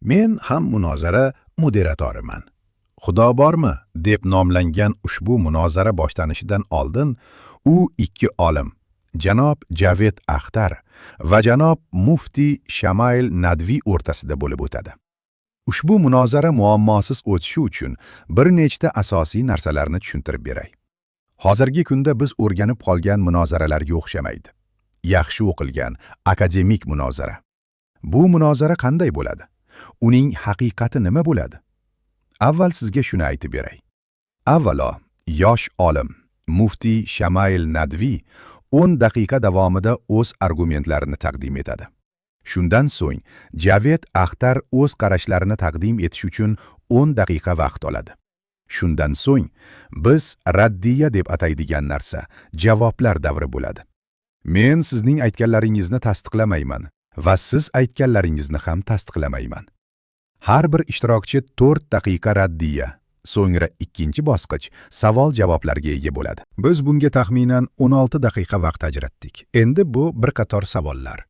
Men ham munozara moderatoriman. Xudo bormi deb nomlangan ushbu munozara boshlanishidan oldin u ikki olim, janob Javed Axtar va janob muftiy Shamail Nadviy o'rtasida bo'lib o'tadi. Ushbu munozara muammosiz o'tishi uchun bir nechta asosiy narsalarni tushuntirib beray. Hozirgi kunda biz o'rganib qolgan munozaralarga o'xshamaydi. Yaxshi o'qilgan akademik munozara. Bu munozara qanday bo'ladi? Uning haqiqati nima bo'ladi? Avval sizga shuni aytib beray. Avvalo, yosh olim, muftiy Shamail Nadviy 10 daqiqa davomida o'z argumentlarini taqdim etadi. Shundan so'ng Javed Axtar o'z qarashlarini taqdim etish uchun 10 daqiqa vaqt oladi. Shundan so'ng biz raddiya deb ataydigan narsa javoblar davri bo'ladi. Men sizning aytganlaringizni tasdiqlamayman va siz aytganlaringizni ham tasdiqlamayman. Har bir ishtirokchi 4 daqiqa raddiya, so'ngra ikkinchi bosqich savol-javoblarga ega bo'ladi. Biz bunga taxminan 16 daqiqa vaqt ajratdik. Endi bu bir qator savollar.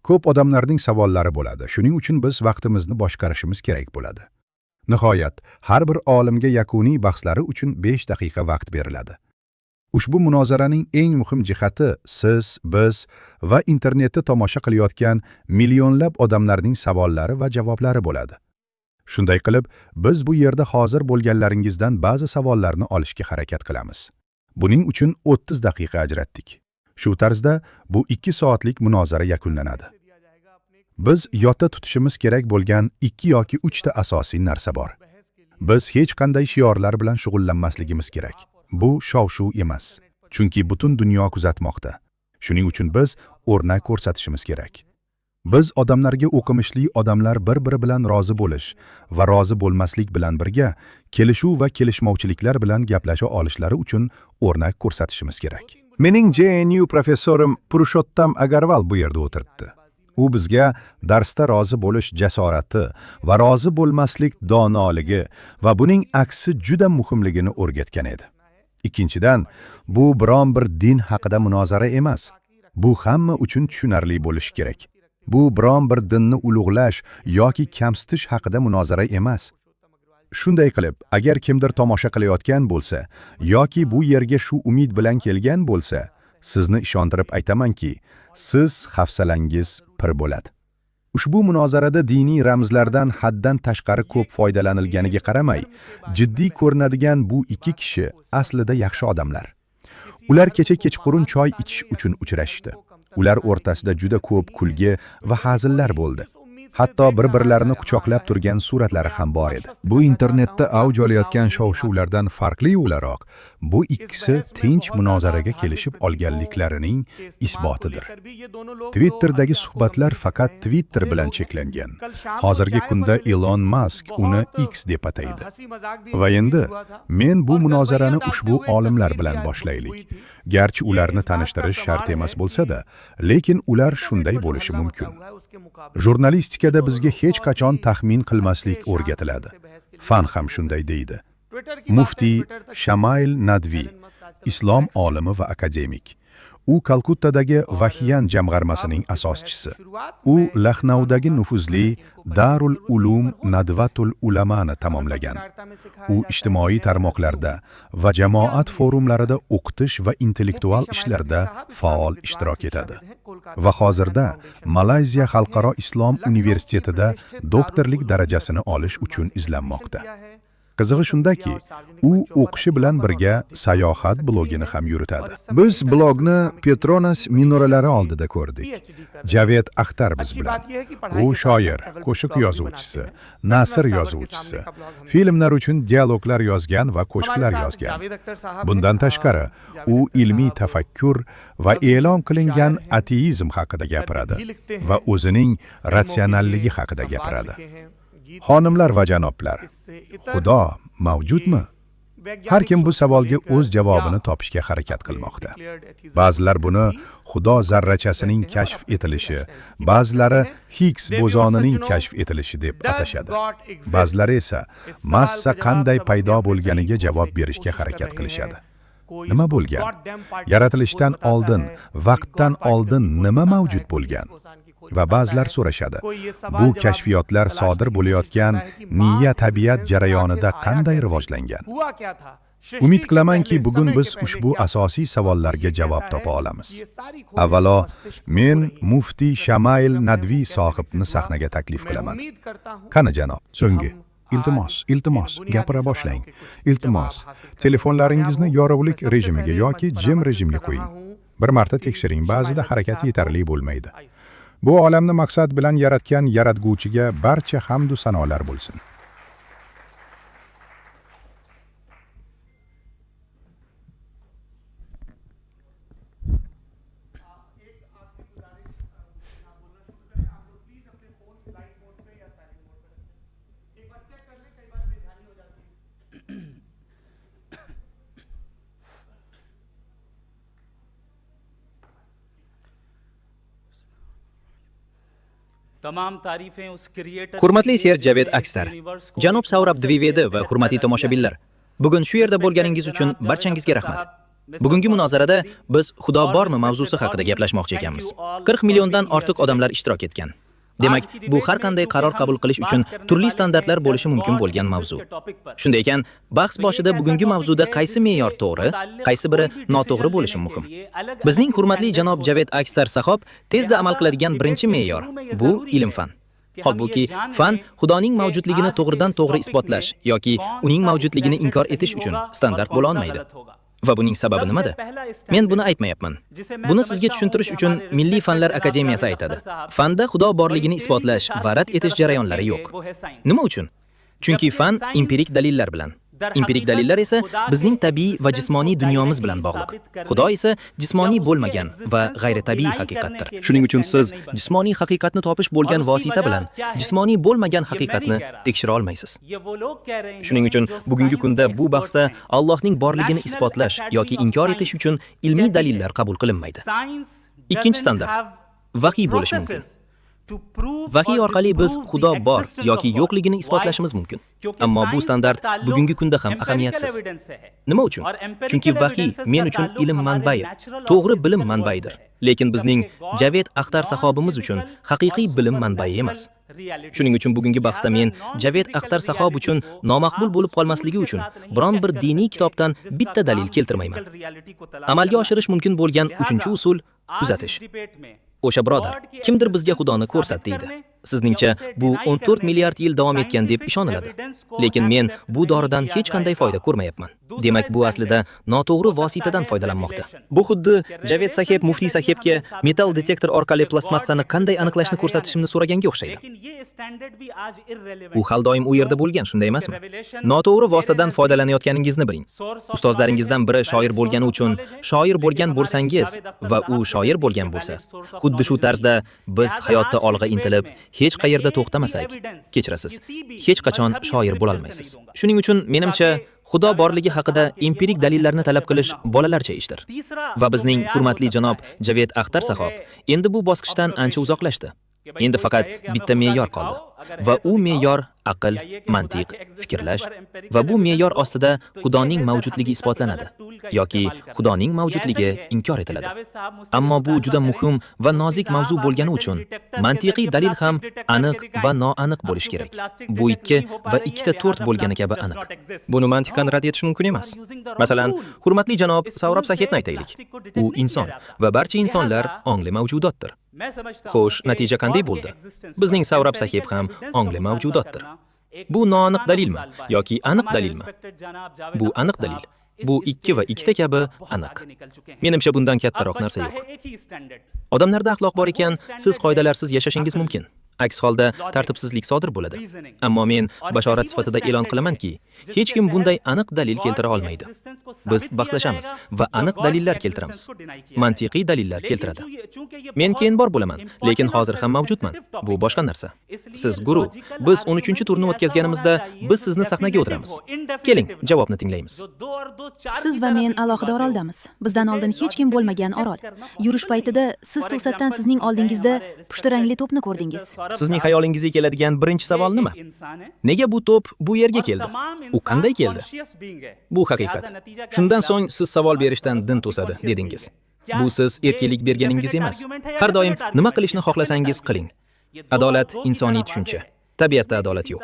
Ko'p odamlarning savollari bo'ladi. Shuning uchun biz vaqtimizni boshqarishimiz kerak bo'ladi. Nihoyat, har bir olimga yakuniy bahslari uchun 5 daqiqa vaqt beriladi. Ushbu munozaraning eng muhim jihati siz, biz va internetda tomosha qilayotgan millionlab odamlarning savollari va javoblari bo'ladi. Shunday qilib, biz bu yerda hozir bo'lganlaringizdan ba'zi savollarni olishga harakat qilamiz. Buning uchun 30 daqiqa ajratdik. Shu tarzda bu 2 soatlik munozara yakunlanadi. Biz yodda tutishimiz kerak bo'lgan 2 yoki 3 ta asosiy narsa bor. Biz hech qanday shiorlar bilan shug'ullanmasligimiz kerak. Bu shov-shuv emas, chunki butun dunyo kuzatmoqda. Shuning uchun biz o'rnak ko'rsatishimiz kerak. Biz odamlarga o'qimishli odamlar bir-biri bilan rozi bo'lish va rozi bo'lmaslik bilan birga kelishuv va kelishmovchiliklar bilan gaplasha olishlari uchun o'rnak ko'rsatishimiz kerak. Mening JNU professorim Purushottam Agarwal bu yerda o'tiribdi. U bizga darsda rozi bo'lish jasorati va rozi bo'lmaslik donoligi va buning aksi juda muhimligini o'rgatgan edi. Ikkinchidan, bu biron bir din haqida munozara emas. Bu hamma uchun tushunarli bo'lishi kerak. Bu biron bir dinni ulug'lash yoki kamsitish haqida munozara emas. Shunday qilib, agar kimdir tomosha qilayotgan bo'lsa yoki bu yerga shu umid bilan kelgan bo'lsa, sizni ishontirib aytamanki, siz hafsalangiz pir bo'ladi. Ushbu munozarada diniy ramzlardan haddan tashqari ko'p foydalanilganiga qaramay, jiddiy ko'rinadigan bu 2 kishi aslida yaxshi odamlar. Ular kecha kechqurun choy ichish uchun uchrashdi. Ular o'rtasida juda ko'p kulgi va hazillar bo'ldi. Hatto bir-birlarini quchoqlab turgan suratlari ham bor edi. Bu internetda avj olayotgan shov-shuvlardan farqli o'laroq, bu ikkisi tinch munozaraga kelishib olganliklarining isbotidir. Twitter'dagi suhbatlar faqat Twitter bilan cheklangan. Hozirgi kunda Elon Musk uni X deb ataydi. Va endi men bu munozarani ushbu olimlar bilan boshlaylik. Garchi ularni tanishtirish shart emas bo'lsa-da, lekin ular shunday bo'lishi mumkin. Jurnalistikada bizga hech qachon taxmin qilmaslik o'rgatiladi. Fan ham shunday deydi. Muftiy Shamail Nadviy, islom olimi va akademik. U Kalkuttadagi Vahyan jamg'armasining asoschisi. U Laxnaudagi nufuzli Darul Ulum Nadvatul Ulamani tamomlagan. U ijtimoiy tarmoqlarda va jamoat forumlarida o'qitish va intellektual ishlarda faol ishtirok etadi. Va hozirda Malayziya Xalqaro Islom universitetida doktorlik darajasini olish uchun izlanmoqda. Qizig'i shundaki, u o'qishi bilan birga sayohat blogini ham yuritadi. Biz blogni Petronas minoralari oldida ko'rdik. Javed Axtar biz bilan. U shoir, qo'shiq yozuvchisi, nasr yozuvchisi, filmlar uchun dialoglar yozgan va qo'shiqlar yozgan. Bundan tashqari, u ilmiy tafakkur va e'lon qilingan ateizm haqida gapiradi va o'zining ratsionalligi haqida gapiradi. Xonimlar va janoblar, Xudo mavjudmi? Har kim bu savolga o'z javobini topishga harakat qilmoqda. Ba'zilar buni Xudo zarrachasining kashf etilishi, ba'zilari Higgs bozonining kashf etilishi deb atashadi. Ba'zilari esa massa qanday paydo bo'lganiga javob berishga harakat qilishadi. Nima bo'lgan? Yaratilishdan oldin, vaqtdan oldin nima mavjud bo'lgan? va ba'zilar so'rashadi, bu kashfiyotlar sodir bo'layotgan miya tabiat jarayonida qanday rivojlangan? Umid qilamanki, bugun biz ushbu asosiy savollarga javob topa olamiz. Avvalo, men muftiy Shamail Nadviy sohibni sahnaga taklif qilaman. Qani janob? So'nggi. Iltimos, gapira boshlang. Iltimos, telefonlaringizni yorug'lik rejimiga yoki jim rejimga qo'ying. Bir marta tekshiring, ba'zida harakat yetarli bo'lmaydi. Bu olamni maqsad bilan yaratgan yaratguvchiga barcha hamd va sanolar bo'lsin. Hurmatli Ser Javed Akstar, Janob Saurab Dvivedi va hurmatli tomoshabinlar, bugun shu yerda bo'lganingiz uchun barchangizga rahmat. Bugungi munozarada biz Xudo bormi mavzusi haqida gaplashmoqchi ekanmiz. 40 milliondan ortiq odamlar ishtirok etgan. Demak, bu har qanday qaror qabul qilish uchun turli standartlar bo'lishi mumkin bo'lgan mavzu. Shunday ekan, bahs boshida bugungi mavzuda qaysi me'yor to'g'ri, qaysi biri noto'g'ri bo'lishi muhim. Bizning hurmatli janob Javed Akstar sahob tezda amal qiladigan birinchi me'yor bu ilm-fan. Holbuki, fan Xudoning mavjudligini to'g'ridan-to'g'ri isbotlash yoki uning mavjudligini inkor etish uchun standart bo'la olmaydi. Va buning sababi nimada? Men buni aytmayapman. Buni sizga tushuntirish uchun Milliy fanlar akademiyasi aytadi. Fanda Xudo borligini isbotlash va rad etish jarayonlari yo'q. Nima uchun? Chunki fan empirik dalillar bilan. Empirik dalillar esa bizning tabiiy va jismoniy dunyomiz bilan bog'liq. Xudo esa jismoniy bo'lmagan va g'ayritabiiy haqiqatdir. Shuning uchun siz jismoniy haqiqatni topish bo'lgan vosita bilan jismoniy bo'lmagan haqiqatni tekshira olmaysiz. Shuning uchun bugungi kunda bu bahsda Allohning borligini isbotlash yoki inkor etish uchun ilmiy dalillar qabul qilinmaydi. Ikkinchi standart vahiy bo'lishi mumkin. Vahiy orqali biz Xudo bor yoki yo'qligini isbotlashimiz mumkin. Ammo bu standart bugungi kunda ham ahamiyatsiz. Nima uchun? Chunki vahiy men uchun ilm manbai, to'g'ri bilim manbaidir. Lekin bizning Javed Akhtar sahobimiz uchun haqiqiy bilim manbai emas. Shuning uchun bugungi bahsda men Javed Akhtar sahob uchun nomaqbul bo'lib qolmasligi uchun biron bir diniy kitobdan bitta dalil keltirmayman. Amalga oshirish mumkin bo'lgan uchinchi usul kuzatish. O'sha birodar, kimdir bizga Xudoni ko'rsat deydi. Sizningcha bu 14 milliard yil davom etgan deb ishoniladi. Lekin men bu doridan hech qanday foyda ko'rmayapman. Demak, bu aslida noto'g'ri vositadan foydalanmoqda. Bu xuddi Javed sahib muftiy sahibga metal detektor orqali plastmassani qanday aniqlashni ko'rsatishimni so'raganga o'xshaydi. U har doim u yerda bo'lgan, shunday emasmi? Noto'g'ri vositadan foydalanayotganingizni biling. Ustozlaringizdan biri shoir bo'lgani uchun shoir bo'lgan bo'lsangiz va u shoir bo'lgan bo'lsa, xuddi shu tarzda biz hayotda olg'a intilib, hech qayerda to'xtamasak, kechirasiz, hech qachon shoir bo'la olmaysiz. Shuning uchun menimcha Xudo borligi haqida empirik dalillarni talab qilish bolalarcha ishdir. Va bizning hurmatli janob Javed Akhtar sahob endi bu bosqichdan ancha uzoqlashdi. Endi faqat bitta me'yor qoldi. Va u me'yor aql, mantiq, fikrlash va bu me'yor ostida Xudoning mavjudligi isbotlanadi yoki Xudoning mavjudligi inkor etiladi. Ammo bu juda muhim va nozik mavzu bo'lgani uchun mantiqiy dalil ham aniq va noaniq bo'lishi kerak. Bu 2 va 2 ta 4 bo'lgani kabi aniq. Buni mantiqan rad etish mumkin emas. Masalan, hurmatli janob Saurab Sahibni aytaylik. U inson va barcha insonlar ongli mavjudotdir. Xo'sh, natija qanday bo'ldi? Bizning Saurab Sahib ham ongli mavjudotdir. Bu noaniq dalilmi yoki aniq dalilmi? Bu aniq dalil. Bu 2 va 2 ta kabi aniq. Menimcha bundan kattaroq narsa yo'q. Odamlarda axloq bor ekan, siz qoidalarsiz yashashingiz mumkin. Aks holda tartibsizlik sodir bo'ladi. Ammo men bashorat sifatida e'lon qilamanki, hech kim bunday aniq dalil keltira olmaydi. Biz bahslashamiz va aniq dalillar keltiramiz. Mantiqiy dalillar keltiradi. Men keyin bor bo'laman, lekin hozir ham mavjudman. Bu boshqa narsa. Siz guru, biz 13-turni o'tkazganimizda biz sizni sahnaga o'tiramiz. Keling, javobni tinglaymiz. Siz va men alohida oroldamiz. Bizdan oldin hech kim bo'lmagan orol. Yurish paytida siz to'satdan sizning oldingizda pushti rangli to'pni ko'rdingiz. Sizning xayolingizga keladigan birinchi savol nima? Nega bu to'p bu yerga keldi? U qanday keldi? Bu haqiqat. Shundan so'ng siz savol berishdan din to'sadi, dedingiz. Bu siz erkinlik berganingiz emas. Har doim nima qilishni xohlasangiz qiling. Adolat insoniy tushuncha. Tabiatda adolat yo'q.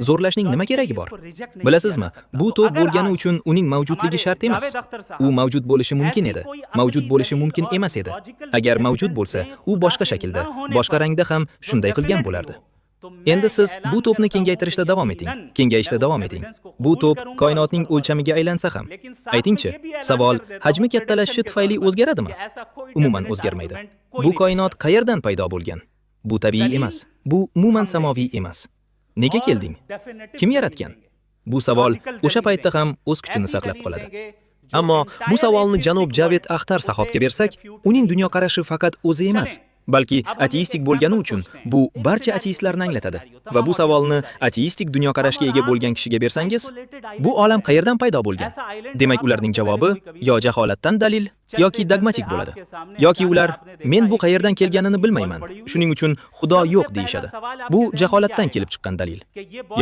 Zo'rlashning nima keragi bor? Bilasizmi, bu to'p bo'lgani uchun uning mavjudligi shart emas. U mavjud bo'lishi mumkin edi, mavjud bo'lishi mumkin emas edi. Agar mavjud bo'lsa, u boshqa shaklda, boshqa rangda ham shunday qilgan bo'lardi. Endi siz bu to'pni kengaytirishda davom eting, kengayishda davom eting. Bu to'p koinotning o'lchamiga aylansa ham. Aytingchi, savol hajmi kattalashishi tufayli o'zgaradimi? Umuman o'zgarmaydi. Bu koinot qayerdan paydo bo'lgan? Bu tabiiy emas. Bu umuman samoviy emas. Nega kelding? Kim yaratgan? Bu savol o'sha paytda ham o'z kuchini saqlab qoladi. Ammo bu savolni janob Javed Axtar sahobga bersak, uning dunyoqarashi faqat o'zi emas, balki ateistik bo'lgani uchun bu barcha ateistlarni anglatadi. Va bu savolni ateistik dunyoqarashga ega bo'lgan kishiga bersangiz, bu olam qayerdan paydo bo'lgan? Demak, ularning javobi yo jaholatdan dalil yoki dogmatik bo'ladi. Yoki ular men bu qayerdan kelganini bilmayman, shuning uchun Xudo yo'q deyishadi. Bu jaholatdan kelib chiqqan dalil.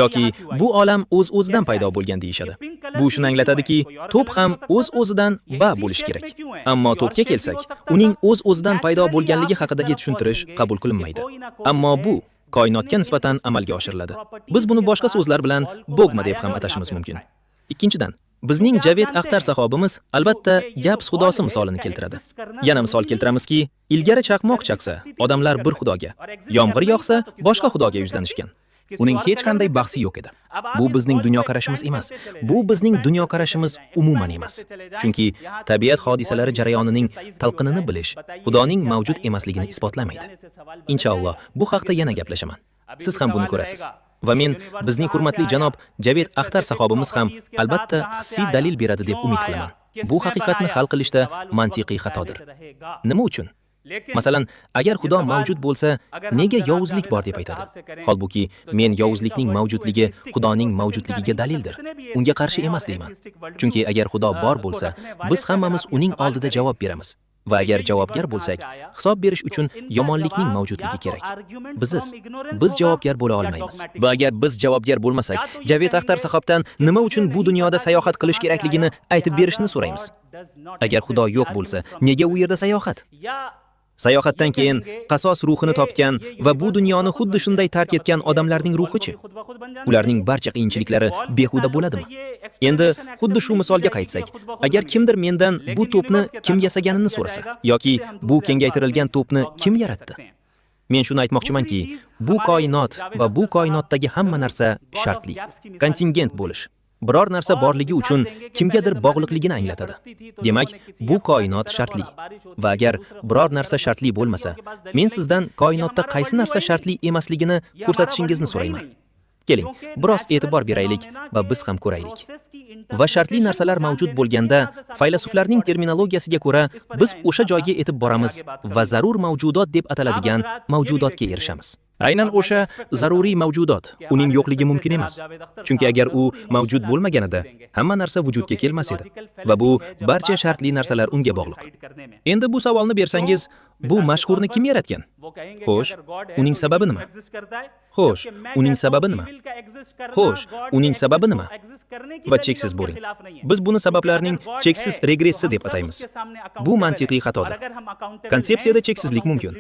Yoki bu olam o'z-o'zidan paydo bo'lgan deyishadi. Bu shuni anglatadiki, to'p ham o'z-o'zidan bo'lish kerak. Ammo to'pga kelsak, uning o'z-o'zidan paydo bo'lganligi haqidagi tushuntirish qabul qilinmaydi. Ammo bu koinotga nisbatan amalga oshiriladi. Biz buni boshqa so'zlar bilan dogma deb ham atashimiz mumkin. Ikkinchidan, bizning Javed Axtar sahobimiz albatta gap xudosi misolini keltiradi. Yana misol keltiramizki, ilgari chaqmoq chaqsa, odamlar bir xudoga, yomg'ir yog'sa, boshqa xudoga yuzlanishgan. Uning hech qanday bahsi yo'q edi. Bu bizning dunyoqarashimiz emas. Bu bizning dunyoqarashimiz umuman emas. Chunki tabiat hodisalari jarayonining talqinini bilish Xudoning mavjud emasligini isbotlamaydi. Inshaalloh, bu haqda yana gaplashaman. Siz ham buni ko'rasiz. Va men bizning hurmatli janob Javed Axtar sahobimiz ham albatta hissiy dalil beradi deb umid qilaman. Bu haqiqatni hal qilishda mantiqiy xatodir. Nima uchun? Masalan, agar Xudo mavjud bo'lsa, nega yovuzlik bor deb aytadi? Holbuki, men yovuzlikning mavjudligi Xudoning mavjudligiga dalildir. Unga qarshi emas deyman. Chunki agar Xudo bor bo'lsa, biz hammamiz uning oldida javob beramiz. Va agar javobgar bo'lsak, hisob berish uchun yomonlikning mavjudligi kerak. Biz javobgar bo'la olmaymiz. Va agar biz javobgar bo'lmasak, Javed Axtar sahobdan nima uchun bu dunyoda sayohat qilish kerakligini aytib berishni so'raymiz. Agar Xudo yo'q bo'lsa, nega u yerda sayohat? Sayohatdan keyin qasos ruhini topgan va bu dunyoni xuddi shunday tark etgan odamlarning ruhichi? Ularning barcha qiyinchiliklari behuda bo'ladimi? Endi xuddi shu misolga qaytsak, agar kimdir mendan bu to'pni kim yasaganini so'rasa yoki bu kengaytirilgan to'pni kim yaratdi? Men shuni aytmoqchimanki, bu koinot va bu koinotdagi hamma narsa shartli, kontingent bo'lish. Biror narsa borligi uchun kimgadir bog'liqligini anglatadi. Demak, bu koinot shartli. Va agar biror narsa shartli bo'lmasa, men sizdan koinotda qaysi narsa shartli emasligini ko'rsatishingizni so'rayman. Keling, biroz e'tibor beraylik va biz ham ko'raylik. Va shartli narsalar mavjud bo'lganda, faylasuflarning terminologiyasiga ko'ra, biz o'sha joyga yetib boramiz va zarur mavjudot deb ataladigan mavjudotga erishamiz. Aynan o'sha zaruriy mavjudot, uning yo'qligi mumkin emas. Chunki agar u mavjud bo'lmaganida, hamma narsa vujudga kelmas edi va bu barcha shartli narsalar unga bog'liq. Endi bu savolni bersangiz, bu mashhurni kim yaratgan? Xo'sh, uning sababi nima? Xo'sh, uning sababi nima? Xo'sh, uning sababi nima? Va cheksiz bo'ling. Biz buni sabablarning cheksiz regressi deb ataymiz. Bu mantiqiy xatodir. Konsepsiyada cheksizlik mumkin.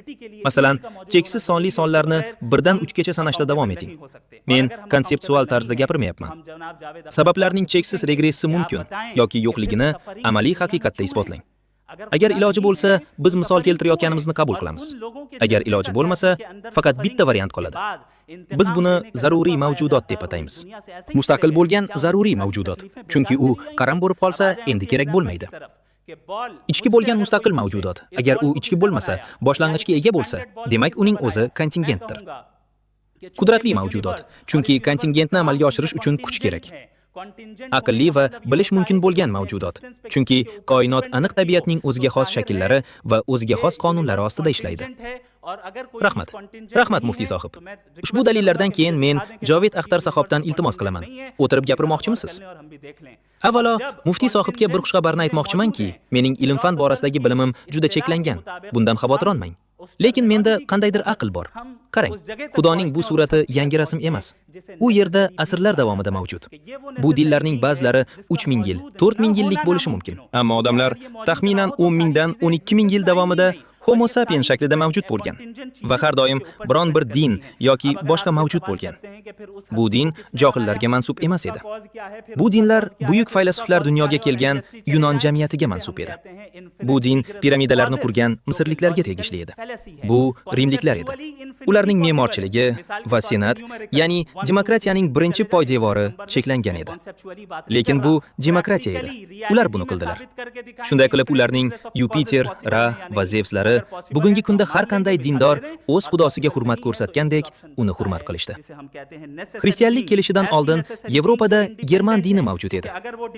Masalan, cheksiz sonli sonlarni 1 dan 3 gacha sanashda davom eting. Men konseptual tarzda gapirmayapman. Sabablarning cheksiz regressi mumkin yoki yo'qligini amaliy haqiqatda isbotlang. Agar iloji bo'lsa, biz misol keltirayotganimizni qabul qilamiz. Agar iloji bo'lmasa, faqat bitta variant qoladi. Biz buni zaruriy mavjudot deb ataymiz. Mustaqil bo'lgan zaruriy mavjudot. Chunki u qaram bo'lib qolsa, endi kerak bo'lmaydi. Ichki bo'lgan mustaqil mavjudot. Agar u ichki bo'lmasa, boshlang'ichga ega bo'lsa, demak uning o'zi kontingentdir. Qudratli mavjudot. Chunki kontingentni amalga oshirish uchun kuch kerak. Aqlli va bilish mumkin bo'lgan mavjudot. Chunki koinot aniq tabiatning o'ziga xos shakllari va o'ziga xos qonunlari ostida ishlaydi. Rahmat. Rahmat muftiy sohib. Ushbu dalillardan keyin men Javed Axtar sahobdan iltimos qilaman. O'tirib gapirmoqchimisiz? Avvalo, muftiy sohibga bir xushxabarni aytmoqchimanki, mening ilm-fan borasidagi bilimim juda cheklangan. Bundan xavotir olmang. Lekin menda qandaydir aql bor. Qarang, Xudoning bu surati yangi rasm emas. U yerda asrlar davomida mavjud. Bu dinlarning ba'zilari 3000 yil, 4000 yillik bo'lishi mumkin. Ammo odamlar taxminan 10 mingdan 12 ming yil davomida Homo sapiens shaklida mavjud bo'lgan va har doim biron bir din yoki boshqa mavjud bo'lgan. Bu din johillarga mansub emas edi. Bu dinlar buyuk faylasuflar dunyoga kelgan Yunon jamiyatiga mansub edi. Bu din piramidalarni qurgan misrliklarga tegishli edi. Bu rimliklar edi. Ularning me'morchiligi va senat, ya'ni demokratiyaning birinchi poydevori cheklangan edi. Lekin bu demokratiya edi. Ular buni qildilar. Shunday qilib ularning Yupiter, Ra va Zevslari bugungi kunda har qanday dindor o'z xudosiga hurmat ko'rsatgandek uni hurmat qilishdi. Xristianlik kelishidan oldin Yevropada German dini mavjud edi.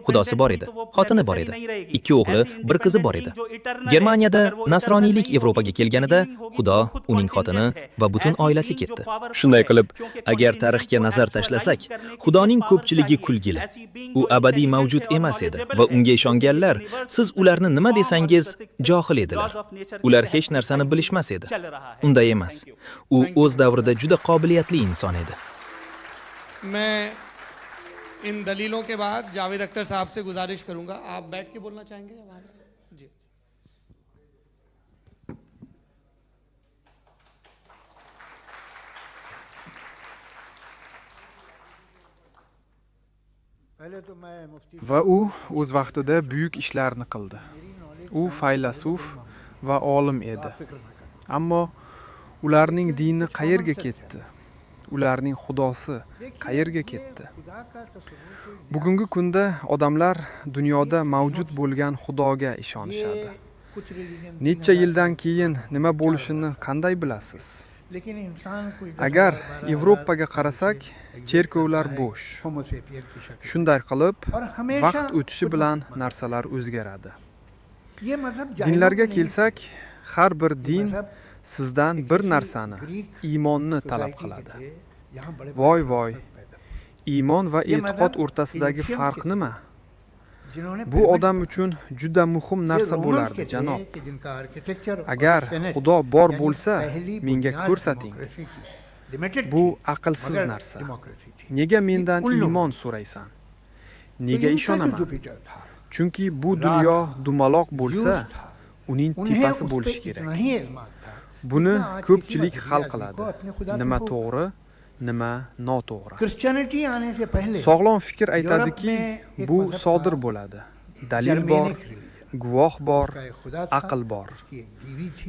Xudosi bor edi, xotini bor edi, 2 o'g'li, 1 qizi bor edi. Germaniyada nasroniylik Yevropaga kelganida Xudo, uning xotini va butun oilasi ketdi. Shunday qilib, agar tarixga nazar tashlasak, Xudoning ko'pchiligi kulgili. U abadiy mavjud emas edi va unga ishonganlar, siz ularni nima desangiz, johil edilar. Ular hech narsani bilishmas edi. Unday emas. U o'z davrida juda qobiliyatli inson edi. मैं इन दलीलों के बाद जावेद अख्तर साहब से गुजारिश करूंगा, आप बैठ के बोलना चाहेंगे या वहाँ? जी। Va u o'z vaqtida buyuk ishlarni qildi. U faylasuf va olim edi. Ammo ularning dini qayerga ketdi? Ularning xudosi qayerga ketdi? Bugungi kunda odamlar dunyoda mavjud bo'lgan xudoga ishonishadi. Necha yildan keyin nima bo'lishini qanday bilasiz? Agar Yevropaga qarasak, cherkovlar bo'sh. Shunday qilib, vaqt o'tishi bilan narsalar o'zgaradi. Dinlarga kelsak, har bir din sizdan bir narsani, iymonni talab qiladi. Voy voy. Iymon va e'tiqod o'rtasidagi farq nima? Bu odam uchun juda muhim narsa bo'lardi, janob. Agar Xudo bor bo'lsa, menga ko'rsating. Bu aqlsiz narsa. Nega mendan iymon so'raysan? Nega ishonaman? Chunki bu dunyo dumaloq bo'lsa, uning tepasi bo'lishi kerak. Buni ko'pchilik hal qiladi. Nima to'g'ri, nima noto'g'ri. Sog'lom fikr aytadiki, bu sodir bo'ladi. Dalil bor, guvoh bor, aql bor.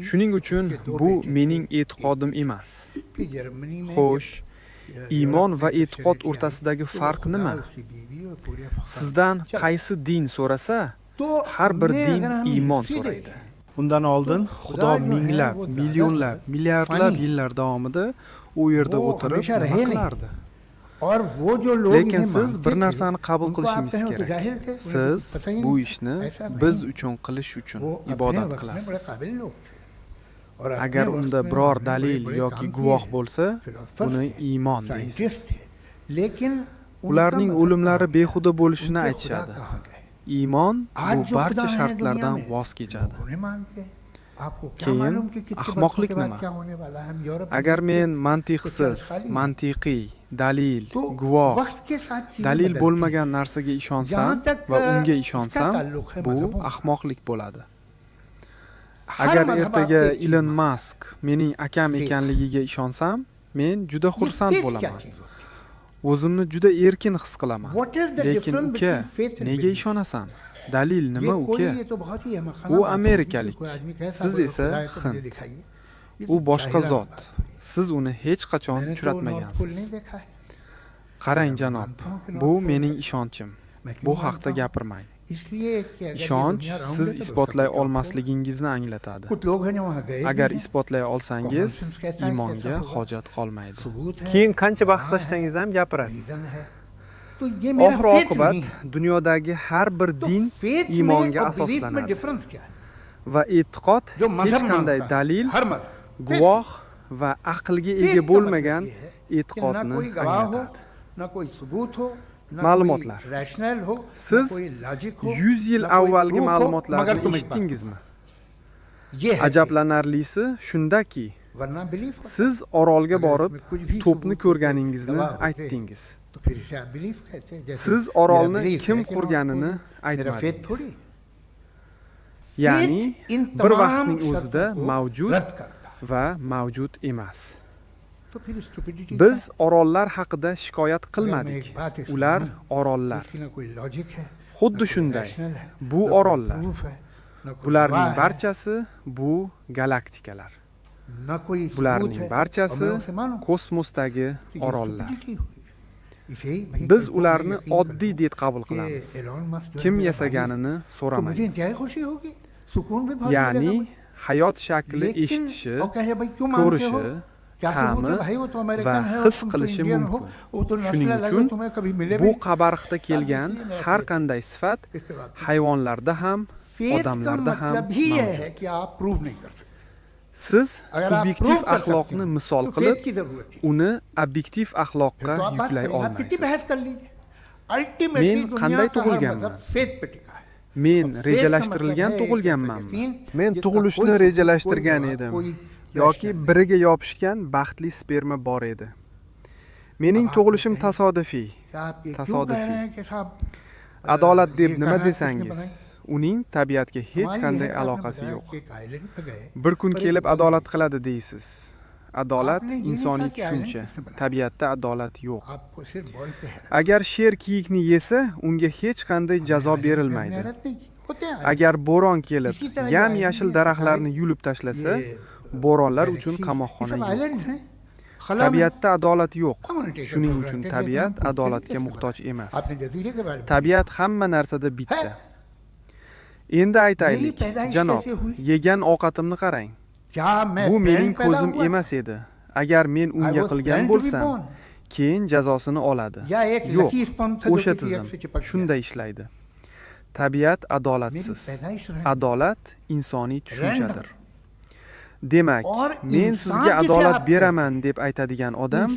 Shuning uchun bu mening e'tiqodim emas. Xo'sh, iymon va e'tiqod o'rtasidagi farq nima? Sizdan qaysi din so'rasa, har bir din iymon so'raydi. Undan oldin Xudo minglab, millionlab, milliardlab yillar davomida u yerda o'tirib nima qilardi? Lekin siz bir narsani qabul qilishingiz kerak. Siz bu ishni biz uchun qilish uchun ibodat qilasiz. Agar unda biror dalil yoki guvoh bo'lsa, buni iymon deysiz. Ularning o'limlari behuda bo'lishini aytishadi. Iymon bu barcha shartlardan voz kechadi. Keyin ahmoqlik nima? Agar men mantiqsiz, mantiqiy, dalil, guvoh, dalil bo'lmagan narsaga ishonsam va unga ishonsam, bu ahmoqlik bo'ladi. Agar ertaga Elon Musk mening akam ekanligiga ishonsam, men juda xursand bo'laman. O'zimni juda erkin his qilaman. Lekin uka, nega ishonasan? Dalil nima uka? U amerikalik, siz esa Hind. U boshqa zot. Siz uni hech qachon uchratmagansiz. Qarang janob, bu mening ishonchim. Bu haqda gapirmang. Ishonch siz isbotlay olmasligingizni anglatadi. Agar isbotlay olsangiz, iymonga hojat qolmaydi. Keyin qancha bahslashsangiz ham gapirasiz. Oxir oqibat dunyodagi har bir din iymonga asoslanadi. Va e'tiqod hech qanday dalil, guvoh va aqlga ega bo'lmagan e'tiqodni anglatadi. Ma'lumotlar. Siz 100 yil avvalgi ma'lumotlarni eshitdingizmi? Ajablanarlisi shundaki, siz orolga borib to'pni ko'rganingizni aytdingiz. Siz orolni kim qurganini aytmadingiz. Ya'ni bir vaqtning o'zida mavjud va mavjud emas. Biz orollar haqida shikoyat qilmadik. Ular orollar. Xuddi shunday. Bu orollar. Bularning barchasi bu galaktikalar. Bularning barchasi kosmosdagi orollar. Biz ularni oddiy deb qabul qilamiz. Kim yasaganini so'ramaymiz. Ya'ni hayot shakli eshitishi, ko'rishi, ta'mi va his qilishi mumkin. Shuning uchun bu qabariqda kelgan har qanday sifat hayvonlarda ham, odamlarda ham mavjud. Siz subyektiv axloqni misol qilib, uni obyektiv axloqqa yuklay olmaysiz. Men qanday tug'ilganman? Men rejalashtirilgan tug'ilganmanmi? Men tug'ilishni rejalashtirgan edim yoki biriga yopishgan baxtli sperma bor edi. Mening tug'ilishim tasodifiy. Adolat deb nima desangiz, uning tabiatga hech qanday aloqasi yo'q. Bir kun kelib adolat qiladi deysiz. Adolat insoniy tushuncha. Tabiatda adolat yo'q. Agar sher kiyikni yesa, unga hech qanday jazo berilmaydi. Agar bo'ron kelib, yam-yashil daraxtlarni yulib tashlasa, bo'ronlar uchun qamoqxona yo'q. Tabiatda adolat yo'q. Shuning uchun tabiat adolatga muhtoj emas. Tabiat hamma narsada bitta. Endi aytaylik, janob, yegan ovqatimni qarang. Bu mening ko'zim emas edi. Agar men unga qilgan bo'lsam, keyin jazosini oladi. Yo'q, o'sha tizim shunday ishlaydi. Tabiat adolatsiz. Adolat insoniy tushunchadir. Demak, men sizga adolat beraman deb aytadigan odam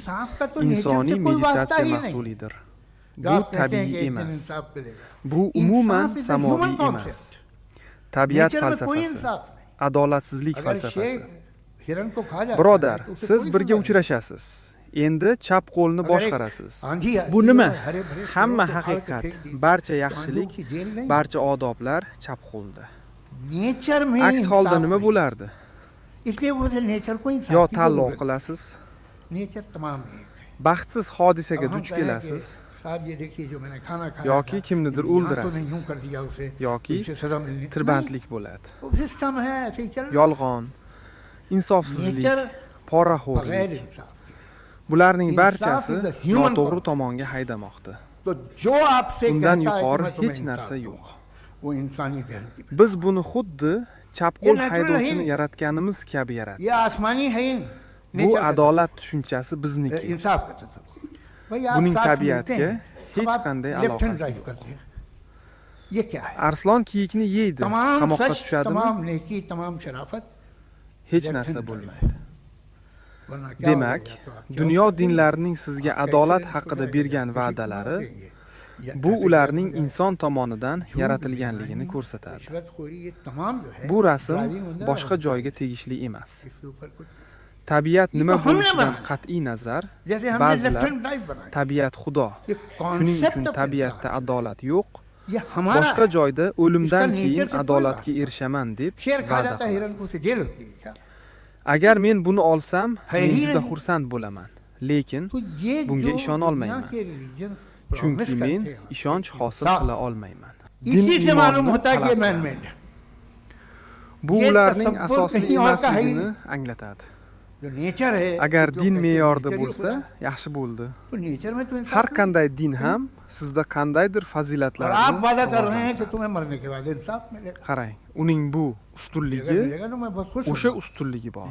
insoniy meditatsiya mahsulidir. Bu tabiiy emas. Bu umuman samoviy emas. Tabiat falsafasi, adolatsizlik falsafasi. Birodar, siz birga uchrashasiz. Endi chap qo'lni boshqarasiz. Bu nima? Hamma haqiqat, barcha yaxshilik, barcha odoblar chap qo'lda. Aks holda nima bo'lardi? Yo tanlov qilasiz, baxtsiz hodisaga duch kelasiz, yoki kimnidir o'ldirasiz, yoki tirbandlik bo'ladi. Yolg'on, insofsizlik, poraxo'rlik. Bularning barchasi noto'g'ri tomonga haydamoqda. Undan yuqori hech narsa yo'q. Biz buni xuddi chapqo'l haydovchini yaratganimiz kabi yaratdik. Bu adolat tushunchasi bizniki. Buning tabiatga hech qanday aloqasi yo'q. Arslon kiyikni yeydi, qamoqqa tushadimi? Hech narsa bo'lmaydi. Demak, dunyo dinlarining sizga adolat haqida bergan va'dalari bu ularning inson tomonidan yaratilganligini ko'rsatadi. Bu rasm boshqa joyga tegishli emas. Tabiat nima bo'lishidan qat'iy nazar, ba'zilar tabiat Xudo. Shuning uchun tabiatda adolat yo'q. Boshqa joyda o'limdan keyin adolatga erishaman deb va'da qilasiz. Agar men buni olsam, men juda xursand bo'laman. Lekin bunga ishona olmayman. Chunki men ishonch hosil qila olmayman. Bu ularning asosli emasligini anglatadi. Agar din me'yorida bo'lsa, yaxshi bo'ldi. Har qanday din ham sizda qandaydir fazilatlarni qarang, uning bu ustunligi, o'sha ustunligi bor.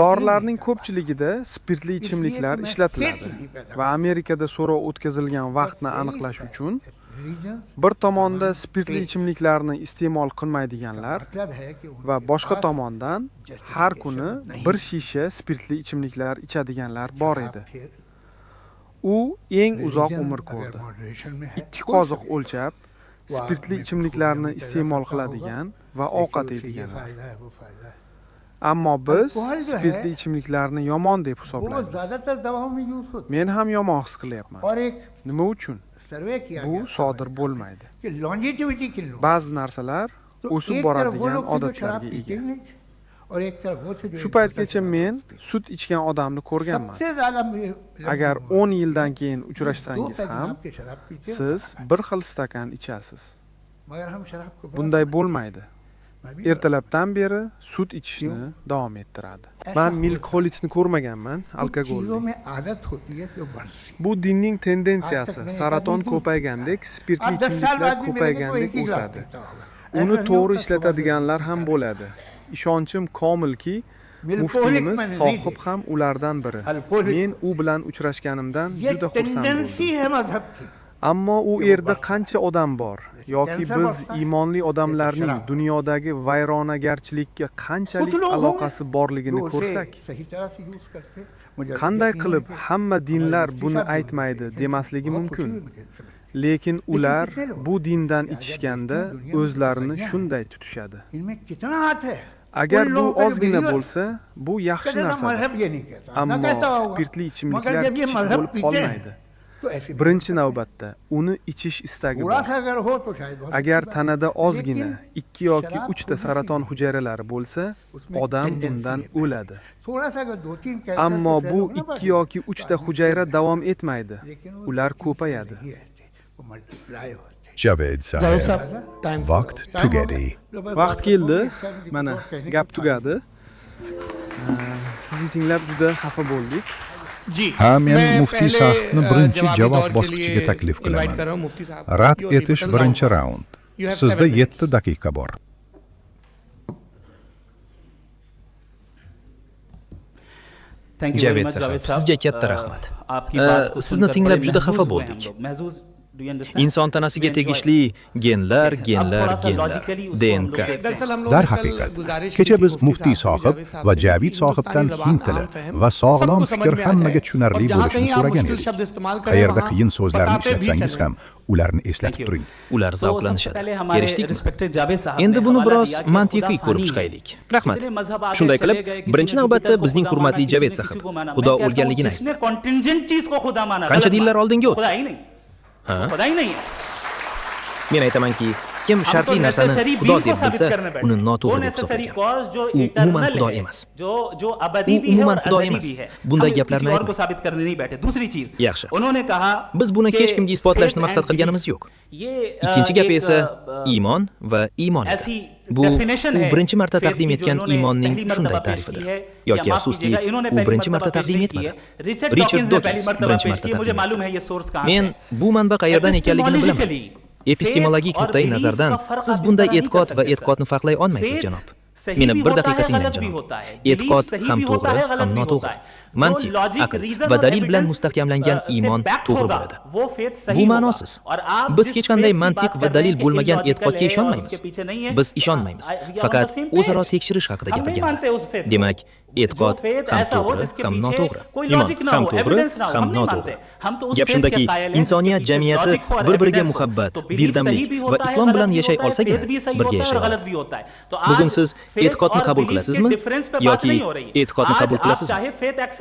Dorilarning ko'pchiligida spirtli ichimliklar ishlatiladi va Amerikada so'rov o'tkazilgan vaqtni aniqlash uchun bir tomonda spirtli ichimliklarni iste'mol qilmaydiganlar va boshqa tomondan har kuni bir shisha spirtli ichimliklar ichadiganlar bor edi. U eng uzoq umr ko'rdi. 2 qoziq o'lchab, spirtli ichimliklarni iste'mol qiladigan va ovqat yeydiganlar. Ammo biz spirtli ichimliklarni yomon deb hisoblaymiz. Men ham yomon his qilyapman. Nima uchun? Bu sodir bo'lmaydi. Ba'zi narsalar o'sib boradigan odatlarga ega. Shu paytgacha men sut ichgan odamni ko'rganman. Agar 10 yildan keyin uchrashsangiz ham, siz bir xil stakan ichasiz. Bunday bo'lmaydi. Ertalabdan beri sut ichishni davom ettiradi. Men milk xolitsni ko'rmaganman, alkogolli. Bu dinning tendensiyasi. Saraton ko'paygandek, spirtli ichimliklar ko'paygandek o'sadi. Uni to'g'ri ishlatadiganlar ham bo'ladi. Ishonchim komilki, muftiyimiz Sohib ham ulardan biri. Men u bilan uchrashganimdan juda xursand bo'ldim. Ammo u yerda qancha odam bor yoki biz iymonli odamlarning dunyodagi vayronagarchilikka qanchalik aloqasi borligini ko'rsak, qanday qilib hamma dinlar buni aytmaydi demasligi mumkin. Lekin ular bu dindan ichishganda o'zlarini shunday tutishadi. Agar bu ozgina bo'lsa, bu yaxshi narsadir. Ammo spirtli ichimliklar kichik bo'lib qolmaydi. Birinchi navbatda uni ichish istagi bor. Agar tanada ozgina 2 yoki 3 ta saraton hujayralari bo'lsa, odam bundan o'ladi. Ammo bu 2 yoki 3 ta hujayra davom etmaydi. Ular ko'payadi. Javed Saheb, vaqt tugadi. Vaqt keldi. Mana gap tugadi. Sizni tinglab juda xafa bo'ldik. Ha, men muftiy Sahibni birinchi javob bosqichiga taklif qilaman. Rad etish birinchi raund. Sizda 7 daqiqa bor. Javed Sahib, sizga katta rahmat. Sizni tinglab juda xafa bo'ldik. Inson tanasiga tegishli genlar, DNK. Darhaqiqat, kecha biz muftiy Sohib va Javid Sohibdan hind tili va sog'lom fikr hammaga tushunarli bo'lishini so'ragan edik. Qayerda qiyin so'zlarni ishlatsangiz ham ularni eslatib turing. Ular zavqlanishadi. Kelishdikmi? Endi buni biroz mantiqiy ko'rib chiqaylik. Rahmat. Shunday qilib, birinchi navbatda bizning hurmatli Javed Sahib Xudo o'lganligini aytdi. Qancha dinlar oldinga o'tdi? Men aytamanki, kim shartli narsani Xudo deb bilsa, uni noto'g'ri deb hisoblagan. U umuman Xudo emas. Bunday gaplarni aytmang. Yaxshi. Biz buni hech kimga isbotlashni maqsad qilganimiz yo'q. Ikkinchi gapi esa iymon va iymon edi. Bu u birinchi marta taqdim etgan iymonning shunday ta'rifidir. Yoki afsuski, u birinchi marta taqdim etmadi. Richard Dawkins birinchi marta taqdim etdi. Men bu manba qayerdan ekanligini bilaman. Epistemologik nuqtai nazardan siz bunday e'tiqod va e'tiqodni farqlay olmaysiz, janob. Meni bir daqiqa tinglang, janob. E'tiqod ham to'g'ri, ham noto'g'ri. Mantiq, aql va dalil bilan mustahkamlangan iymon to'g'ri bo'ladi. Bu ma'nosiz. Biz hech qanday mantiq va dalil bo'lmagan e'tiqodga ishonmaymiz. Biz ishonmaymiz. Faqat o'zaro tekshirish haqida gapirganman. Demak, e'tiqod ham to'g'ri, ham noto'g'ri. Iymon ham to'g'ri, ham noto'g'ri. Gap shundaki, insoniyat jamiyati bir-biriga muhabbat, birdamlik va islom bilan yashay olsagina birga yashay oladi. Bugun siz e'tiqodni qabul qilasizmi yoki e'tiqodni qabul qilasizmi?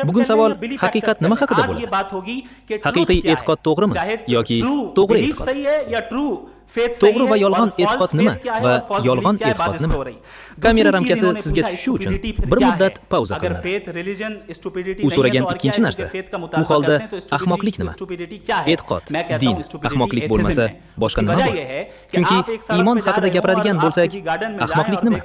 Bugun savol haqiqat nima haqida bo'ladi? Haqiqiy e'tiqod to'g'rimi yoki to'g'ri e'tiqod? To'g'ri va yolg'on e'tiqod nima va yolg'on e'tiqod nima? Kamera ramkasi sizga tushishi uchun bir muddat pauza qilinadi. U so'ragan ikkinchi narsa, u holda ahmoqlik nima? E'tiqod, din, ahmoqlik bo'lmasa, boshqa nima bor? Chunki iymon haqida gapiradigan bo'lsak, ahmoqlik nima?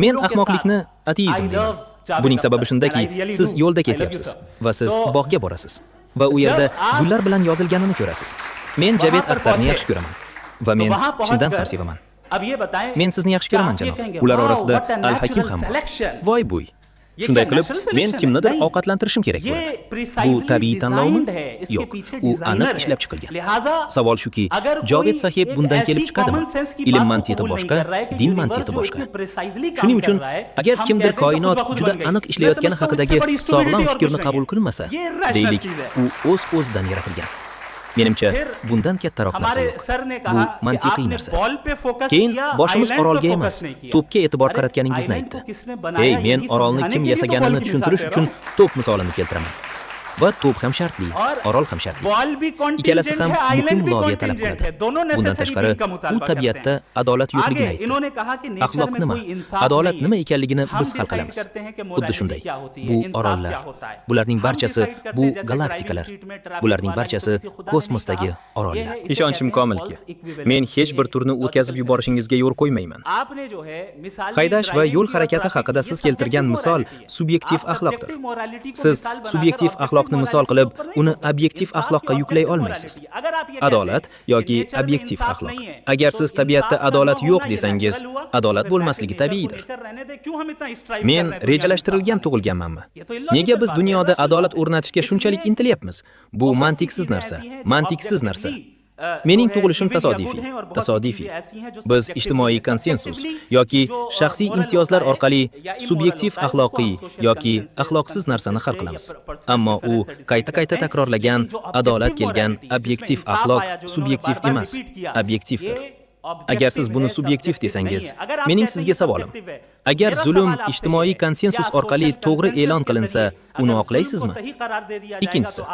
Men ahmoqlikni ateizm deyman. Buning sababi shundaki, siz yo'lda ketyapsiz va siz bog'ga borasiz va u yerda gullar bilan yozilganini ko'rasiz. Men Javed Akhtarni yaxshi ko'raman va men chindan ham sevaman. Men sizni yaxshi ko'raman, janob. Ular orasida Al-Hakim ham bor. Voy bo'y. Shunday qilib, men kimnidir ovqatlantirishim kerak bo'ladi. Bu tabiiy tanlovmi? Yo'q, u aniq ishlab chiqilgan. Savol shuki, Javed Sahib bundan kelib chiqadimi? Ilm mantiqi boshqa, din mantiqi boshqa. Shuning uchun, agar kimdir koinot juda aniq ishlayotgani haqidagi sog'lom fikrni qabul qilmasa, deylik, u o'z-o'zidan yaratilgan. Menimcha, bundan kattaroq narsa yo'q. Bu mantiqiy narsa. Keyin boshimiz orolga emas, to'pga e'tibor qaratganingizni aytdi. Hey, men orolni kim yasaganini tushuntirish uchun to'p misolini keltiraman. Va to'p ham shartli, orol ham shartli. Ikkalasi ham muhim loyiha talab qiladi. Bundan tashqari, u tabiatda adolat yo'qligini aytdi. Axloq nima? Adolat nima ekanligini biz hal qilamiz. Xuddi shunday. Bu orollar, bularning barchasi bu galaktikalar, bularning barchasi kosmosdagi orollar. Ishonchim komilki, men hech bir turni o'tkazib yuborishingizga yo'l qo'ymayman. Haydash va yo'l harakati haqida siz keltirgan misol subyektiv axloqdir. Siz subyektiv axloqni misol qilib, uni obyektiv axloqqa yuklay olmaysiz. Adolat yoki obyektiv axloq. Agar siz tabiatda adolat yo'q desangiz, adolat bo'lmasligi tabiiydir. Men rejalashtirilgan tug'ilganmanmi? Nega biz dunyoda adolat o'rnatishga shunchalik intilyapmiz? Bu mantiqsiz narsa, mantiqsiz narsa. Mening tug'ilishim tasodifiy. Biz ijtimoiy konsensus yoki shaxsiy imtiyozlar orqali subyektiv axloqiy yoki axloqsiz narsani hal qilamiz. Ammo u qayta takrorlagan adolat kelgan obyektiv axloq subyektiv emas, obyektivdir. Agar siz buni subyektiv desangiz, mening sizga savolim: agar zulm ijtimoiy konsensus orqali to'g'ri e'lon qilinsa, uni oqlaysizmi? Ikkinchisi,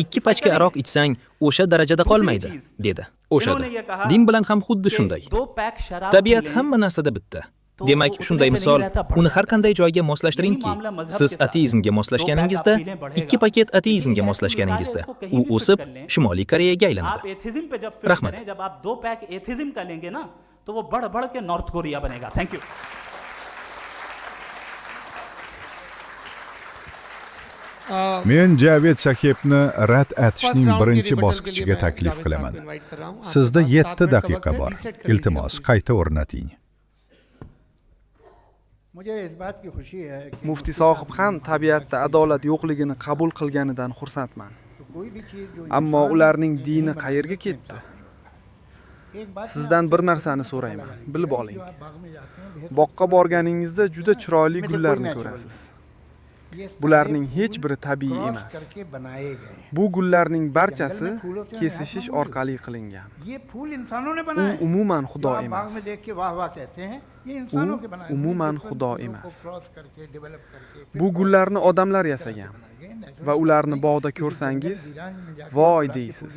2 pachka aroq ichsang, o'sha darajada qolmaydi, dedi. O'shadi. Din bilan ham xuddi shunday. Tabiat hamma narsada bitta. Demak, shunday misol, uni har qanday joyga moslashtiringki, siz ateizmga moslashganingizda, 2 paket ateizmga moslashganingizda, u o'sib Shimoliy Koreyaga aylanadi. Rahmat. Men Javed Sahebni rad etishning birinchi bosqichiga taklif qilaman. Sizda 7 daqiqa bor. Iltimos, qayta o'rnating. Muftiy sohib ham tabiatda adolat yo'qligini qabul qilganidan xursandman. Ammo ularning dini qayerga ketdi? Sizdan bir narsani so'rayman, bilib oling. Boqqa borganingizda juda chiroyli gullarni ko'rasiz. Bularning hech biri tabiiy emas. Bu gullarning barchasi kesishish orqali qilingan. U umuman xudo emas. Umuman xudo emas. Bu gullarni odamlar yasagan va ularni bog'da ko'rsangiz, voy deysiz.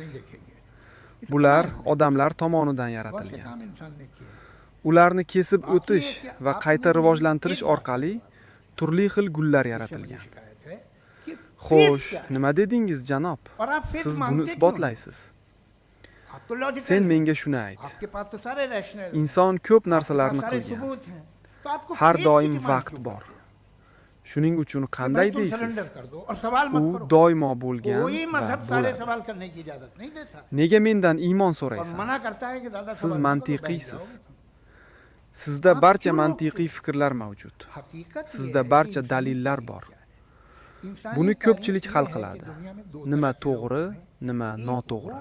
Bular odamlar tomonidan yaratilgan. Ularni kesib o'tish va qayta rivojlantirish orqali turli xil gullar yaratilgan. Xo'sh, nima dedingiz, janob? Siz buni isbotlaysiz. Sen menga shuni ayt. Inson ko'p narsalarni qilgan. Har doim vaqt bor. Shuning uchun qanday deysiz? U doimo bo'lgan va bo'ladi. Nega mendan iymon so'raysan? Siz mantiqiysiz. Sizda barcha mantiqiy fikrlar mavjud. Sizda barcha dalillar bor. Buni ko'pchilik hal qiladi. Nima to'g'ri, nima noto'g'ri.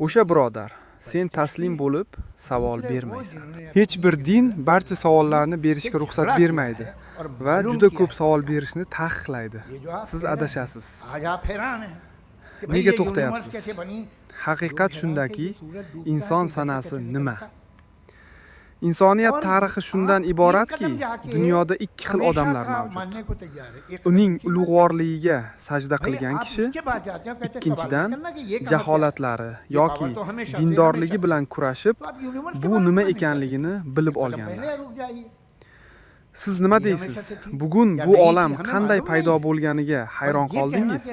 O'sha birodar, sen taslim bo'lib savol bermaysan. Hech bir din barcha savollarni berishga ruxsat bermaydi va juda ko'p savol berishni taqiqlaydi. Siz adashasiz. Nega to'xtayapsiz? Haqiqat shundaki, inson sanasi nima? Insoniyat tarixi shundan iboratki, dunyoda 2 xil odamlar mavjud. Uning ulug'vorligiga sajda qilgan kishi, ikkinchidan jaholatlari yoki dindorligi bilan kurashib, bu nima ekanligini bilib olganlar. Siz nima deysiz? Bugun bu olam qanday paydo bo'lganiga hayron qoldingiz?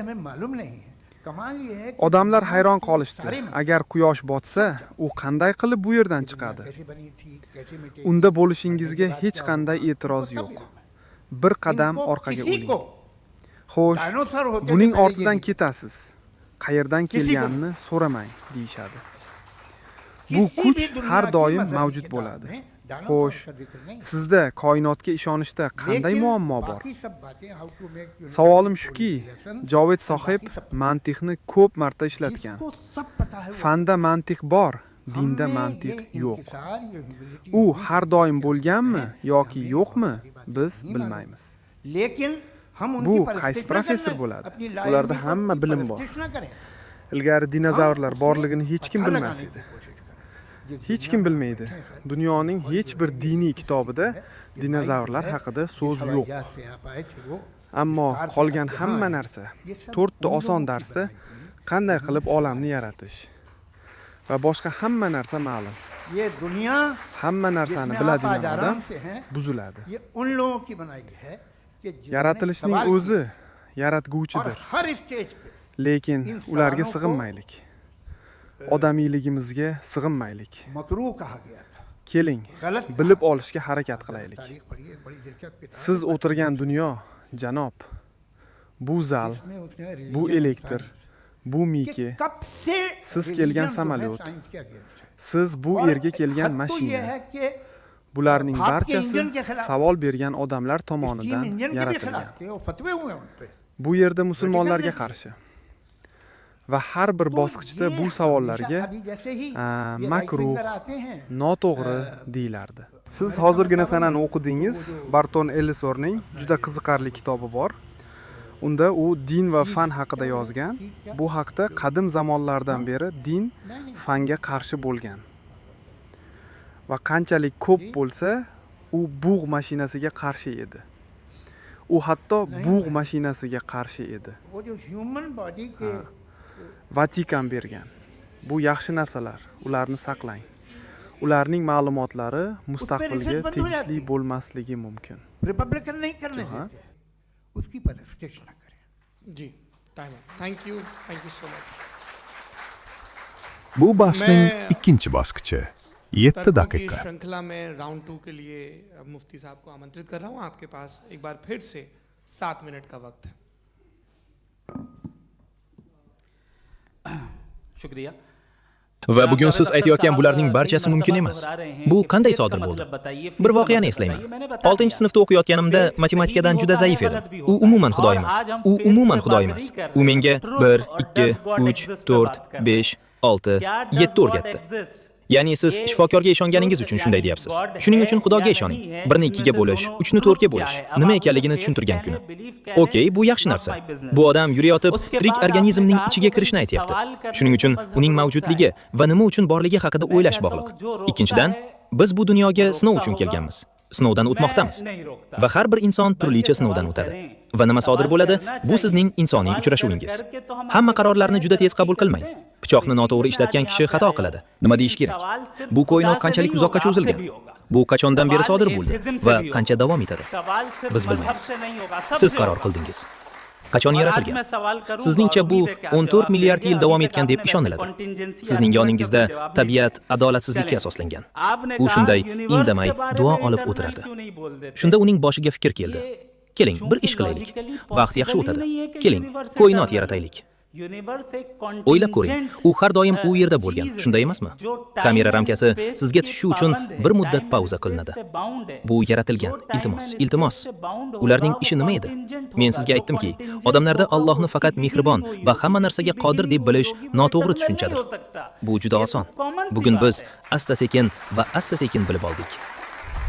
Odamlar hayron qolishdi. Agar quyosh botsa, u qanday qilib bu yerdan chiqadi? Unda bo'lishingizga hech qanday e'tiroz yo'q. Bir qadam orqaga o'ling. Xo'sh, buning ortidan ketasiz. Qayerdan kelganini so'ramang, deyshadi. Bu kuch har doim mavjud bo'ladi. Xo'sh, sizda koinotga ishonishda qanday muammo bor? Savolim shuki, Javed sohib mantiqni ko'p marta ishlatgan. Fanda mantiq bor, dinda mantiq yo'q. U har doim bo'lganmi yoki yo'qmi, biz bilmaymiz. Bu qaysi professor bo'ladi? Ularda hamma bilim bor. Ilgari dinozavrlar borligini hech kim bilmas edi. Hech kim bilmaydi. Dunyoning hech bir diniy kitobida dinozavrlar haqida so'z yo'q. Ammo qolgan hamma narsa 4 ta oson darsda qanday qilib olamni yaratish va boshqa hamma narsa ma'lum. Hamma narsani biladigan odam buziladi. Yaratilishning o'zi yaratguvchidir. Lekin ularga sig'inmaylik. Odamiyligimizga sig'inmaylik. Keling, bilib olishga harakat qilaylik. Siz o'tirgan dunyo, janob, bu zal, bu elektr, bu miki, siz kelgan samolyot, siz bu yerga kelgan mashina. Bularning barchasi savol bergan odamlar tomonidan yaratilgan. Bu yerda musulmonlarga qarshi va har bir bosqichda bu savollarga makruh, noto'g'ri deyilardi. Siz hozirgina sanani o'qidingiz. Barton Ellisorning juda qiziqarli kitobi bor. Unda u din va fan haqida yozgan. Bu haqda qadim zamonlardan beri din fanga qarshi bo'lgan. Va qanchalik ko'p bo'lsa, u bug' mashinasiga qarshi edi. U hatto bug' mashinasiga qarshi edi. Vatikan bergan. Bu yaxshi narsalar, ularni saqlang. Ularning ma'lumotlari mustaqbilga tegishli bo'lmasligi mumkin. Republican नहीं करने देते, उसकी प्रशिक्षण करें. जी, time. Thank you so much. Bu bahsning ikkinchi bosqichi 7 daqiqa. श्रृंखला में राउंड 2 के लिए मुफ्ती साहब को आमंत्रित कर रहा हूं. आपके पास एक बार फिर से 7 मिनट का वक्त है. शुक्रिया. Va bugun siz aytayotgan bularning barchasi mumkin emas. Bu qanday sodir bo'ldi? Bir voqeani eslayman. 6-sinfda o'qiyotganimda matematikadan juda zaif edim. U umuman xudo emas. U menga 1, 2, 3, 4, 5, 6, 7 o'rgatdi. Ya'ni siz shifokorga ishonganingiz uchun shunday deyapsiz. Shuning uchun Xudoga ishoning. 1 ni 2 ga bo'lish, 3 ni 4 ga bo'lish nima ekanligini tushuntirgan kuni. Okey, bu yaxshi narsa. Bu odam yurayotib, tirik organizmning ichiga kirishni aytayapti. Shuning uchun uning mavjudligi va nima uchun borligi haqida o'ylash bog'liq. Ikkinchidan, biz bu dunyoga sinov uchun kelganmiz. Sinovdan o'tmoqdamiz. Va har bir inson turlicha sinovdan o'tadi. Va nima sodir bo'ladi? Bu sizning insoniy uchrashuvingiz. Hamma qarorlarni juda tez qabul qilmang. Pichoqni noto'g'ri ishlatgan kishi xato qiladi. Nima deyish kerak? Bu koinot qanchalik uzoqqa cho'zilgan? Bu qachondan beri sodir bo'ldi va qancha davom etadi? Biz bilmaymiz. Siz qaror qildingiz. Qachon yaratilgan? Sizningcha bu 14 milliard yil davom etgan deb ishoniladi. Sizning yoningizda tabiat adolatsizlikka asoslangan. U shunday indamay duo olib o'tirardi. Shunda uning boshiga fikr keldi. Keling, bir ish qilaylik. Vaqt yaxshi o'tadi. Keling, koinot yarataylik. O'ylab ko'ring, u har doim u yerda bo'lgan, shunday emasmi? Kamera ramkasi sizga tushishi uchun bir muddat pauza qilinadi. Bu yaratilgan. Iltimos. Ularning ishi nima edi? Men sizga aytdimki, odamlarda Allohni faqat mehribon va hamma narsaga qodir deb bilish noto'g'ri tushunchadir. Bu juda oson. Bugun biz asta-sekin bilib oldik.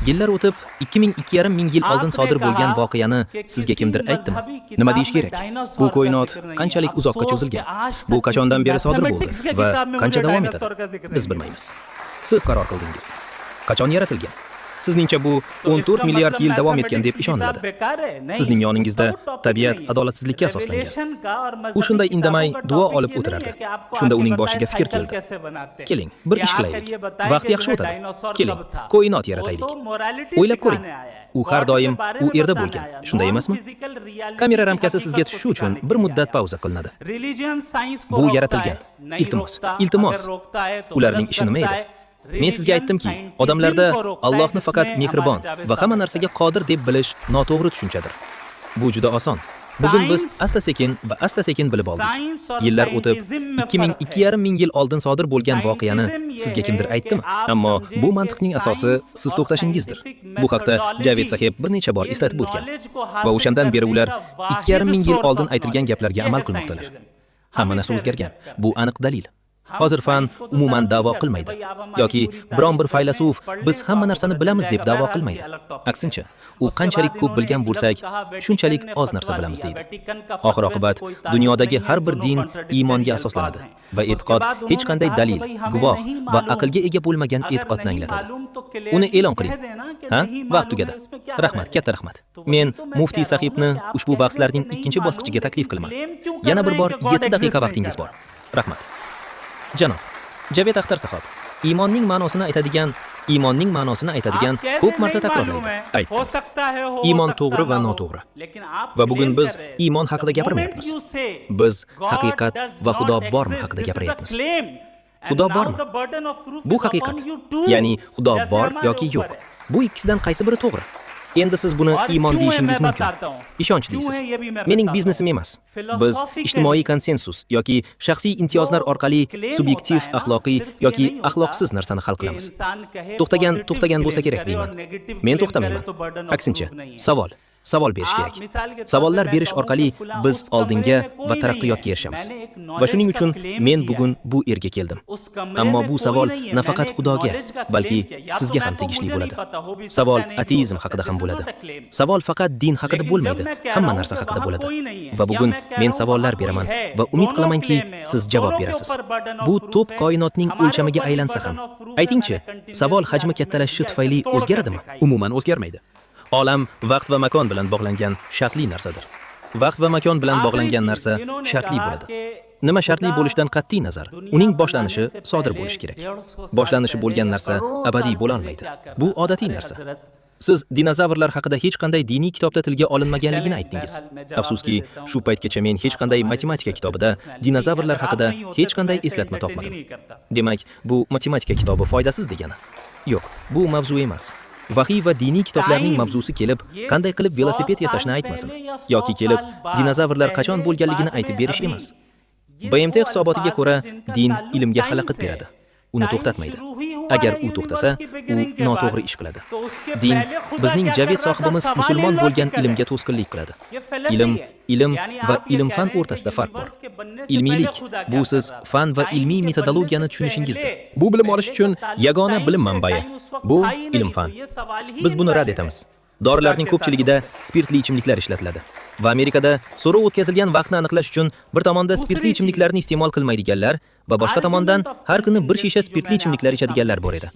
Yillar o'tib, 22,5 ming yil oldin sodir bo'lgan voqeani sizga kimdir aytdimi? Nima deyish kerak? Bu koinot qanchalik uzoqqa cho'zilgan? Bu qachondan beri sodir bo'ldi va qancha davom etadi? Biz bilmaymiz. Siz qaror qildingiz. Qachon yaratilgan? Sizningcha bu 14 milliard yil davom etgan deb ishoniladi. Sizning yoningizda tabiat adolatsizlikka asoslangan. U shunday indamay duo olib o'tirardi. Shunda uning boshiga fikr keldi. Keling, bir ish qilaylik. Vaqt yaxshi o'tadi. Keling, koinot yarataylik. O'ylab ko'ring. U har doim u yerda bo'lgan, shunday emasmi? Kamera ramkasi sizga tushishi uchun bir muddat pauza qilinadi. Bu yaratilgan. Iltimos. Ularning ishi nima edi? Men sizga aytdimki, odamlarda Allohni faqat mehribon va hamma narsaga qodir deb bilish noto'g'ri tushunchadir. Bu juda oson. Bugun biz asta-sekin bilib oldik. Yillar o'tib, 22,5 ming yil oldin sodir bo'lgan voqeani sizga kimdir aytdimi? Ammo bu mantiqning asosi siz to'xtashingizdir. Bu haqda Javed sahib bir necha bor eslatib o'tgan. Va o'shandan beri ular 2,5 ming yil oldin aytilgan gaplarga amal qilmoqdalar. Hamma narsa o'zgargan. Bu aniq dalil. Hozir fan umuman da'vo qilmaydi yoki biron bir faylasuf biz hamma narsani bilamiz deb da'vo qilmaydi. Aksincha, u qanchalik ko'p bilgan bo'lsak, shunchalik oz narsa bilamiz deydi. Oxir-oqibat dunyodagi har bir din iymonga asoslanadi va e'tiqod hech qanday dalil, guvoh va aqlga ega bo'lmagan e'tiqodni anglatadi. Uni e'lon qiling. Ha, vaqt tugadi. Rahmat, katta rahmat. Men muftiy Sahibni ushbu bahslarning ikkinchi bosqichiga taklif qilaman. Yana bir bor 7 daqiqa vaqtingiz bor. Rahmat. Janob Javed Axtar sahob, iymonning ma'nosini aytadigan ko'p marta takrorlaydi. Aytdi. Iymon to'g'ri va noto'g'ri. Va bugun biz iymon haqida gapirmayapmiz. Biz haqiqat va Xudo bormi haqida gapiryapmiz. Xudo bormi? Bu haqiqat. Ya'ni Xudo bor yoki yo'q. Bu ikkisidan qaysi biri to'g'ri? Endi siz buni iymon deyishingiz mumkin. Ishonch deysiz. Mening biznesim emas. Biz ijtimoiy konsensus yoki shaxsiy imtiyozlar orqali subyektiv axloqiy yoki axloqsiz narsani hal qilamiz. To'xtagan bo'lsa kerak deyman. Men to'xtamayman. Aksincha, savol berish kerak. Savollar berish orqali biz oldinga va taraqqiyotga erishamiz. Va shuning uchun men bugun bu yerga keldim. Ammo bu savol nafaqat Xudoga, balki sizga ham tegishli bo'ladi. Savol ateizm haqida ham bo'ladi. Savol faqat din haqida bo'lmaydi, hamma narsa haqida bo'ladi. Va bugun men savollar beraman va umid qilamanki, siz javob berasiz. Bu to'p koinotning o'lchamiga aylansa ham. Aytingchi, savol hajmi kattalashishi tufayli o'zgaradimi? Umuman o'zgarmaydi. Olam vaqt va makon bilan bog'langan shartli narsadir. Vaqt va makon bilan bog'langan narsa shartli bo'ladi. Nima shartli bo'lishidan qat'iy nazar, uning boshlanishi sodir bo'lishi kerak. Boshlanishi bo'lgan narsa abadiy bo'la olmaydi. Bu odatiy narsa. Siz dinozavrlar haqida hech qanday diniy kitobda tilga olinmaganligini aytdingiz. Afsuski, shu paytgacha men hech qanday matematika kitobida dinozavrlar haqida hech qanday eslatma topmadim. Demak, bu matematika kitobi foydasiz degani? Yo'q, bu mavzu emas. Vahiy va diniy kitoblarning mavzusi kelib, qanday qilib velosiped yasashni aytmasin yoki kelib dinozavrlar qachon bo'lganligini aytib berish emas. BMT hisobotiga ko'ra, din ilmga xalaqit beradi. Uni to'xtatmaydi. Agar u to'xtasa, u noto'g'ri ish qiladi. Din bizning Javed sohibimiz musulmon bo'lgan ilmga to'sqinlik qiladi. Ilm va ilm-fan o'rtasida farq bor. Ilmiylik bu siz fan va ilmiy metodologiyani tushunishingizdir. Bu bilim olish uchun yagona bilim manbai. Bu ilm-fan. Biz buni rad etamiz. Dorilarning ko'pchiligida spirtli ichimliklar ishlatiladi. Va Amerikada so'rov o'tkazilgan vaqtni aniqlash uchun bir tomonda spirtli ichimliklarni iste'mol qilmaydiganlar va boshqa tomondan har kuni bir shisha spirtli ichimliklar ichadiganlar bor edi.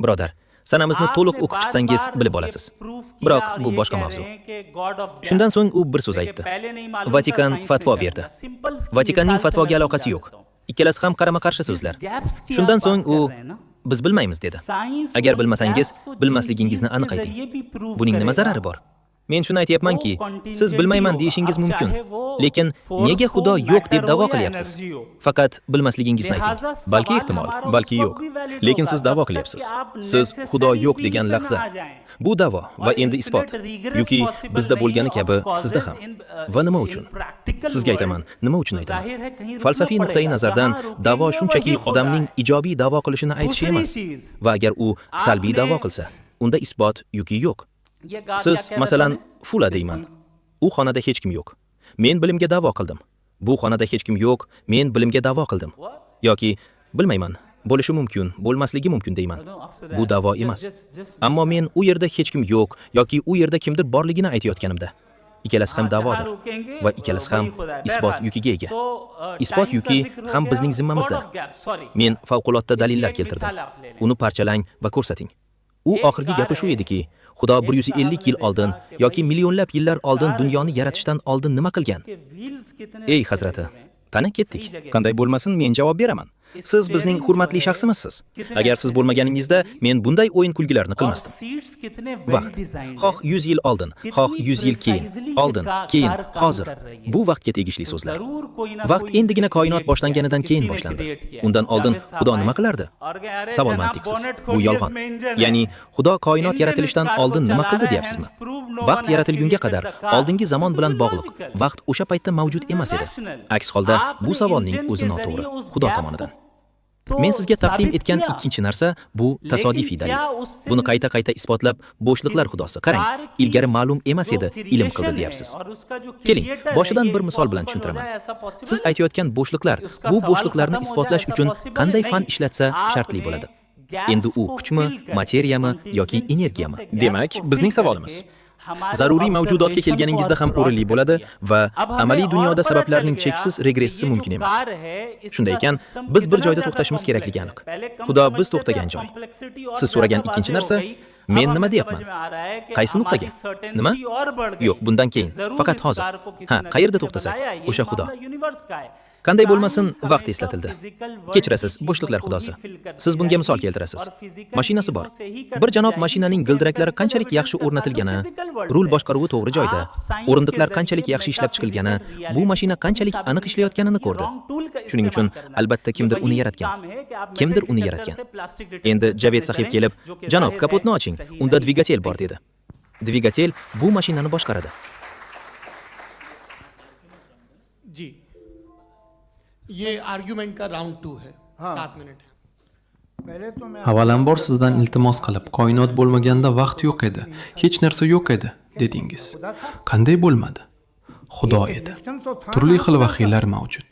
Birodar, sanamizni to'liq o'qib chiqsangiz bilib olasiz. Biroq bu boshqa mavzu. Shundan so'ng u bir so'z aytdi. Vatikan fatvo berdi. Vatikanning fatvoga aloqasi yo'q. Ikkalasi ham qarama-qarshi so'zlar. Shundan so'ng u biz bilmaymiz dedi. Agar bilmasangiz, bilmasligingizni aniq ayting. Buning nima zarari bor? Men shuni aytayapmanki, siz bilmayman deyishingiz mumkin, lekin nega Xudo yo'q deb da'vo qilyapsiz? Faqat bilmasligingizni ayting. Balki ehtimol, balki yo'q. Lekin siz da'vo qilyapsiz. Siz Xudo yo'q degan lahza. Bu da'vo va endi isbot. Yoki bizda bo'lgani kabi sizda ham. Va nima uchun? Sizga aytaman, nima uchun aytaman? Falsafiy nuqtai nazardan da'vo shunchaki odamning ijobiy da'vo qilishini aytishi emas. Va agar u salbiy da'vo qilsa, unda isbot yoki yo'q. Siz masalan Fula deyman. U xonada hech kim yo'q. Men bilimga da'vo qildim. Bu xonada hech kim yo'q, men bilimga da'vo qildim. Yoki bilmayman, bo'lishi mumkin, bo'lmasligi mumkin deyman. Bu da'vo emas. Ammo men u yerda hech kim yo'q yoki u yerda kimdir borligini aytayotganimda, ikkalasi ham da'vodir va ikkalasi ham isbot yukiga ega. Isbot yuki ham bizning zimmamizda. Men favqulodda dalillar keltirdim. Uni parchalang va ko'rsating. U oxirgi gapi shu ediki, Xudo 150 yil oldin yoki millionlab yillar oldin dunyoni yaratishdan oldin nima qilgan? Ey hazrati, qani ketdik. Qanday bo'lmasin, men javob beraman. Siz bizning hurmatli shaxsimizsiz. Agar siz bo'lmaganingizda men bunday o'yin kulgilarni qilmasdim. Vaqt. Xoh 100 yil oldin, xoh 100 yil keyin, oldin, keyin, hozir. Bu vaqtga tegishli so'zlar. Vaqt endigina koinot boshlanganidan keyin boshlandi. Undan oldin Xudo nima qilardi? Savol mantiqsiz. Bu yolg'on. Ya'ni Xudo koinot yaratilishidan oldin nima qildi deyapsizmi? Vaqt yaratilgunga qadar oldingi zamon bilan bog'liq. Vaqt o'sha paytda mavjud emas edi. Aks holda bu savolning o'zi noto'g'ri Xudo tomonidan. Men sizga taqdim etgan ikkinchi narsa bu tasodifiy dalil. Buni qayta isbotlab bo'shliqlar xudosi. Qarang, ilgari ma'lum emas edi, ilm qildi deyapsiz. Keling, boshidan bir misol bilan tushuntiraman. Siz aytayotgan bo'shliqlar, bu bo'shliqlarni isbotlash uchun qanday fan ishlatsa shartli bo'ladi? Endi u kuchmi, materiyami yoki energiyami? Demak, bizning savolimiz zaruriy mavjudotga kelganingizda ham o'rinli bo'ladi va amaliy dunyoda sabablarning cheksiz regressi mumkin emas. Shunday ekan, biz bir joyda to'xtashimiz kerakligi aniq. Xudo biz to'xtagan joy. Siz so'ragan ikkinchi narsa, men nima deyapman? Qaysi nuqtaga? Nima? Yo'q, bundan keyin, faqat hozir. Ha, qayerda to'xtasak, o'sha Xudo. Qanday bo'lmasin, vaqt eslatildi. Kechirasiz, bo'shliqlar xudosi. Siz bunga misol keltirasiz. Mashinasi bor. Bir janob mashinaning g'ildiraklari qanchalik yaxshi o'rnatilgani, rul boshqaruvi to'g'ri joyda, o'rindiqlar qanchalik yaxshi ishlab chiqilgani, bu mashina qanchalik aniq ishlayotganini ko'rdi. Shuning uchun albatta kimdir uni yaratgan. Endi Javed sahib kelib, "Janob, kapotni oching, unda dvigatel bor" dedi. Dvigatel bu mashinani boshqaradi. जी, ये आर्गुमेंट का राउंड 2 है। 7 मिनट है। Avvalambor sizdan iltimos qilib, koinot bo'lmaganda vaqt yo'q edi, hech narsa yo'q edi, dedingiz. Qanday bo'lmadi? Xudo edi. Turli xil vahiylar mavjud.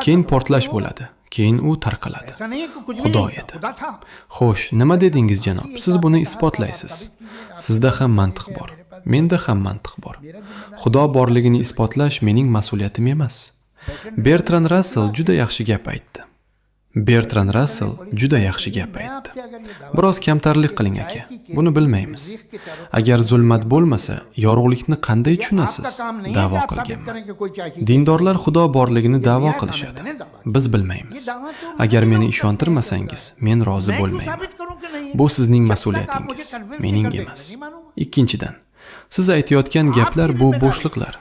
Keyin portlash bo'ladi, keyin u tarqaladi. Xudo edi. Xo'sh, nima dedingiz janob? Siz buni isbotlaysiz. Sizda ham mantiq bor, menda ham mantiq bor. Xudo borligini isbotlash mening mas'uliyatim emas. Bertrand Russell juda yaxshi gap aytdi. Biroz kamtarlik qiling aka. Buni bilmaymiz. Agar zulmat bo'lmasa, yorug'likni qanday tushunasiz? Da'vo qilganman. Dindorlar Xudo borligini da'vo qilishadi. Biz bilmaymiz. Agar meni ishontirmasangiz, men rozi bo'lmayman. Bu sizning mas'uliyatingiz, mening emas. Ikkinchidan, siz aytayotgan gaplar bu bo'shliqlar.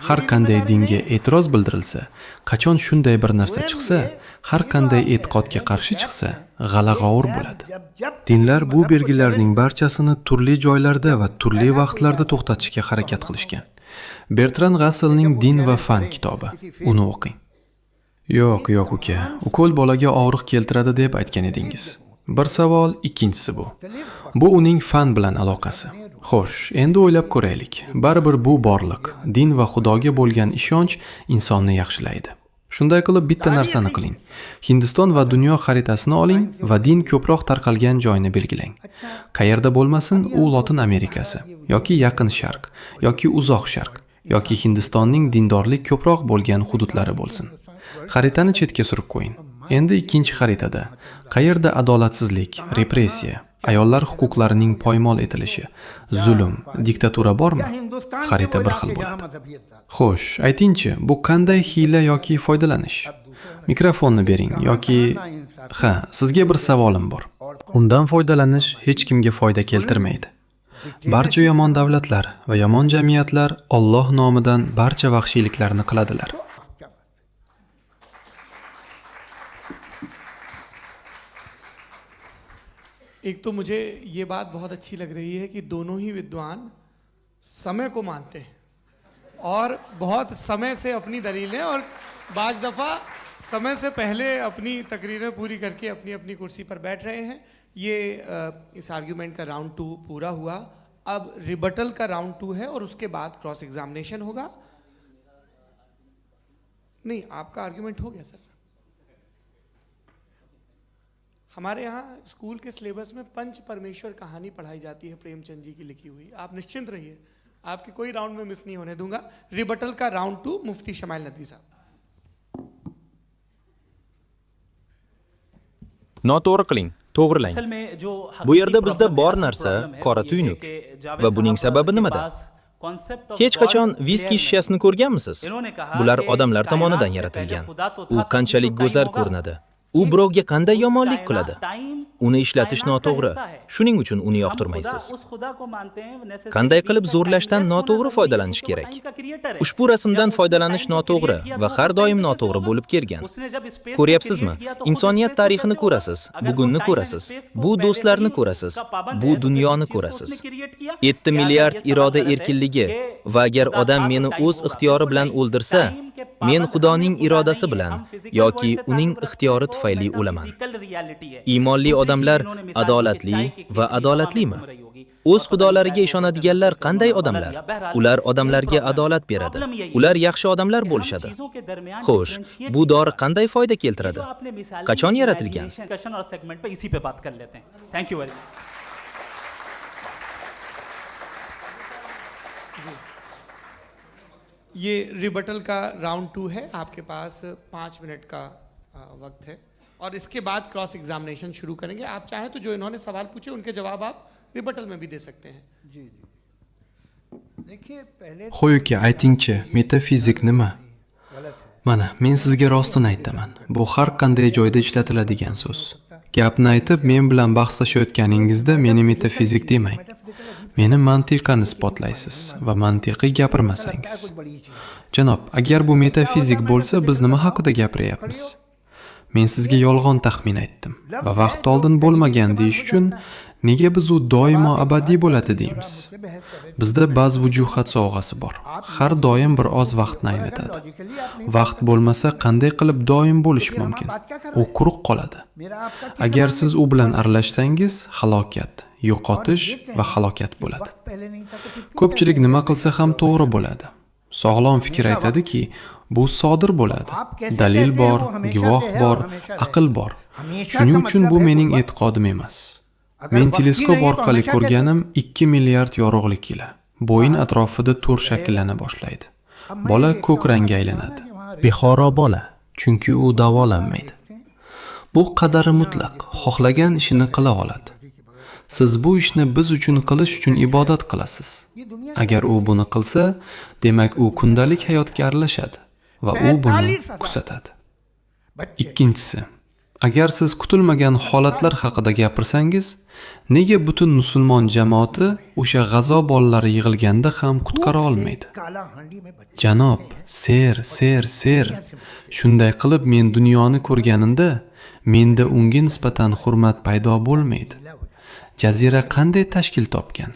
Har qanday dinga e'tiroz bildirilsa, qachon shunday bir narsa chiqsa, har qanday e'tiqodga qarshi chiqsa, g'ala-g'ovur bo'ladi. Dinlar bu belgilarning barchasini turli joylarda va turli vaqtlarda to'xtatishga harakat qilishgan. Bertrand Russellning Din va fan kitobi. Uni o'qing. Yo'q uka, ukol bolaga og'riq keltiradi deb aytgan edingiz. Bir savol, ikkinchisi bu. Bu uning fan bilan aloqasi. Xo'sh, endi o'ylab ko'raylik. Baribir bu borliq, din va Xudoga bo'lgan ishonch insonni yaxshilaydi. Shunday qilib bitta narsani qiling. Hindiston va dunyo xaritasini oling va din ko'proq tarqalgan joyni belgilang. Qayerda bo'lmasin, u Lotin Amerikasi yoki Yaqin Sharq yoki Uzoq Sharq yoki Hindistonning dindorlik ko'proq bo'lgan hududlari bo'lsin. Xaritani chetga surib qo'ying. Endi ikkinchi xaritada qayerda adolatsizlik, repressiya, ayollar huquqlarining poymol etilishi, zulm, diktatura bormi? Xarita bir xil bo'ladi. Xo'sh, aytingchi, bu qanday hiyla yoki foydalanish? Mikrofonni bering yoki sizga bir savolim bor. Undan foydalanish hech kimga foyda keltirmaydi. Barcha yomon davlatlar va yomon jamiyatlar Alloh nomidan barcha vahshiyliklarni qiladilar. एक तो मुझे ये बात बहुत अच्छी लग रही है कि दोनों ही विद्वान समय को मानते हैं और बहुत समय से अपनी दलीलें और बाज दफ़ा समय से पहले अपनी तकरीरें पूरी करके अपनी अपनी कुर्सी पर बैठ रहे हैं। ये इस आर्ग्यूमेंट का राउंड 2 पूरा हुआ। अब रिबटल का राउंड 2 है और उसके बाद क्रॉस एग्जामिनेशन होगा। नहीं, आपका आर्ग्यूमेंट हो गया सर। हमारे यहाँ स्कूल के सिलेबस में पंच परमेश्वर कहानी पढ़ाई जाती है, प्रेमचंद जी की लिखी हुई। आप निश्चिंत रहिए, आपके कोई राउंड में मिस नहीं होने दूंगा। रिबटल का राउंड 2 मुफ्ती शमाइल नदवी साहब। Noto'g'ri qiling, to'g'rilang. Bu yerda bizda bor narsa qora tuynuk va buning sababi nimada? Hech qachon viski shishasini ko'rganmisiz? Bular odamlar tomonidan yaratilgan. U qanchalik go'zal ko'rinadi. U birovga qanday yomonlik qiladi? Uni ishlatish noto'g'ri. Shuning uchun uni yoqtirmaysiz. Qanday qilib zo'rlashdan noto'g'ri foydalanish kerak? Ushbu rasmdan foydalanish noto'g'ri va har doim noto'g'ri bo'lib kelgan. Ko'ryapsizmi? Insoniyat tarixini ko'rasiz, bugunni ko'rasiz, bu do'stlarni ko'rasiz, bu dunyoni ko'rasiz. 7 milliard iroda erkinligi va agar odam meni o'z ixtiyori bilan o'ldirsa, men Xudoning irodasi bilan yoki uning ixtiyori tufayli o'laman. Iymonli odamlar adolatli va adolatlimi? O'z xudolariga ishonadiganlar qanday odamlar? Ular odamlarga adolat beradi. Ular yaxshi odamlar bo'lishadi. Xo'sh, bu dori qanday foyda keltiradi? Qachon yaratilgan? ये रिबटल का राउंड 2 है, आपके पास 5 मिनट का वक्त है और इसके बाद क्रॉस एग्जामिनेशन शुरू करेंगे। आप चाहें तो जो इन्होंने सवाल पूछे उनके जवाब आप रिबटल में भी दे सकते हैं। Qo'yuki, aytingchi, metafizik nima? Mana, men sizga rostini aytaman. Bu har qanday joyda ishlatiladigan so'z. Gapni aytib, men bilan bahslashayotganingizda meni metafizik demang. Meni mantiqan isbotlaysiz va mantiqiy gapirmasangiz. Janob, agar bu metafizik bo'lsa, biz nima haqida gapiryapmiz? Men sizga yolg'on taxmin aytdim va vaqt oldin bo'lmagan deyish uchun nega biz u doimo abadiy bo'ladi deymiz? Bizda ba'zi vujuhat sovg'asi bor. Har doim bir oz vaqtni anglatadi. Vaqt bo'lmasa qanday qilib doim bo'lish mumkin? U quruq qoladi. Agar siz u bilan aralashsangiz, halokat, yo'qotish va halokat bo'ladi. Ko'pchilik nima qilsa ham to'g'ri bo'ladi. Sog'lom fikr aytadiki, bu sodir bo'ladi. Dalil bor, guvoh bor, aql bor. Shuning uchun bu mening e'tiqodim emas. Men teleskop orqali ko'rganim 2 milliard yorug'lik yili. Bo'yin atrofida to'r shakllana boshlaydi. Bola ko'k rangga aylanadi. Bexoro bola, chunki u davolanmaydi. Bu qadari mutlaq, xohlagan ishini qila oladi. Siz bu ishni biz uchun qilish uchun ibodat qilasiz. Agar u buni qilsa, demak u kundalik hayotga aralashadi va u buni kuzatadi. Ikkinchisi, agar siz kutilmagan holatlar haqida gapirsangiz, nega butun musulmon jamoati o'sha g'azo bolalari yig'ilganda ham qutqara olmaydi? Janob, ser. Shunday qilib men dunyoni ko'rganimda, menda unga nisbatan hurmat paydo bo'lmaydi. Jazira qanday tashkil topgan?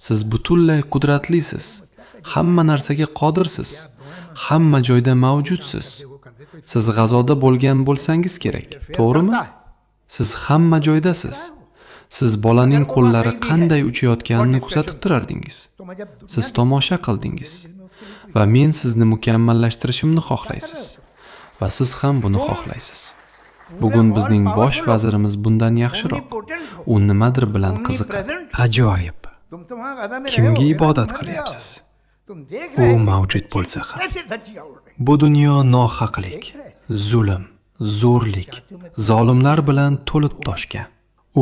Siz butunlay qudratlisiz. Hamma narsaga qodirsiz. Hamma joyda mavjudsiz. Siz g'azoda bo'lgan bo'lsangiz kerak, to'g'rimi? Siz hamma joydasiz. Siz bolaning qo'llari qanday uchayotganini kuzatib turardingiz. Siz tomosha qildingiz va men sizni mukammallashtirishimni xohlaysiz va siz ham buni xohlaysiz. Bugun bizning bosh vazirimiz bundan yaxshiroq. U nimadir bilan qiziqadi. Ajoyib. Kimga ibodat qilyapsiz? U mavjud bo'lsa ham. Bu dunyo nohaqlik, zulm, zo'rlik, zolimlar bilan to'lib toshgan.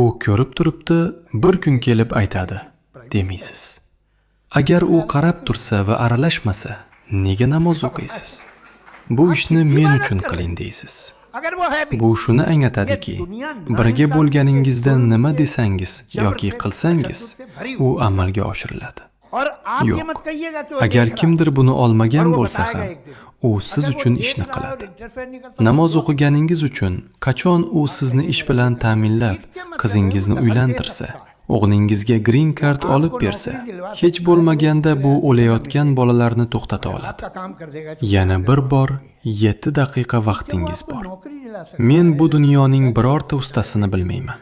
U ko'rib turibdi, bir kun kelib aytadi, demaysiz. Agar u qarab tursa va aralashmasa, nega namoz o'qiysiz? Bu ishni men uchun qiling deysiz. Bu shuni anglatadiki, birga bo'lganingizda nima desangiz yoki qilsangiz, u amalga oshiriladi. Yo'q. Agar kimdir buni olmagan bo'lsa ham, u siz uchun ishni qiladi. Namoz o'qiganingiz uchun qachon u sizni ish bilan ta'minlab, qizingizni uylantirsa, o'g'lingizga green card olib bersa, hech bo'lmaganda bu o'layotgan bolalarni to'xtata oladi. Yana bir bor 7 daqiqa vaqtingiz bor. Men bu dunyoning birorta ustasini bilmayman.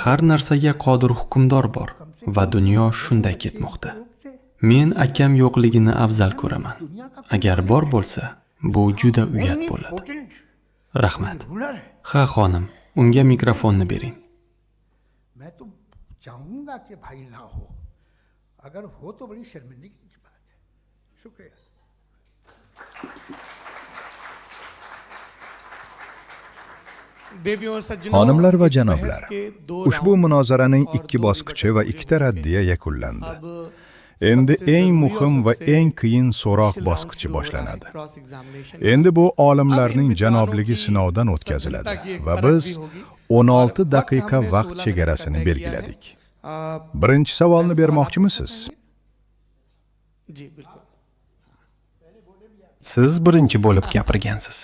Har narsaga qodir hukmdor bor va dunyo shunday ketmoqda. Men akam yo'qligini afzal ko'raman. Agar bor bo'lsa, bu juda uyat bo'ladi. Rahmat. Ha, xonim, unga mikrofonni bering. चाहूंगा कि भाई ना हो, अगर हो तो बड़ी शर्मिंदगी की बात है। शुक्रिया। Xonimlar va janoblar, ushbu munozaraning 2 bosqichi va 2 raddiya yakunlandi. Endi eng muhim va eng qiyin so'roq bosqichi boshlanadi. Endi bu olimlarning janobligi sinovdan o'tkaziladi va biz 16 daqiqa vaqt chegarasini belgiladik. Birinchi savolni bermoqchimisiz? Siz birinchi bo'lib gapirgansiz.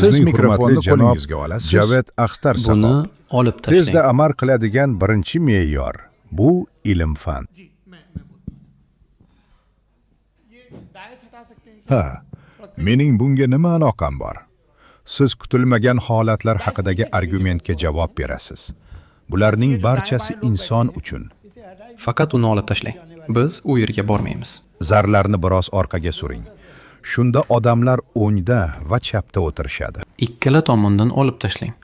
Siz mikrofonni qo'lingizga olasiz. Javed Akhtar Buni olib tashlang. Tezda amal qiladigan birinchi me'yor bu ilm-fan. Ha, Mening bunga nima aloqam bor? Siz kutilmagan holatlar haqidagi argumentga javob berasiz. Bularning barchasi inson uchun. Faqat uni olib tashlang. Biz u yerga bormaymiz. Zarlarni biroz orqaga suring. Shunda odamlar o'ngda va chapda o'tirishadi. Ikkala tomondan olib tashlang.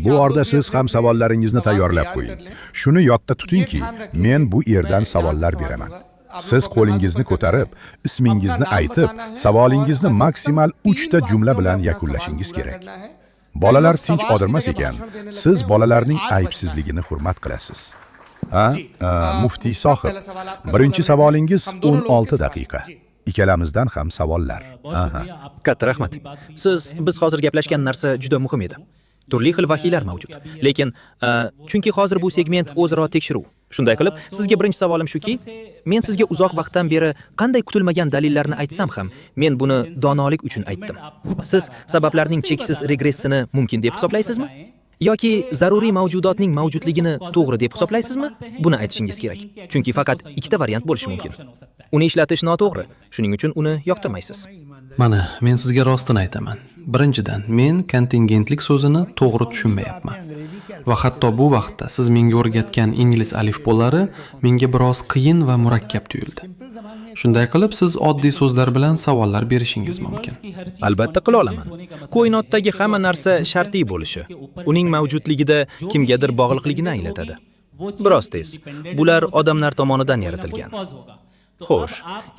Bu orada siz ham savollaringizni tayyorlab qo'ying. Shuni yodda tutingki, men bu yerdan savollar beraman. Siz qo'lingizni ko'tarib, ismingizni aytib, savolingizni maksimal 3 ta jumla bilan yakunlashingiz kerak. Bolalar tinch o'tirmas ekan, siz bolalarning aybsizligini hurmat qilasiz. Muftiy sohib, birinchi savolingiz 16 daqiqa. Ikkalamizdan ham savollar. Katta rahmat. Biz hozir gaplashgan narsa juda muhim edi. Turli xil vahiylar mavjud. Lekin chunki hozir bu segment o'zaro tekshiruv. Shunday qilib, sizga birinchi savolim shuki, men sizga uzoq vaqtdan beri qanday kutilmagan dalillarni aytsam ham, men buni donolik uchun aytdim. Siz sabablarning cheksiz regressini mumkin deb hisoblaysizmi? Yoki zaruriy mavjudotning mavjudligini to'g'ri deb hisoblaysizmi? Buni aytishingiz kerak. Chunki faqat ikkita variant bo'lishi mumkin. Uni ishlatish noto'g'ri. Shuning uchun uni yoqtirmaysiz. Mana, men sizga rostini aytaman. Birinchidan, men kontingentlik so'zini to'g'ri tushunmayapman. Va hatto bu vaqtda siz menga o'rgatgan ingliz alifbolari menga biroz qiyin va murakkab tuyuldi. Shunday qilib, siz oddiy so'zlar bilan savollar berishingiz mumkin. Albatta qila olaman. Koinotdagi hamma narsa shartiy bo'lishi, uning mavjudligida kimgadir bog'liqligini anglatadi. Biroz tez. Bular odamlar tomonidan yaratilgan. Xo'sh,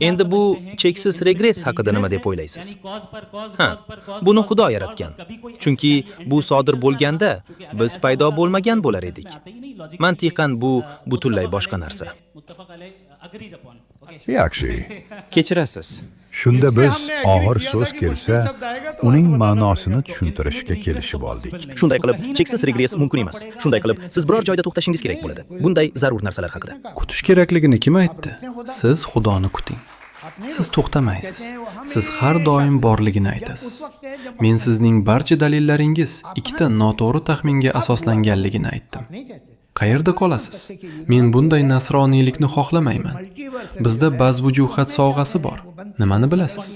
endi bu cheksiz regress haqida nima deb o'ylaysiz? Buni Xudo yaratgan. Chunki bu sodir bo'lganda biz paydo bo'lmagan bo'lar edik. Mantiqan bu butunlay boshqa narsa. Yaxshi. Kechirasiz. Shunda biz og'ir so'z kelsa, uning ma'nosini tushuntirishga kelishib oldik. Shunday qilib, cheksiz regress mumkin emas. Shunday qilib, siz biror joyda to'xtashingiz kerak bo'ladi. Bunday zarur narsalar haqida. Kutish kerakligini kim aytdi? Siz Xudoni kuting. Siz to'xtamaysiz. Siz har doim borligini aytasiz. Men sizning barcha dalillaringiz ikkita noto'g'ri taxminga asoslanganligini aytdim. Qayerda qolasiz? Men bunday nasroniylikni xohlamayman. Bizda bazvujuhat sovg'asi bor. Nimani bilasiz?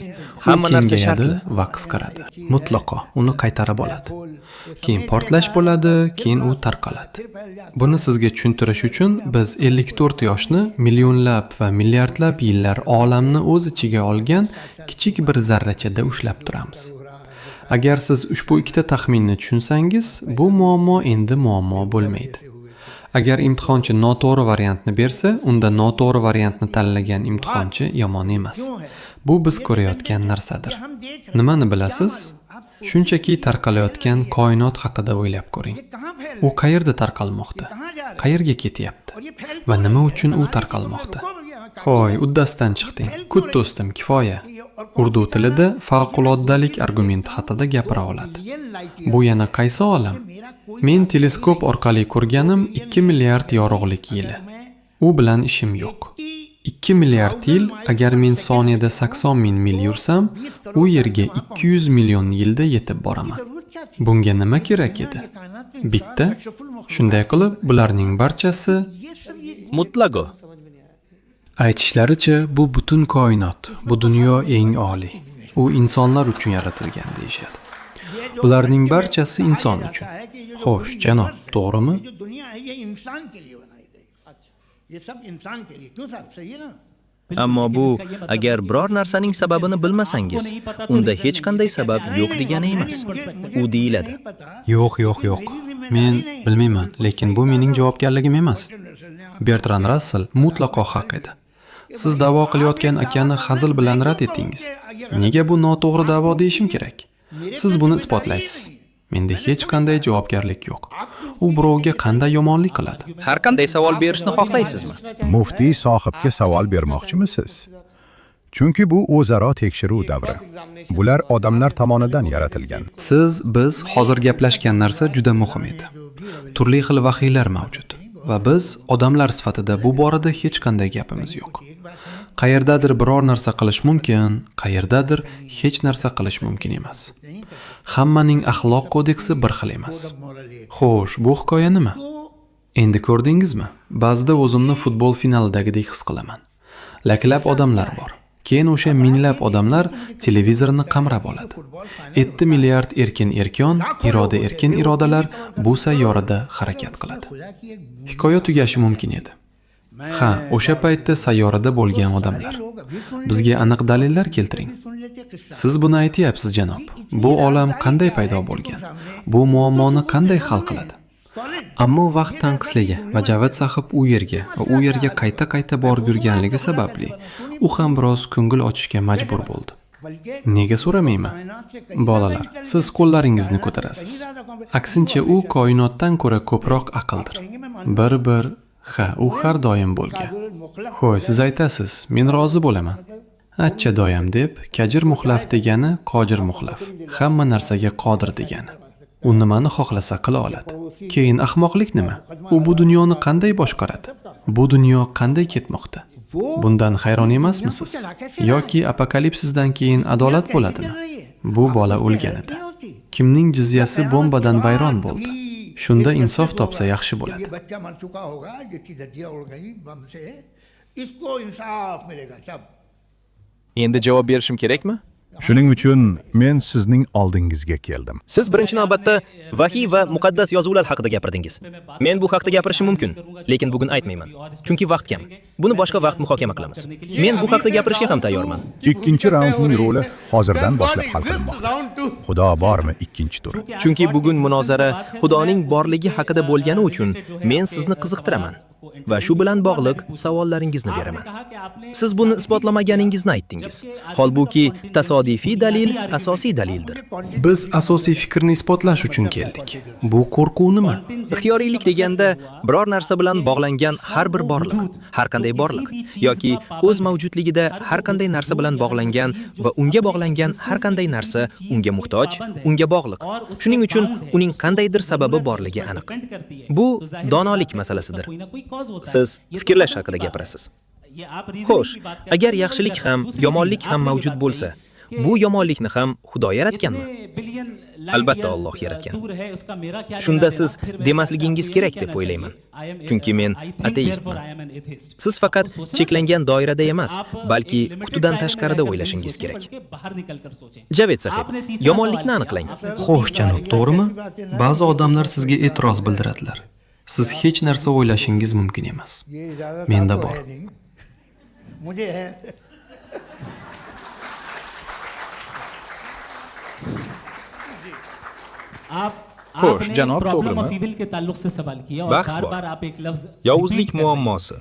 Hamma narsa kengayadi va qisqaradi. Mutlaqo uni qaytarib oladi. Keyin portlash bo'ladi, keyin u tarqaladi. Buni sizga tushuntirish uchun biz 54 yoshni millionlab va milliardlab yillar olamni o'z ichiga olgan kichik bir zarrachada ushlab turamiz. Agar siz ushbu ikkita taxminni tushunsangiz, bu muammo endi muammo bo'lmaydi. Agar imtihonchi noto'g'ri variantni bersa, unda noto'g'ri variantni tanlagan imtihonchi yomon emas. Bu biz ko'rayotgan narsadir. Nimani bilasiz? Shunchaki tarqalayotgan koinot haqida o'ylab ko'ring. U qayerda tarqalmoqda? Qayerga ketyapti? Va nima uchun u tarqalmoqda? Hoy, uddasidan chiqding. Kut do'stim, kifoya. Urdu tilida favqulodalik argumenti haqida gapira oladi. Bu yana qaysi olam? Men teleskop orqali ko'rganim 2 milliard yorug'lik yili. U bilan ishim yo'q. 2 milliard yil, agar men soniyada 80 ming mil yursam, u yerga 200 million yilda yetib boraman. Bunga nima kerak edi? Bitta. Shunday qilib, bularning barchasi mutlaqo. Aytishlaricha, bu butun koinot, bu dunyo eng oliy. U insonlar uchun yaratilgan deyishadi. Bularning barchasi inson uchun. Xo'sh, janob, to'g'rimi? Ammo bu agar biror narsaning sababini bilmasangiz, unda hech qanday sabab yo'q degani emas. U deyiladi. Yo'q. Men bilmayman, lekin bu mening javobgarligim emas. Bertrand Russell mutlaqo haq edi. Siz da'vo qilayotgan akani hazil bilan rad etdingiz. Nega bu noto'g'ri da'vo deyishim kerak? Siz buni isbotlaysiz. Menda hech qanday javobgarlik yo'q. U birovga qanday yomonlik qiladi? Har qanday savol berishni xohlaysizmi? Muftiy sohibga savol bermoqchimisiz? Chunki bu o'zaro tekshiruv davri. Bular odamlar tomonidan yaratilgan. Biz hozir gaplashgan narsa juda muhim edi. Turli xil vahiylar mavjud va biz odamlar sifatida bu borada hech qanday gapimiz yo'q. Qayerdadir biror narsa qilish mumkin, qayerdadir hech narsa qilish mumkin emas. Hammaning axloq kodeksi bir xil emas. Xo'sh, bu hikoya nima? Endi ko'rdingizmi? Ba'zida o'zimni futbol finalidagidek his qilaman. Laklab odamlar bor. Keyin o'sha minglab odamlar televizorni qamrab oladi. 7 milliard erkin-erkon, iroda erkin irodalar bu sayyorada harakat qiladi. Hikoya tugashi mumkin edi. Ha, o'sha paytda sayyorada bo'lgan odamlar. Bizga aniq dalillar keltiring. Siz buni aytyapsiz, janob. Bu olam qanday paydo bo'lgan? Bu muammoni qanday hal qiladi? Ammo vaqt tanqisligi va Javed sahib u yerga qayta borib yurganligi sababli u ham biroz ko'ngil ochishga majbur bo'ldi. Nega so'ramayman? Bolalar, siz qo'llaringizni ko'tarasiz. Aksincha, u koinotdan ko'ra ko'proq aqldir. Ha, u har doim bo'lgan. Xo'sh, siz aytasiz, men rozi bo'laman. Achcha doyam deb, kajir muxlaf degani qojir muxlaf. Hamma narsaga qodir degani. U nimani xohlasa qila oladi. Keyin ahmoqlik nima? U bu dunyoni qanday boshqaradi? Bu dunyo qanday ketmoqda? Bundan hayron emasmisiz? Yoki apokalipsisdan keyin adolat bo'ladimi? Bu bola o'lgan edi. Kimning jizyasi bombadan vayron bo'ldi? Shunda insof topsa yaxshi bo'ladi. Endi javob berishim kerakmi? Shuning uchun men sizning oldingizga keldim. Siz birinchi navbatda vahiy va muqaddas yozuvlar haqida gapirdingiz. Men bu haqda gapirishim mumkin, lekin bugun aytmayman. Chunki vaqt kam. Buni boshqa vaqt muhokama qilamiz. Men bu haqda gapirishga ham tayyorman. Ikkinchi raundning roli hozirdan boshlab hal qilinmoqda. Xudo bormi ikkinchi tur? Chunki bugun munozara Xudoning borligi haqida bo'lgani uchun men sizni qiziqtiraman va shu bilan bog'liq savollaringizni beraman. Siz buni isbotlamaganingizni aytdingiz. Holbuki tasodifiy dalil asosiy dalildir. Biz asosiy fikrni isbotlash uchun keldik. Bu qo'rquv nima? Ixtiyoriylik deganda biror narsa bilan bog'langan har bir borliq, har qanday borliq yoki o'z mavjudligida har qanday narsa bilan bog'langan va unga bog'langan har qanday narsa unga muhtoj, unga bog'liq. Shuning uchun uning qandaydir sababi borligi aniq. Bu donolik masalasidir. Siz fikrlash haqida gapirasiz. Xo'sh, agar yaxshilik ham, yomonlik ham mavjud bo'lsa, bu yomonlikni ham Xudo yaratganmi? Albatta Alloh yaratgan. Shunda siz demasligingiz kerak deb o'ylayman. Chunki men ateistman. Siz faqat cheklangan doirada emas, balki qutidan tashqarida o'ylashingiz kerak. Javed sahib, yomonlikni aniqlang. Xo'sh, janob, to'g'rimi? Ba'zi odamlar sizga e'tiroz bildiradilar. Siz hech narsa o'ylashingiz mumkin emas. Menda bor. Xo'sh, janob, to'g'rimi? Bahs bor. Yovuzlik muammosi,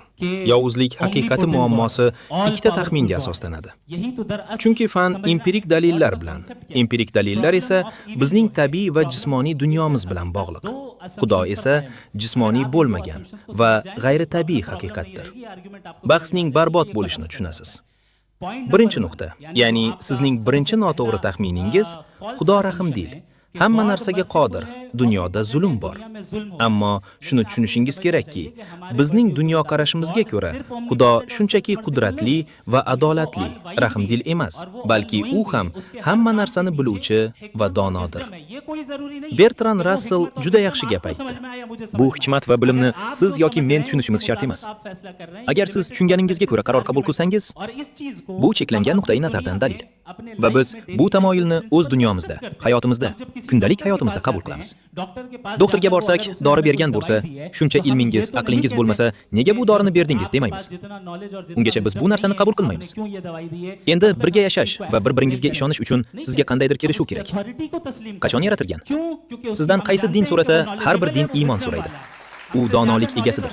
yovuzlik haqiqati muammosi ikkita taxminga asoslanadi. Chunki fan empirik dalillar bilan, empirik dalillar esa bizning tabiiy va jismoniy dunyomiz bilan bog'liq. Xudo esa jismoniy bo'lmagan va g'ayritabiiy haqiqatdir. Bahsning barbod bo'lishini tushunasiz. Birinchi nuqta, ya'ni sizning birinchi noto'g'ri taxminingiz Xudo rahimdil. Hamma narsaga qodir, dunyoda zulm bor. Ammo shuni tushunishingiz kerakki, bizning dunyoqarashimizga ko'ra Xudo shunchaki qudratli va adolatli, rahmdil emas, balki u ham hamma narsani biluvchi va donodir. Bertrand Russell juda yaxshi gap aytdi. Bu hikmat va bilimni siz yoki men tushunishimiz shart emas. Agar siz tushunganingizga ko'ra qaror qabul qilsangiz, bu cheklangan nuqtai nazardan dalil. Va biz bu tamoyilni o'z dunyomizda, hayotimizda, kundalik hayotimizda qabul qilamiz. Doktorga borsak, dori bergan bo'lsa, shuncha ilmingiz, aqlingiz bo'lmasa, nega bu dorini berdingiz demaymiz. Ungacha biz bu narsani qabul qilmaymiz. Endi birga yashash va bir-biringizga ishonish uchun sizga qandaydir kelishuv kerak. Qachon yaratilgan? Sizdan qaysi din so'rasa, har bir din iymon so'raydi. U donolik egasidir.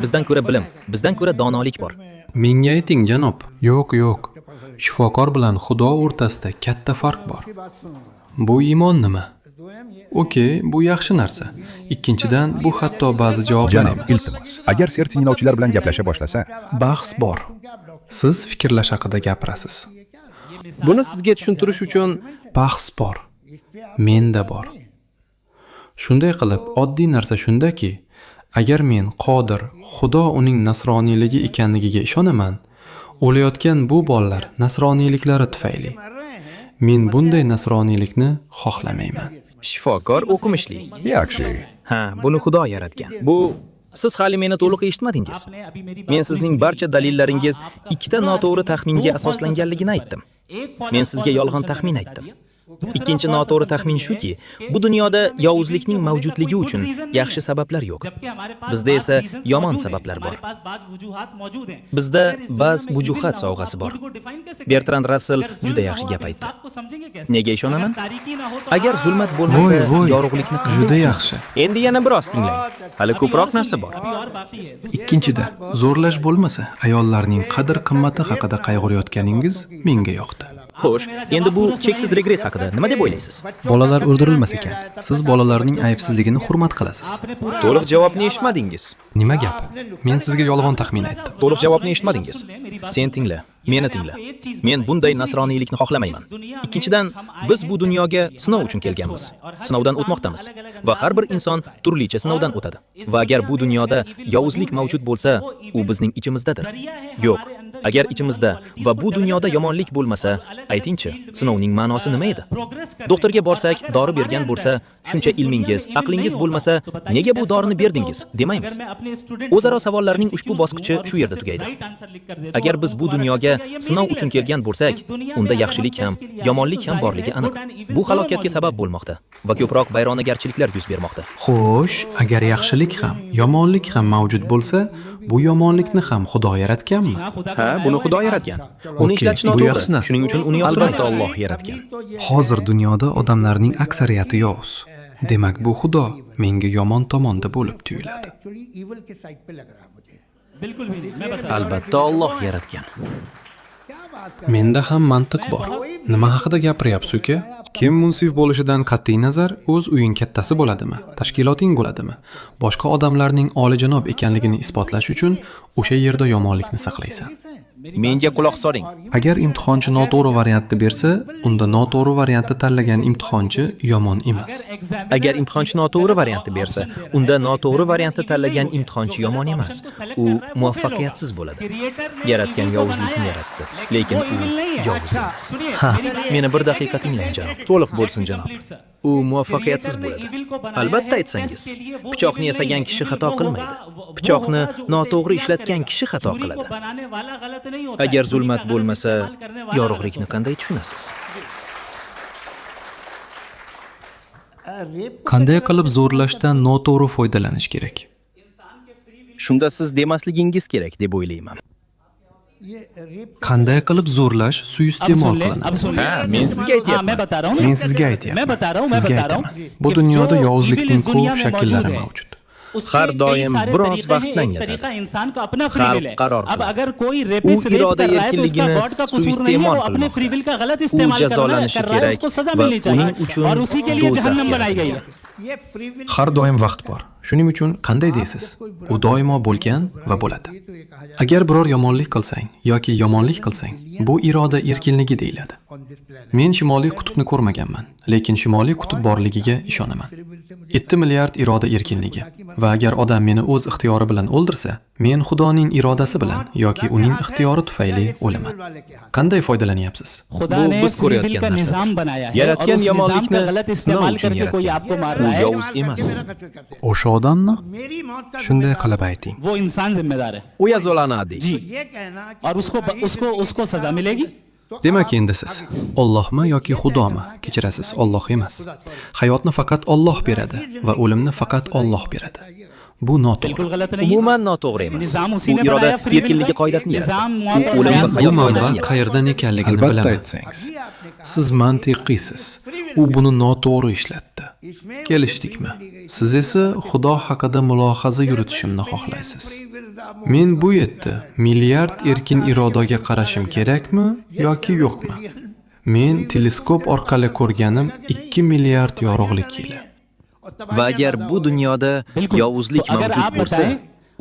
Bizdan ko'ra bilim, bizdan ko'ra donolik bor. Menga ayting, janob. Yo'q. Shifokor bilan Xudo o'rtasida katta farq bor. Bu iymon nima? Okey, bu yaxshi narsa. Ikkinchidan, bu hatto ba'zi javoblar emas. Iltimos, agar ser tinglovchilar bilan gaplasha boshlasa, Bahs bor. Siz fikrlash haqida gapirasiz. Buni sizga tushuntirish uchun bahs bor. Menda bor. Shunday qilib, oddiy narsa shundaki, agar men qodir, Xudo uning nasroniyligi ekanligiga ishonaman, o'layotgan bu bolalar nasroniyliklari tufayli. Men bunday nasroniylikni xohlamayman. Shifokor o'qimishli. yaxshi. Ha, buni Xudo yaratgan. Bu Siz hali meni to'liq eshitmadingiz. Men sizning barcha dalillaringiz ikkita noto'g'ri taxminga asoslanganligini aytdim. Men sizga yolg'on taxmin aytdim. Ikkinchi noto'g'ri taxmin shuki, bu dunyoda yovuzlikning mavjudligi uchun yaxshi sabablar yo'q. Bizda esa yomon sabablar bor. Bizda ba'z vujuhat sovg'asi bor. Bertrand Rassel juda yaxshi gap aytdi. Nega ishonaman? Agar zulmat bo'lmasa, yorug'likni Juda yaxshi. Endi yana biroz tinglang. Hali ko'proq narsa bor. Ikkinchida, zo'rlash bo'lmasa, ayollarning qadr-qimmati haqida qayg'urayotganingiz menga yoqdi. Xo'sh, endi bu cheksiz regress haqida nima deb o'ylaysiz? Bolalar o'ldirilmas ekan. Siz bolalarning aybsizligini hurmat qilasiz. To'liq javobni eshitmadingiz. Nima gap? Men sizga yolg'on taxmin aytdim. To'liq javobni eshitmadingiz. Sen tingla, meni tingla. Men bunday nasroniylikni xohlamayman. Ikkinchidan, biz bu dunyoga sinov uchun kelganmiz. Sinovdan o'tmoqdamiz va har bir inson turlicha sinovdan o'tadi. Va agar bu dunyoda yovuzlik mavjud bo'lsa, u bizning ichimizdadir. Yo'q, agar ichimizda va bu dunyoda yomonlik bo'lmasa, aytingchi, sinovning ma'nosi nima edi? Doktorga borsak, dori bergan bo'lsa, shuncha ilmingiz, aqlingiz bo'lmasa, nega bu dorini berdingiz demaymiz. O'zaro savollarning ushbu bosqichi shu yerda tugaydi. Agar biz bu dunyoga sinov uchun kelgan bo'lsak, unda yaxshilik ham, yomonlik ham borligi aniq. Bu halokatga sabab bo'lmoqda va ko'proq vayronagarchiliklar yuz bermoqda. Xo'sh, agar yaxshilik ham, yomonlik ham mavjud bo'lsa, bu yomonlikni ham Xudo yaratganmi? Ha, buni Xudo yaratgan. Uni ishlatish bu noto'g'ri. yaxshi narsa. Shuning uchun uni yoqtirmaymiz. Albatta Alloh yaratgan. Hozir dunyoda odamlarning aksariyati yovuz. Demak, bu Xudo menga yomon tomonda bo'lib tuyuladi. Albatta Alloh yaratgan. Menda ham mantiq bor. Nima haqida gapiryapsiz, uka? Kim munsif bo'lishidan qat'iy nazar, o'z uying kattasi bo'ladimi, tashkiloting bo'ladimi? Boshqa odamlarning oliyjanob ekanligini isbotlash uchun o'sha yerda yomonlikni saqlaysan. Menga quloq soling. Agar imtihonchi noto'g'ri variantni bersa, unda noto'g'ri variantni tanlagan imtihonchi yomon emas. Agar imtihonchi noto'g'ri variantni bersa, unda noto'g'ri variantni tanlagan imtihonchi yomon emas. U muvaffaqiyatsiz bo'ladi. Yaratgan yovuzlikni yaratdi, lekin u yovuz emas. Ha, meni bir daqiqa tinglang, janob. To'liq bo'lsin, janob. U muvaffaqiyatsiz bo'ladi. Albatta aytsangiz, pichoqni yasagan kishi xato qilmaydi. Pichoqni noto'g'ri ishlatgan kishi xato qiladi. Agar zulmat bo'lmasa, yorug'likni qanday tushunasiz? Qanday qilib zo'rlashdan noto'g'ri foydalanish kerak? Shunda siz demasligingiz kerak deb o'ylayman. Qanday qilib zo'rlash suiiste'mol qilinadi? Ha, men sizga aytyapman. Men sizga aytyapman. Sizga aytaman. Bu dunyoda yovuzlikning ko'p shakllari mavjud. Har doim biroz vaqtni anglatadi. Xalq qaror qiladi. U iroda erkinligini suiiste'mol qilmoqda. U jazolanishi kerak va uning uchun do'zax yaratilgan. Har doim vaqt bor. Shuning uchun qanday deysiz? U doimo bo'lgan va bo'ladi. Agar biror yomonlik qilsang yoki yomonlik qilsang, bu iroda erkinligi deyiladi. Men Shimoliy qutbni ko'rmaganman, lekin Shimoliy qutb borligiga ishonaman. 7 milliard iroda erkinligi va agar odam meni o'z ixtiyori bilan o'ldirsa, men Xudoning irodasi bilan yoki uning ixtiyori tufayli o'laman. Qanday foydalanyapsiz? Bu biz ko'rayotgan narsa. Yaratgan yomonlikni sinov uchun yaratgan. U yovuz emas. O'sha odammi? Shunday qilib ayting. वो इंसान जिम्मेदार है U jazolanadi. जी और उसको सजा मिलेगी Demak endi siz Allohmi yoki Xudomi? Kechirasiz, Alloh emas. Hayotni faqat Alloh beradi va o'limni faqat Alloh beradi. Bu noto'g'ri. Umuman noto'g'ri emas. Bu iroda erkinligi qoidasini yaratdi. U o'lim va Bu hayot manba qoidasini yaratdi. qayerdan ekanligini bilaman. Siz mantiqiysiz. U buni noto'g'ri ishlatdi. Kelishdikmi? Siz esa Xudo haqida mulohaza yuritishimni xohlaysiz. Men bu yerda milliard erkin irodaga qarashim kerakmi yoki yo'qmi? Men teleskop orqali ko'rganim 2 milliard yorug'lik yili. Va agar bu dunyoda yovuzlik mavjud bo'lsa,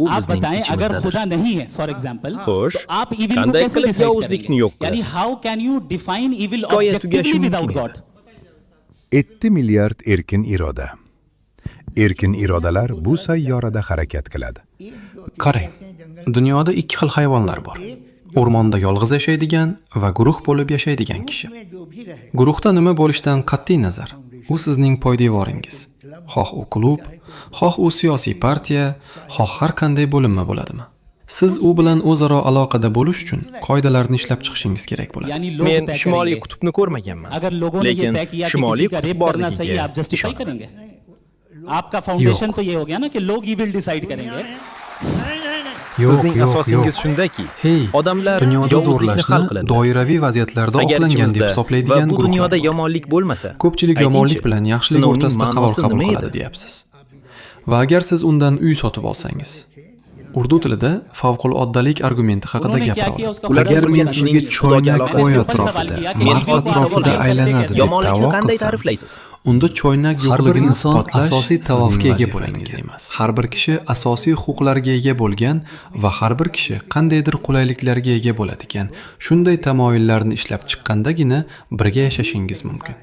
u bizning अगर ichimizdadir. खुदा नहीं है for example Xo'sh, तो आप evil को qanday कैसे qilib decide yovuzlikni yo'q करेंगे? यानी qilasiz? how can you define evil Hikoya objectively tugashi without mumkin God? edi. 7 milliard erkin iroda. Erkin irodalar bu sayyorada harakat qiladi. Qarang, dunyoda 2 xil hayvonlar bor. O'rmonda yolg'iz yashaydigan va guruh bo'lib yashaydigan kishi. Guruhda nima bo'lishidan qat'iy nazar, u sizning poydevoringiz. Xoh u klub, xoh u siyosiy partiya, xoh har qanday bo'linma bo'ladimi? Siz u bilan o'zaro aloqada bo'lish uchun qoidalarni ishlab chiqishingiz kerak bo'ladi. Men Shimoliy qutbni ko'rmaganman. Lekin Shimoliy qutb borligiga ishonaman. आपका फाउंडेशन तो ये हो गया ना कि लोग he will decide करेंगे. Sizning asosingiz shundaki, odamlar dunyoda yovuzlikni zo'rlashni hal qiladi. doiraviy vaziyatlarda oqlangan deb hisoblaydigan bu dunyoda guruhlar. yomonlik bo'lmasa, Ko'pchilik yomonlik bilan yaxshilik o'rtasida qaror qabul qiladi, deyapsiz. Va agar siz undan uy sotib olsangiz, urdu tilida favquloddilik argumenti haqida gapiramiz. Agar men sizga choynak oy atrofida, Mars atrofida aylanadi deb da'vo qilsam, unda choynak yo'qligini inson isbotlash asosiy tavofga ega sizning bo'lingiz emas. Har bir kishi asosiy huquqlarga ega bo'lgan va har bir kishi qandaydir qulayliklarga ega bo'ladigan shunday tamoyillarni ishlab chiqqandagina birga yashashingiz mumkin.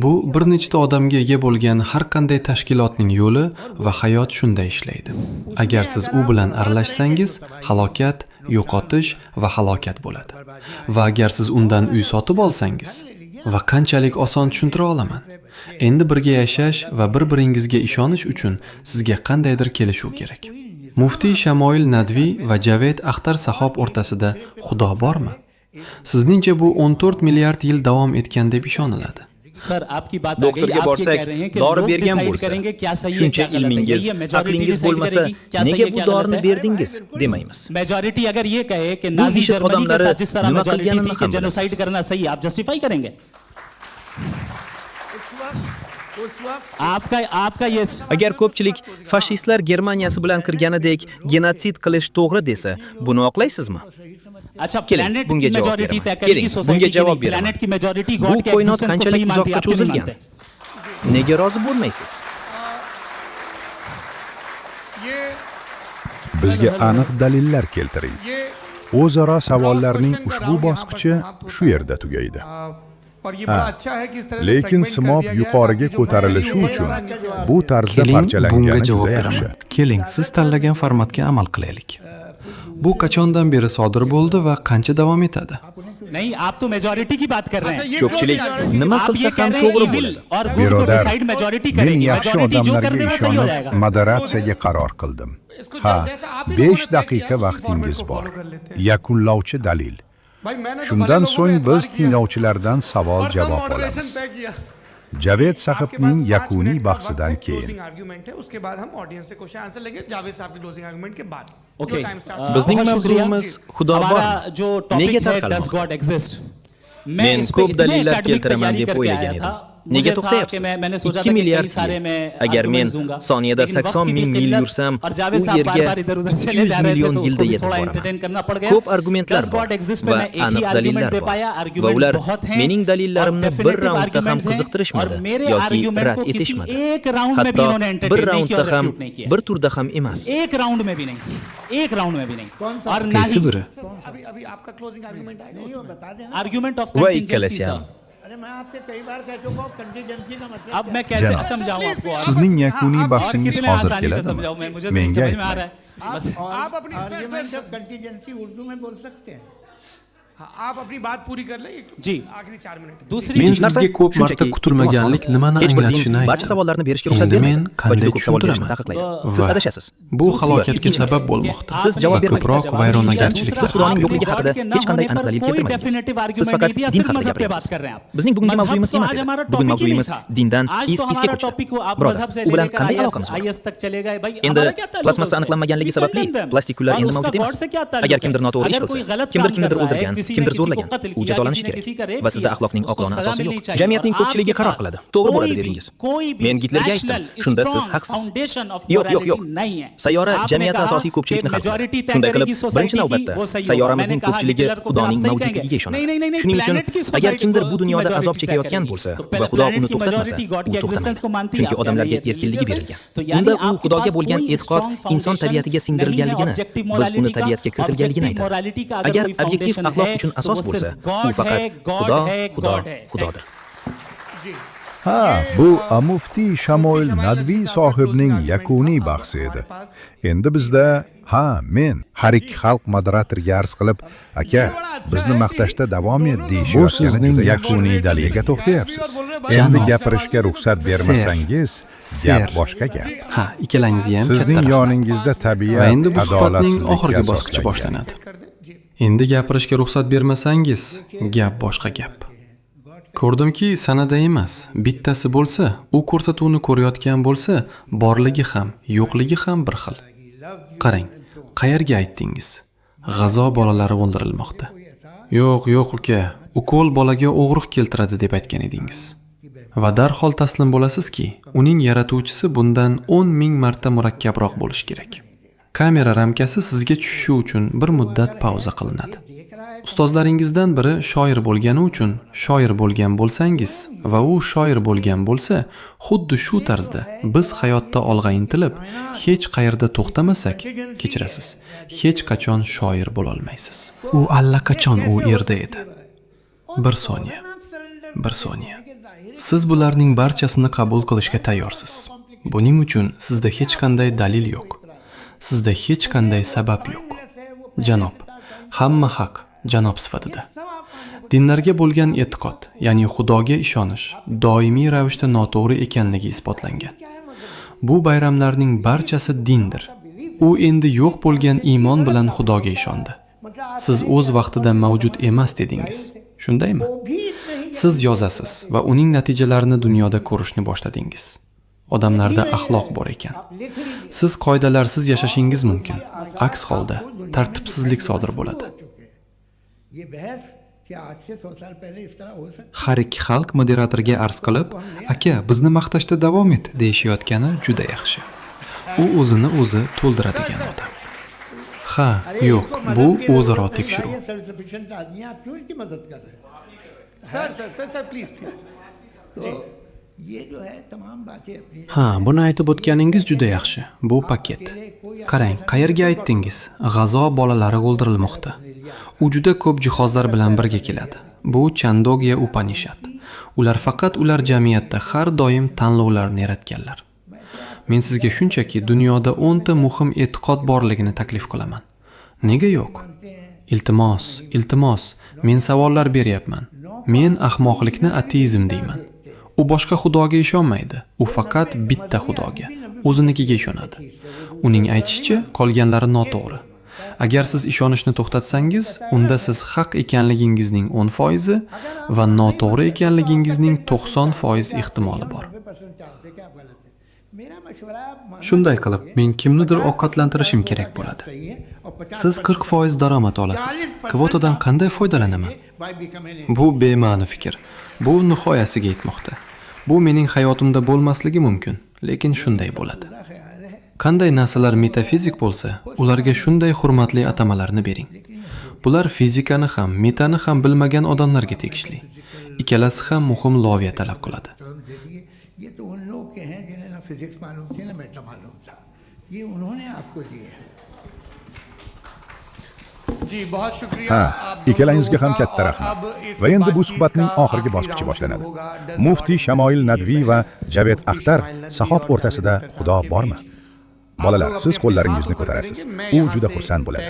Bu bir nechta odamga ega bo'lgan har qanday tashkilotning yo'li va hayot shunday ishlaydi. Agar siz u bilan aralashsangiz, halokat, yo'qotish va halokat bo'ladi. Va agar siz undan uy sotib olsangiz, va qanchalik oson tushuntira olaman. Endi birga yashash va bir-biringizga ishonish uchun sizga qandaydir kelishuv kerak. Muftiy Shamoil Nadviy va Javed Axtar sahob o'rtasida Xudo bormi? Sizningcha bu 14 milliard yil davom etgan deb ishoniladi. Sir आपकी बात doktorga borsak, dori bergan bo'lsa, shuncha ilmingiz, aqlingiz bo'lmasa, nega bu dorini berdingiz demaymiz. Majority अगर ये कहे कि Bu Nazi eshit Germany के odamlari साथ जिस तरह nima मेजॉरिटी qilganini थी कि ham जेनोसाइड bilasiz. करना सही, आप जस्टिफाई करेंगे? आपका ये Agar ko'pchilik fashistlar Germaniyasi bilan kirganidek genotsid qilish to'g'ri desa, buni oqlaysizmi? अच्छा Keling, प्लेनेट bunga की javob मेजॉरिटी beraman. तय करेगी Keling, सोसाइटी bunga की javob नहीं, beraman. प्लेनेट की मेजॉरिटी Bu गॉड के koinot एक्जिस्टेंस को qanchalik सही मानती है, uzoqqa आप क्यों नहीं cho'zilgan? मानते? Nega rozi bo'lmaysiz? Bizga aniq dalillar keltiring. O'zaro savollarning ushbu bosqichi shu yerda tugaydi. Lekin simob yuqoriga ko'tarilishi uchun bu tarzda Keling, bunga parchalangani javob juda yaxshi. beraman. Keling, siz tanlagan formatga amal qilaylik. Bu qachondan beri sodir bo'ldi va qancha davom etadi? नहीं आप तो मेजॉरिटी की बात कर रहे हैं. Ko'pchilik nima आप qilsa ये कह ham रहे हैं to'g'ri evil bo'ladi. और good को Birodar, decide मेजॉरिटी men करेगी. yaxshi मेजॉरिटी जो कर odamlarga दे वो सही हो ishonib जाएगा. moderatsiyaga qaror qildim. Ha, 5 daqiqa vaqtingiz bor. Yakunlovchi dalil. Shundan so'ng biz tinglovchilardan savol-javob olamiz. Javed sahibning yakuniy bahsidan keyin. Okay. Bizning mavzuimiz Xudo bor. जो Nega topic है tarqalmoqda? Does God exist Men ko'p dalillar keltiraman deb o'ylagan edim. Nega to'xtayapsiz? 2 milliard yil. Agar men soniyada 80 ming mil yursam, u yerga 200 million yilda yetib boraman. Ko'p argumentlar bor va aniq dalillar bor. Va ular mening dalillarimni bir raundda ham qiziqtirishmadi yoki rad etishmadi. Hatto bir raundda ham, bir turda ham emas. एक राउंड में भी नहीं, एक राउंड में भी नहीं. और ना Qaysi ही biri? Argument of Va ikkalasi ham. अरे मैं आपसे कई बार कह चुका हूँ कंटीजेंसी का मतलब अब मैं कैसे Janob, समझाऊं आपको? Sizning yakuniy और bahsingiz कितने hozir आसानी से keladimi? समझाऊं मैं? मुझे तो Menga समझ में आ रहा aytmang. है. आप अपनी आर्ग्यूमेंट ऑफ कंटीजेंसी उर्दू में बोल सकते हैं आप अपनी बात पूरी कर लें. जी. आखिरी 4 मिनट. दूसरी Men चीज sizga ko'p marta kutilmaganlik nimani Hech bir din anglatishini barcha aytdim. savollarni berishga ruxsat Endi bermaydi. men Va qanday juda ko'p savol berishni tushuntiraman? taqiqlaydi. Siz Va adashasiz. bu halokatga sabab bo'lmoqda. Siz javob va bermaysiz. ko'proq vayronagarchilik Siz Xudoning yo'qligi haqida hech qanday aniq dalil keltirmaysiz. Siz faqat din haqida gapirasiz. Bizning bugungi mavzuyimiz emas edi. Bugun mavzuyimiz dindan isga ko'chdi. Birodar, u bilan qanday aloqamiz bor? Endi plasmassa aniqlanmaganligi sababli plastik kullar endi mavjud emas. Agar kimdir noto'g'ri ish qilsa, kimdir o'ldirgan, kimdir zo'rlagan, u jazolanishi kerak. Va sizda axloqning oqilona asosi yo'q. Jamiyatning ko'pchiligi qaror qiladi. To'g'ri bo'ladi dedingiz. Men Gitlerga aytdim. Shunda siz haqsiz. Yo'q. Sayyora jamiyati asosiy ko'pchilikni hal qiladi. Shunday qilib, birinchi navbatda sayyoramizning ko'pchiligi Xudoning mavjudligiga ishonadi. Shuning uchun agar kimdir bu dunyoda azob chekayotgan bo'lsa va Xudo uni to'xtatmasa, u to'xtamaydi. Chunki odamlarga erkinligi berilgan. Unda u Xudoga bo'lgan e'tiqod inson tabiatiga singdirilganligini, biz uni tabiatga kiritilganligini aytadi. Agar obyektiv axloq uchun asos bo'lsa, u faqat Xudodir. Ha, bu Mufti Shamoil Nadviy sohibning yakuniy bahsi edi. Endi bizda men har ikki xalq moderatoriga arz qilib, aka, bizni maqtashda davom et deyish. Bu sizning yakuniy daliga to'xtayapsiz. Endi gapirishga ruxsat bermasangiz, gap boshqa gap. Ha, ikkalangizni ham Sizning yoningizda tabiat, va endi bu suhbatning adolatsizlikka oxirgi bosqichi asoslangan. boshlanadi. Endi gapirishga ruxsat bermasangiz, gap boshqa gap. Ko'rdimki, sanada emas, bittasi bo'lsa, u ko'rsatuvni ko'rayotgan bo'lsa, borligi ham, yo'qligi ham bir xil. Qarang, qayerga aytdingiz? G'azo bolalari o'ldirilmoqda. Yo'q, uka, ukol bolaga og'riq keltiradi deb aytgan edingiz. Va darhol taslim bo'lasizki, uning yaratuvchisi bundan 10,000 marta murakkabroq bo'lishi kerak. Kamera ramkasi sizga tushishi uchun bir muddat pauza qilinadi. Ustozlaringizdan biri shoir bo'lgani uchun shoir bo'lgan bo'lsangiz va u shoir bo'lgan bo'lsa, xuddi shu tarzda biz hayotda olg'a intilib, hech qayerda to'xtamasak, kechirasiz, hech qachon shoir bo'la olmaysiz. U allaqachon u yerda edi. Bir soniya. Siz bularning barchasini qabul qilishga tayyorsiz. Buning uchun sizda hech qanday dalil yo'q. Sizda hech qanday sabab yo'q. Janob, hamma haq janob sifatida. Dinlarga bo'lgan e'tiqod, ya'ni Xudoga ishonish, doimiy ravishda noto'g'ri ekanligi isbotlangan. Bu bayramlarning barchasi dindir. U endi yo'q bo'lgan iymon bilan Xudoga ishondi. Siz o'z vaqtida mavjud emas dedingiz. Shundaymi? Siz yozasiz va uning natijalarini dunyoda ko'rishni boshladingiz. Odamlarda axloq bor ekan. Siz qoidalarsiz yashashingiz mumkin. Aks holda tartibsizlik sodir bo'ladi. Har ikki xalq moderatorga arz qilib, aka, bizni maqtashda davom et deyishayotgani juda yaxshi. U o'zini o'zi to'ldiradigan odam. Ha, yo'q, bu o'zaro tekshiruv. Ha, buni aytib o'tganingiz juda yaxshi. Bu paket. Qarang, qayerga aytdingiz? G'azo bolalari o'ldirilmoqda. U juda ko'p jihozlar bilan birga keladi. Bu Chandogya Upanishad. Ular faqat ular jamiyatda har doim tanlovlarni yaratganlar. Men sizga shunchaki dunyoda 10 ta muhim e'tiqod borligini taklif qilaman. Nega yo'q? Iltimos, men savollar beryapman. Men ahmoqlikni ateizm deyman. U boshqa xudoga ishonmaydi. U faqat bitta xudoga, o'zinikiga ishonadi. Uning aytishicha, qolganlari noto'g'ri. Agar siz ishonishni to'xtatsangiz, unda siz haq ekanligingizning 10% va noto'g'ri ekanligingizning 90% ehtimoli bor. Shunday qilib, men kimnidir ovqatlantirishim kerak bo'ladi. Siz 40% daromad olasiz. Kvotadan qanday foydalanaman? Bu bema'ni fikr. Bu nihoyasiga yetmoqda. Bu mening hayotimda bo'lmasligi mumkin, lekin shunday bo'ladi. Qanday narsalar metafizik bo'lsa, ularga shunday hurmatli atamalarni bering. Bular fizikani ham, metani ham bilmagan odamlarga tegishli. Ikkalasi ham muhim loviya talab qiladi. Ha, ikkalangizga ham katta rahmat. Va endi bu suhbatning oxirgi bosqichi boshlanadi. Mufti Shamoil Nadviy va Javed Axtar sahob o'rtasida Xudo bormi? Bolalar, siz qo'llaringizni ko'tarasiz. U juda xursand bo'ladi.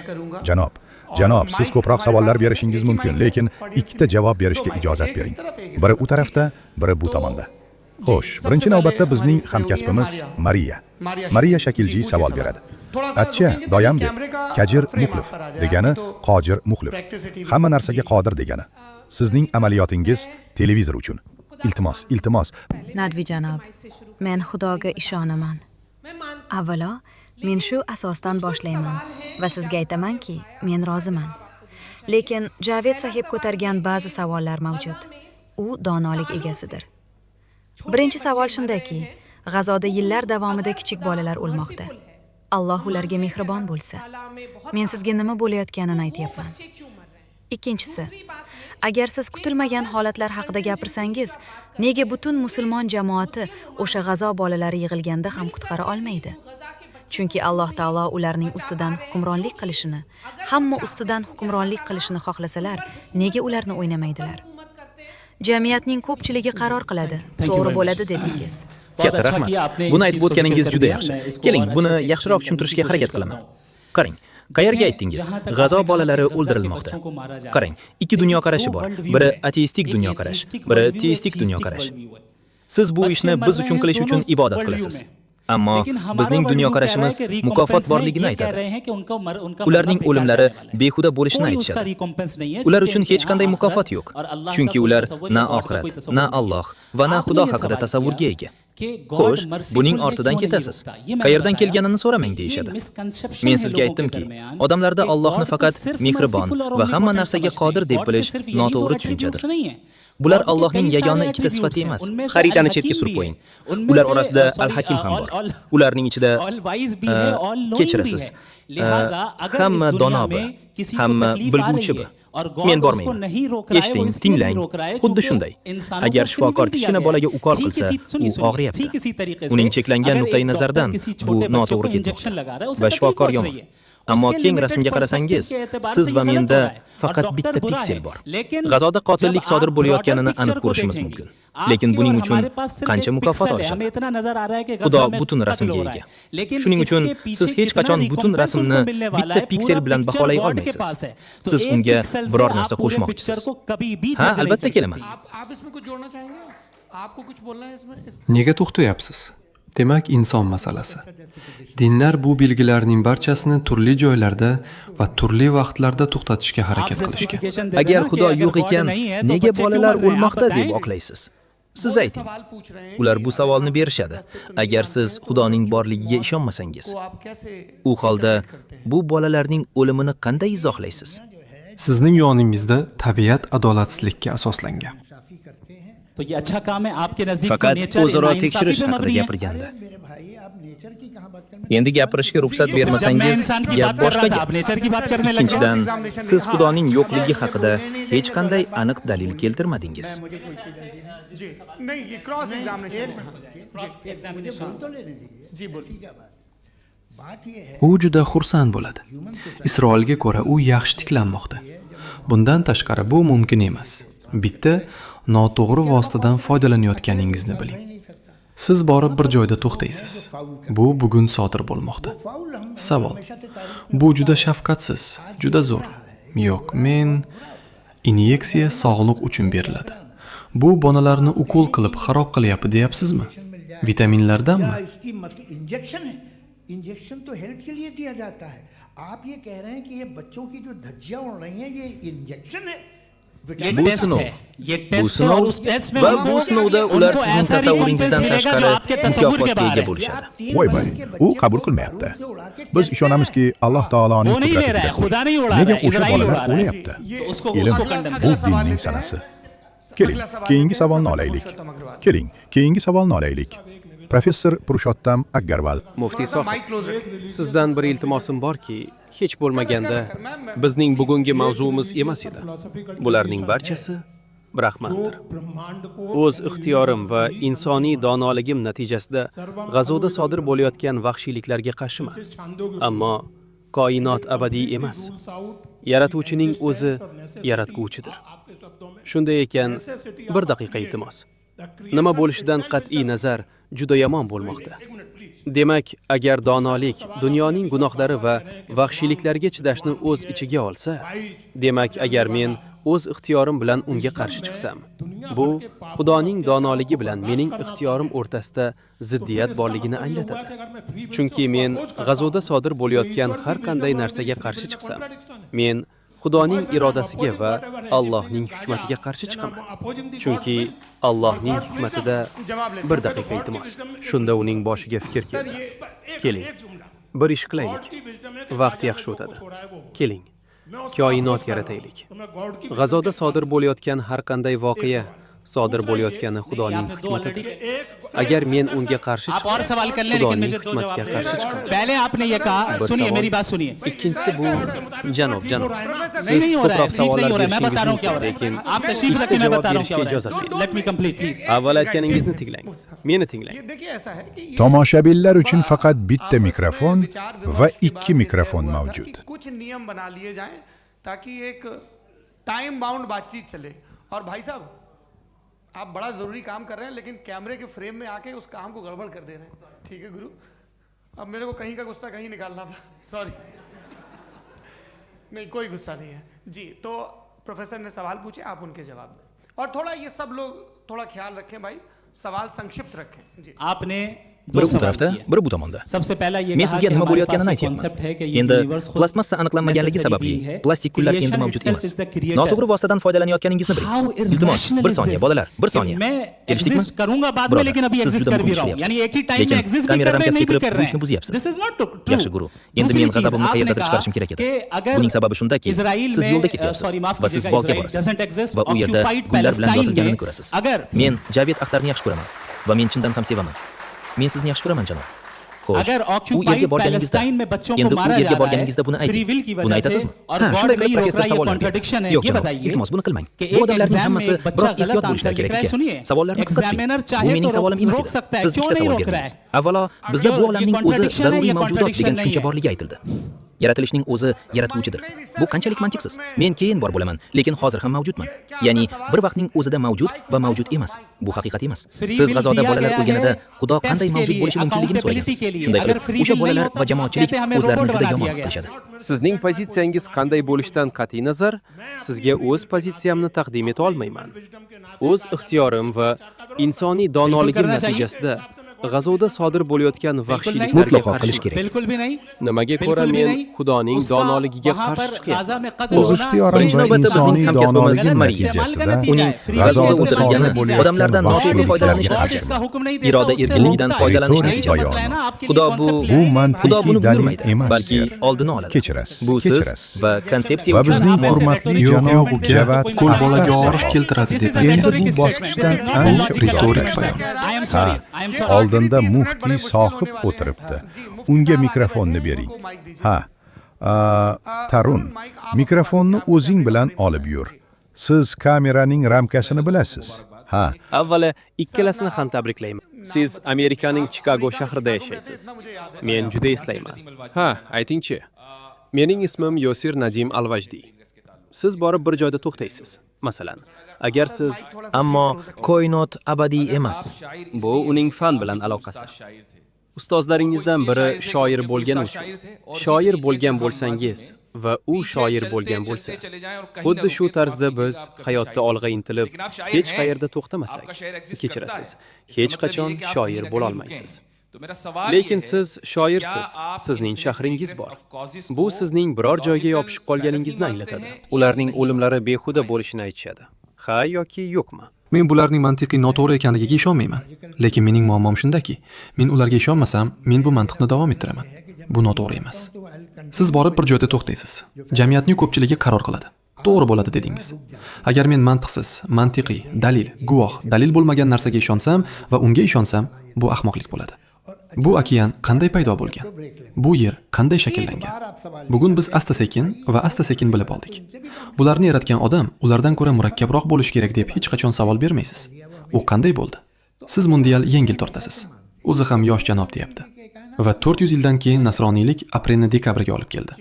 Janob, siz ko'proq savollar berishingiz mumkin, lekin ikkita javob berishga ijozat bering. Biri u tarafda, biri bu tomonda. Xo'sh, birinchi navbatda bizning hamkasbimiz Mariya Shakilji savol beradi. Atcha, doyam deb, Kajir Muxlif degani Qojir Muxlif. Hamma narsaga qodir degani. Sizning amaliyotingiz televizor uchun. Iltimos. Nadviy janob, men Xudoga ishonaman. Avvalo, men shu asosdan boshlayman va sizga aytamanki, men roziman. Lekin Javed sahib ko'targan ba'zi savollar mavjud. U donolik egasidir. Birinchi savol shundaki, G'azoda yillar davomida kichik bolalar o'lmoqda. Alloh ularga mehribon bo'lsa. Men sizga nima bo'layotganini aytayapman. Ikkinchisi, agar siz kutilmagan holatlar haqida gapirsangiz, nega butun musulmon jamoati o'sha G'azo bolalari yig'ilganda ham qutqara olmaydi? Chunki Alloh taolo ularning ustidan hukmronlik qilishini, hamma ustidan hukmronlik qilishini xohlasalar, nega ularni o'ynamaydilar? Jamiyatning ko'pchiligi qaror qiladi. To'g'ri bo'ladi dedingiz. Katta rahmat. Buni aytib o'tganingiz juda yaxshi. Keling, buni yaxshiroq tushuntirishga harakat qilaman. Qarang, qayerga aytdingiz? G'azo bolalari o'ldirilmoqda. Qarang, ikki dunyoqarashi bor. Biri ateistik dunyoqarash, biri teistik dunyoqarash. Siz bu ishni biz uchun qilish uchun ibodat qilasiz. Ammo bizning dunyoqarashimiz mukofot borligini aytadi. Ularning o'limlari behuda bo'lishini aytishadi. Ular uchun hech qanday mukofot yo'q. Chunki ular na oxirat, na Alloh va na Xudo haqida tasavvurga ega. Xo'sh, buning ortidan ketasiz. Qayerdan kelganini so'ramang deyshadi. Men sizga aytdimki, odamlarda Allohni faqat mehribon va hamma narsaga qodir deb bilish noto'g'ri tushunchadir. Bular Allohning yagona ikkita sifati emas. Xaritani chetga surib qo'ying. Ular orasida Al-Hakim ham bor. Ularning ichida kechirasiz. Hamma donobi, hamma bilguvchibi. Men bormayman. Eshiting, tinglang. Xuddi shunday. Agar shifokor kichkina bolaga ukol qilsa, u og'riyapti. Uning cheklangan nuqtai nazardan bu noto'g'ri ketmoqda va shifokor yomon. Ammo keng rasmga qarasangiz, siz va menda faqat bitta piksel bor. G'azoda qotillik sodir bo'layotganini aniq ko'rishimiz mumkin. Lekin buning uchun qancha mukofot olishadi? Xudo butun rasmga ega. Shuning uchun siz hech qachon butun rasmni bitta piksel bilan baholay olmaysiz. Siz unga biror narsa qo'shmoqchisiz. Ha, albatta kelaman. Nega to'xtayapsiz? Demak, inson masalasi. Dinlar bu belgilarning barchasini turli joylarda va turli vaqtlarda to'xtatishga harakat qilishgan. Agar Xudo yo'q ekan, nega bolalar o'lmoqda deb oqlaysiz? Siz ayting. Ular bu savolni berishadi. Agar siz Xudoning borligiga ishonmasangiz, u holda bu bolalarning o'limini qanday izohlaysiz? Sizning yoningizda tabiat adolatsizlikka asoslangan. Faqat o'zaro tekshirish haqida gapirganda. Endi gapirishga ruxsat bermasangiz, gap boshqa gap. Ikkinchidan, siz Xudoning yo'qligi haqida hech qanday aniq dalil keltirmadingiz. U juda xursand bo'ladi. Isroilga ko'ra u yaxshi tiklanmoqda. Bundan tashqari bu mumkin emas. Bitta noto'g'ri vositadan foydalanayotganingizni biling. Siz borib bir joyda to'xtaysiz. Bu bugun sodir bo'lmoqda. Savol: bu juda shafqatsiz, juda zo'r. Yo'q, men inyeksiya sog'liq uchun beriladi. Bu bolalarni ukol qilib xarob qilyapti deyapsizmi? Vitaminlardanmi? Injection तो हेल्थ के लिए दिया जाता है. आप ये कह रहे हैं कि ये बच्चों की जो धज्जियां उड़ रही हैं ये इंजेक्शन है. Bu sinov. Bu sinov va bu sinovda ular sizning tasavvuringizdan tashqari mukofotga ega bo'lishadi. Voy, u qabul qilmayapti. Biz ishonamizki, Alloh taoloning qudratiga. Nega o'sha bolalar o'lyapti? Ilm bu dinning sanasi. Keling, keyingi savolni olaylik. Professor Purushottam Aggarwal. Muftiy sohib, sizdan bir iltimosim borki, hech bo'lmaganda bizning bugungi mavzuimiz emas edi. Bularning barchasi Brahmandir. O'z ixtiyorim va insoniy donoligim natijasida g'azoda sodir bo'layotgan vahshiyliklarga qarshiman. Ammo koinot abadiy emas. Yaratuvchining o'zi yaratguvchidir. Shunday ekan, bir daqiqa iltimos. Nima bo'lishidan qat'iy nazar juda yomon bo'lmoqda. Demak, agar donolik dunyoning gunohlari va vahshiyliklarga chidashni o'z ichiga olsa, demak, agar men o'z ixtiyorim bilan unga qarshi chiqsam, bu Xudoning donoligi bilan mening ixtiyorim o'rtasida ziddiyat borligini anglatadi. Chunki men g'azoda sodir bo'layotgan har qanday narsaga qarshi chiqsam, men Xudoning irodasiga va Allohning hikmatiga qarshi chiqaman. Chunki Allohning hikmatida bir daqiqa iltimos. Shunda uning boshiga fikr keldi. Keling, bir ish qilaylik. Vaqt yaxshi o'tadi. Keling, koinot yarataylik. G'azoda sodir bo'layotgan har qanday voqea sodir bo'layotgani Xudoning hikmatidir. Agar men unga qarshi chiqsam, Xudoning hikmatiga qarshi chiqaman. पहले आपने ये कहा, सुनिए मेरी बात सुनिए. Ikkinchisi bu janob. Siz ko'proq savollar berishingiz mumkin, lekin आप तशरीफ रखिए, मैं बता रहा हूं क्या हो रहा है. Let me complete please. Avval aytganingizni tinglang. Meni tinglang. Tomoshabinlar uchun faqat bitta mikrofon va ikki mikrofon mavjud. कुछ नियम बना लिए जाएं ताकि एक टाइम बाउंड बातचीत चले. और भाई साहब, आप बड़ा जरूरी काम कर रहे हैं लेकिन कैमरे के फ्रेम में आके उस काम को गड़बड़ कर दे रहे हैं। ठीक है गुरु, अब मेरे को कहीं का गुस्सा कहीं निकालना था, सॉरी। नहीं, कोई गुस्सा नहीं है जी। तो प्रोफेसर ने सवाल पूछे, आप उनके जवाब दें, और थोड़ा ये सब लोग थोड़ा ख्याल रखें भाई, सवाल संक्षिप्त रखें जी। आपने bir bu tarafda, bir bu tomonda. सबसे पहला ये Men कहा sizga कि nima हमारे bo'layotganini पास ये aytyapman. concept है कि ये Endi universe खुद plastmassa aniqlanmaganligi necessary sababli being है। plastik kullar endi Creation mavjud itself emas. is the creator. Noto'g'ri vositadan foydalanayotganingizni biling. How Iltimos, irrational bir is soniya this? bolalar, bir कि soniya. मैं Kelishdikmi? exist करूंगा बाद में, Birodar, लेकिन अभी siz exist juda कर भी muhim रहा हूं, ishlayapsiz. यानी एक ही टाइम में Lekin exist भी kamera कर रहे हैं, ramkasiga नहीं भी kirib कर bu रहे ishni हैं। buzyapsiz. This is not true. Yaxshi guru. Endi दूसरी men चीज, g'azabimni आपने qayerdadir कहा chiqarishim kerak edi. कि अगर Buning sababi shundaki, Israel siz में, yo'lda ketyapsiz sorry, माफ va siz कीजिएगा, bog'ga Israel borasiz doesn't exist, va u yerda occupied gullar bilan Palestine yozilganini में ko'rasiz. अगर Men Javed Axtarni yaxshi ko'raman va men chindan ham sevaman. Men sizni yaxshi ko'raman, janob. Xo'sh, अगर u yerga occupied borganingizda, Palestine में बच्चों को endi u मारा yerga जा रहा borganingizda buni है फ्री ayting. विल की Buni वजह से, aytasizmi? और Ha, गॉड shunday नहीं qilib रोक professor रहा, ये savollar berdi. कॉन्ट्रडिक्शन है, Yo'q, ये janob, बताइए iltimos buni qilmang. कि Bu एक odamlarning एग्जाम hammasi में बच्चा biroz ehtiyot गलत bo'lishlari आंसर लिख kerak रहा है, ekan. सुनिए, Savollarni qisqartiring. एग्जामिनर Bu चाहे mening तो savolim रोक emas edi. सकता है, Siz क्यों ikkita नहीं savol रोक रहा berdingiz. है? Avvalo, bizda bu ये olamning o'zi contradiction है, zaruriy ये mavjudot contradiction degan नहीं tushuncha है। borligi aytildi. Yaratilishning o'zi yaratguvchidir. Bu qanchalik mantiqsiz? Men keyin bor bo'laman, lekin hozir ham mavjudman. Ya'ni bir vaqtning o'zida mavjud va mavjud emas. Bu haqiqat emas. Siz g'azoda bolalar o'lganida Xudo qanday mavjud bo'lishi mumkinligini so'ragansiz. Shunday qilib, o'sha bolalar va jamoatchilik o'zlarini juda yomon his qilishadi. Sizning pozitsiyangiz qanday bo'lishidan qat'iy nazar, sizga o'z pozitsiyamni taqdim eta olmayman. O'z ixtiyorim va insoniy donoligim natijasida g'azoda sodir bo'layotgan vahshiyliklarga Mutlaqo qilish kerak. बिल्कुल भी नहीं। Nimaga ko'ra men Xudoning donoligiga वहाँ पर qarshi Gaza chiqyapman? में कत्ल o'z होना ixtiyorim Birinchi va navbatda bizning insoniy hamkasbimiz donoligim Maryam. natijasida Uning g'azoda g'azoda o'ldirilgani, sodir bo'layotgan odamlardan noto'g'ri vahshiyliklarga foydalanishdan qarshi इसका हुक्म नहीं देता, iroda उससे erkinligidan रोकता है। foydalanish Retoric natijasi. bayon. मसला है ना, आपके Xudo लिए bu concept bu ले आए। Xudo mantiqiy buni dalil buyurmaydi, emas, balki oldini oladi. kechirasiz, Bu siz kechirasiz. va konsepsiya va uchun bizning Siz hurmatli retorik janob statement Javad berdi, qo'l Axtar bolaga sahob. og'riq keltiradi This deb is a Endi rhetoric bu statement. bosqichdan This is not a ancha logical retorik statement. bayon. I am sorry, I am sorry. Oldinda muftiy sohib o'tiribdi. Unga mikrofonni bering. Ha, Tarun, mikrofonni o'zing bilan olib yur. Siz kameraning ramkasini bilasiz. Ha, Avvalo ikkalasini ham tabriklayman. Siz Amerikaning Chikago shahrida yashaysiz. Men juda eslayman. Ha, aytingchi. Mening ismim Yosir Nadim Alvajdi. Siz borib bir joyda to'xtaysiz. Masalan, agar siz ammo koinot abadiy emas. bu uning fan bilan aloqasi. Ustozlaringizdan biri shoir bo'lgani uchun, shoir bo'lgan bo'lsangiz va u shoir bo'lgan bo'lsa, xuddi shu tarzda biz hayotda olg'a intilib, hech qayerda to'xtamasak, kechirasiz, hech qachon shoir bo'la olmaysiz. Lekin siz shoirsiz, sizning shahringiz bor. Bu sizning biror joyga yopishib qolganingizni anglatadi. Ularning o'limlari behuda bo'lishini aytishadi. Ha yoki yo'qmi? Men bularning mantiqiy noto'g'ri ekanligiga ishonmayman. Lekin mening muammom shundaki, men ularga ishonmasam, men bu mantiqni davom ettiraman. Bu noto'g'ri emas. Siz borib bir joyda to'xtaysiz. Jamiyatning ko'pchiligi qaror qiladi. To'g'ri bo'ladi dedingiz. Agar men mantiqsiz, mantiqiy, dalil, guvoh, dalil bo'lmagan narsaga ishonsam va unga ishonsam, bu ahmoqlik bo'ladi. Bu okean qanday paydo bo'lgan? Bu yer qanday shakllangan? Bugun biz asta-sekin va asta-sekin bilib oldik. Bularni yaratgan odam ulardan ko'ra murakkabroq bo'lishi kerak deb hech qachon savol bermaysiz. U qanday bo'ldi? Siz mundial yengil tortasiz. O'zi ham yosh janob deyapti. Va 400 yildan keyin nasroniylik aprelni dekabrga olib keldi.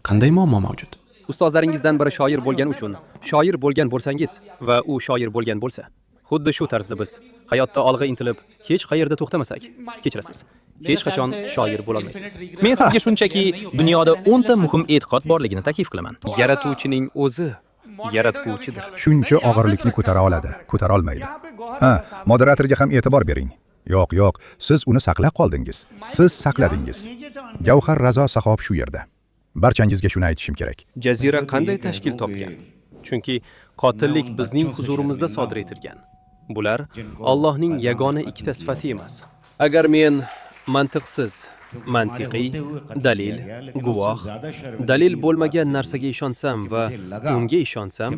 Qanday muammo mavjud? Ustozlaringizdan biri shoir bo'lgani uchun, shoir bo'lgan bo'lsangiz va u shoir bo'lgan bo'lsa, xuddi shu tarzda biz hayotda olg'a intilib, hech qayerda to'xtamasak, kechirasiz, hech qachon shoir bo'la olmaysiz. Men sizga shunchaki dunyoda 10 ta muhim e'tiqod borligini taklif qilaman. Yaratuvchining o'zi yaratguvchidir. Shuncha og'irlikni ko'tara oladi, ko'tara olmaydi. Ha, moderatorga ham e'tibor bering. Yo'q, yo'q, siz uni saqlab qoldingiz. Siz saqladingiz. Javhar Razo sahob shu yerda. Barchangizga shuni aytishim kerak. Jazira qanday tashkil topgan? Chunki qotillik bizning huzurimizda sodir etilgan. Bular Allohning yagona ikkita sifati emas. Agar men mantiqsiz, mantiqiy, dalil, guvoh, dalil bo'lmagan narsaga ishonsam va unga ishonsam,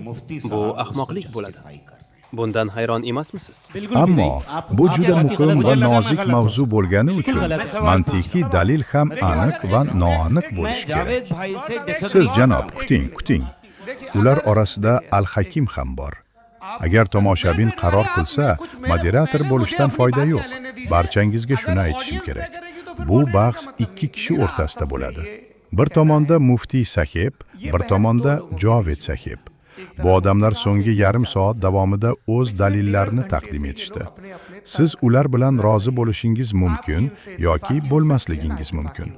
bu ahmoqlik bo'ladi. Bundan hayron emasmisiz? Ammo bu juda muhim va nozik mavzu bo'lgani uchun mantiqiy dalil ham aniq va noaniq bo'lishi kerak. Siz janob, kuting. Ular orasida Al-Hakim ham bor. Agar tomoshabin qaror qilsa, moderator bo'lishdan foyda yo'q. Barchangizga shuni aytishim kerak. Bu bahs ikki kishi o'rtasida bo'ladi. Bir tomonda muftiy Sahib, bir tomonda Javed Sahib. Bu odamlar so'nggi yarim soat davomida o'z dalillarini taqdim etishdi. Siz ular bilan rozi bo'lishingiz mumkin yoki bo'lmasligingiz mumkin.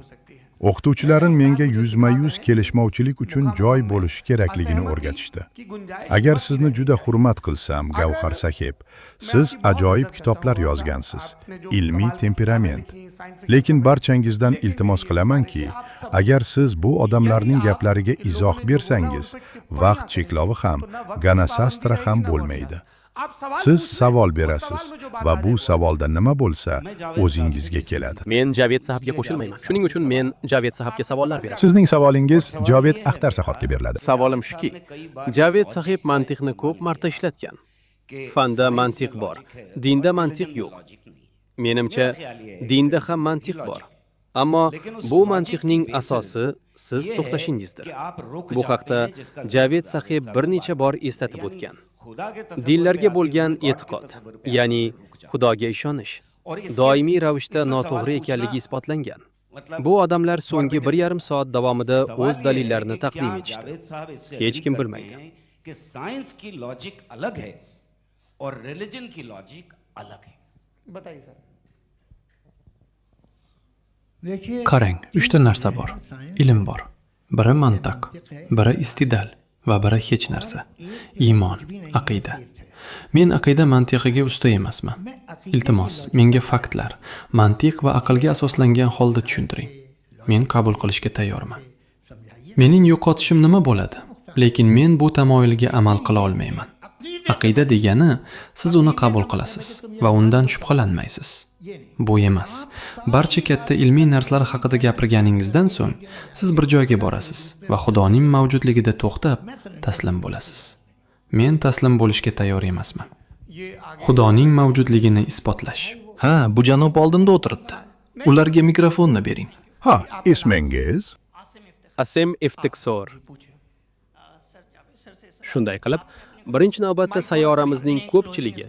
O'qituvchilarim menga yuzma-yuz kelishmovchilik uchun joy bo'lishi kerakligini o'rgatishdi. Agar sizni juda hurmat qilsam, Gavhar Sahib, siz ajoyib kitoblar yozgansiz, ilmiy temperament. Lekin barchangizdan iltimos qilamanki, agar siz bu odamlarning gaplariga izoh bersangiz, vaqt cheklovi ham, ganasastra ham bo'lmaydi. Siz savol berasiz va bu savolda nima bo'lsa, o'zingizga keladi. Men Javed sahibga qo'shilmayman. Shuning uchun men Javed sahibga savollar beraman. Sizning savolingiz Javed Axtar sahibga beriladi. Savolim shuki, Javed sahib mantiqni ko'p marta ishlatgan. Fanda mantiq bor, dinda mantiq yo'q. Menimcha, dinda ham mantiq bor. Ammo bu mantiqning asosi siz to'xtashingizdir. Bu haqda Javed sahib bir necha bor eslatib o'tgan. Dinlarga bo'lgan e'tiqod, ya'ni Xudoga ishonish, doimiy ravishda noto'g'ri ekanligi isbotlangan. Bu odamlar so'nggi 1,5 soat davomida o'z dalillarini taqdim etishdi. Hech kim bilmaydi. Science की लॉजिक अलग है और रिलीजन की लॉजिक अलग है। बताइए sir. Qarang, 3 ta narsa bor. Ilm bor. Biri mantiq, biri istidal va biri hech narsa. Iymon, aqida. Men aqida mantiqiga usta emasman. Iltimos, menga faktlar, mantiq va aqlga asoslangan holda tushuntiring. Men qabul qilishga tayyorman. Mening yo'qotishim nima bo'ladi? Lekin men bu tamoyilga amal qila olmayman. Aqida degani siz uni qabul qilasiz va undan shubhalanmaysiz. Bu emas. Barcha katta ilmiy narsalar haqida gapirganingizdan so'ng siz bir joyga borasiz va Xudoning mavjudligida to'xtab taslim bo'lasiz. Men taslim bo'lishga tayyor emasman. Xudoning mavjudligini isbotlash. Ha, bu janob oldinda o'tiribdi. Ularga mikrofonni bering. Ha, ismingiz? Asim Iftiksor. Shunday qilib, birinchi navbatda sayyoramizning ko'pchiligi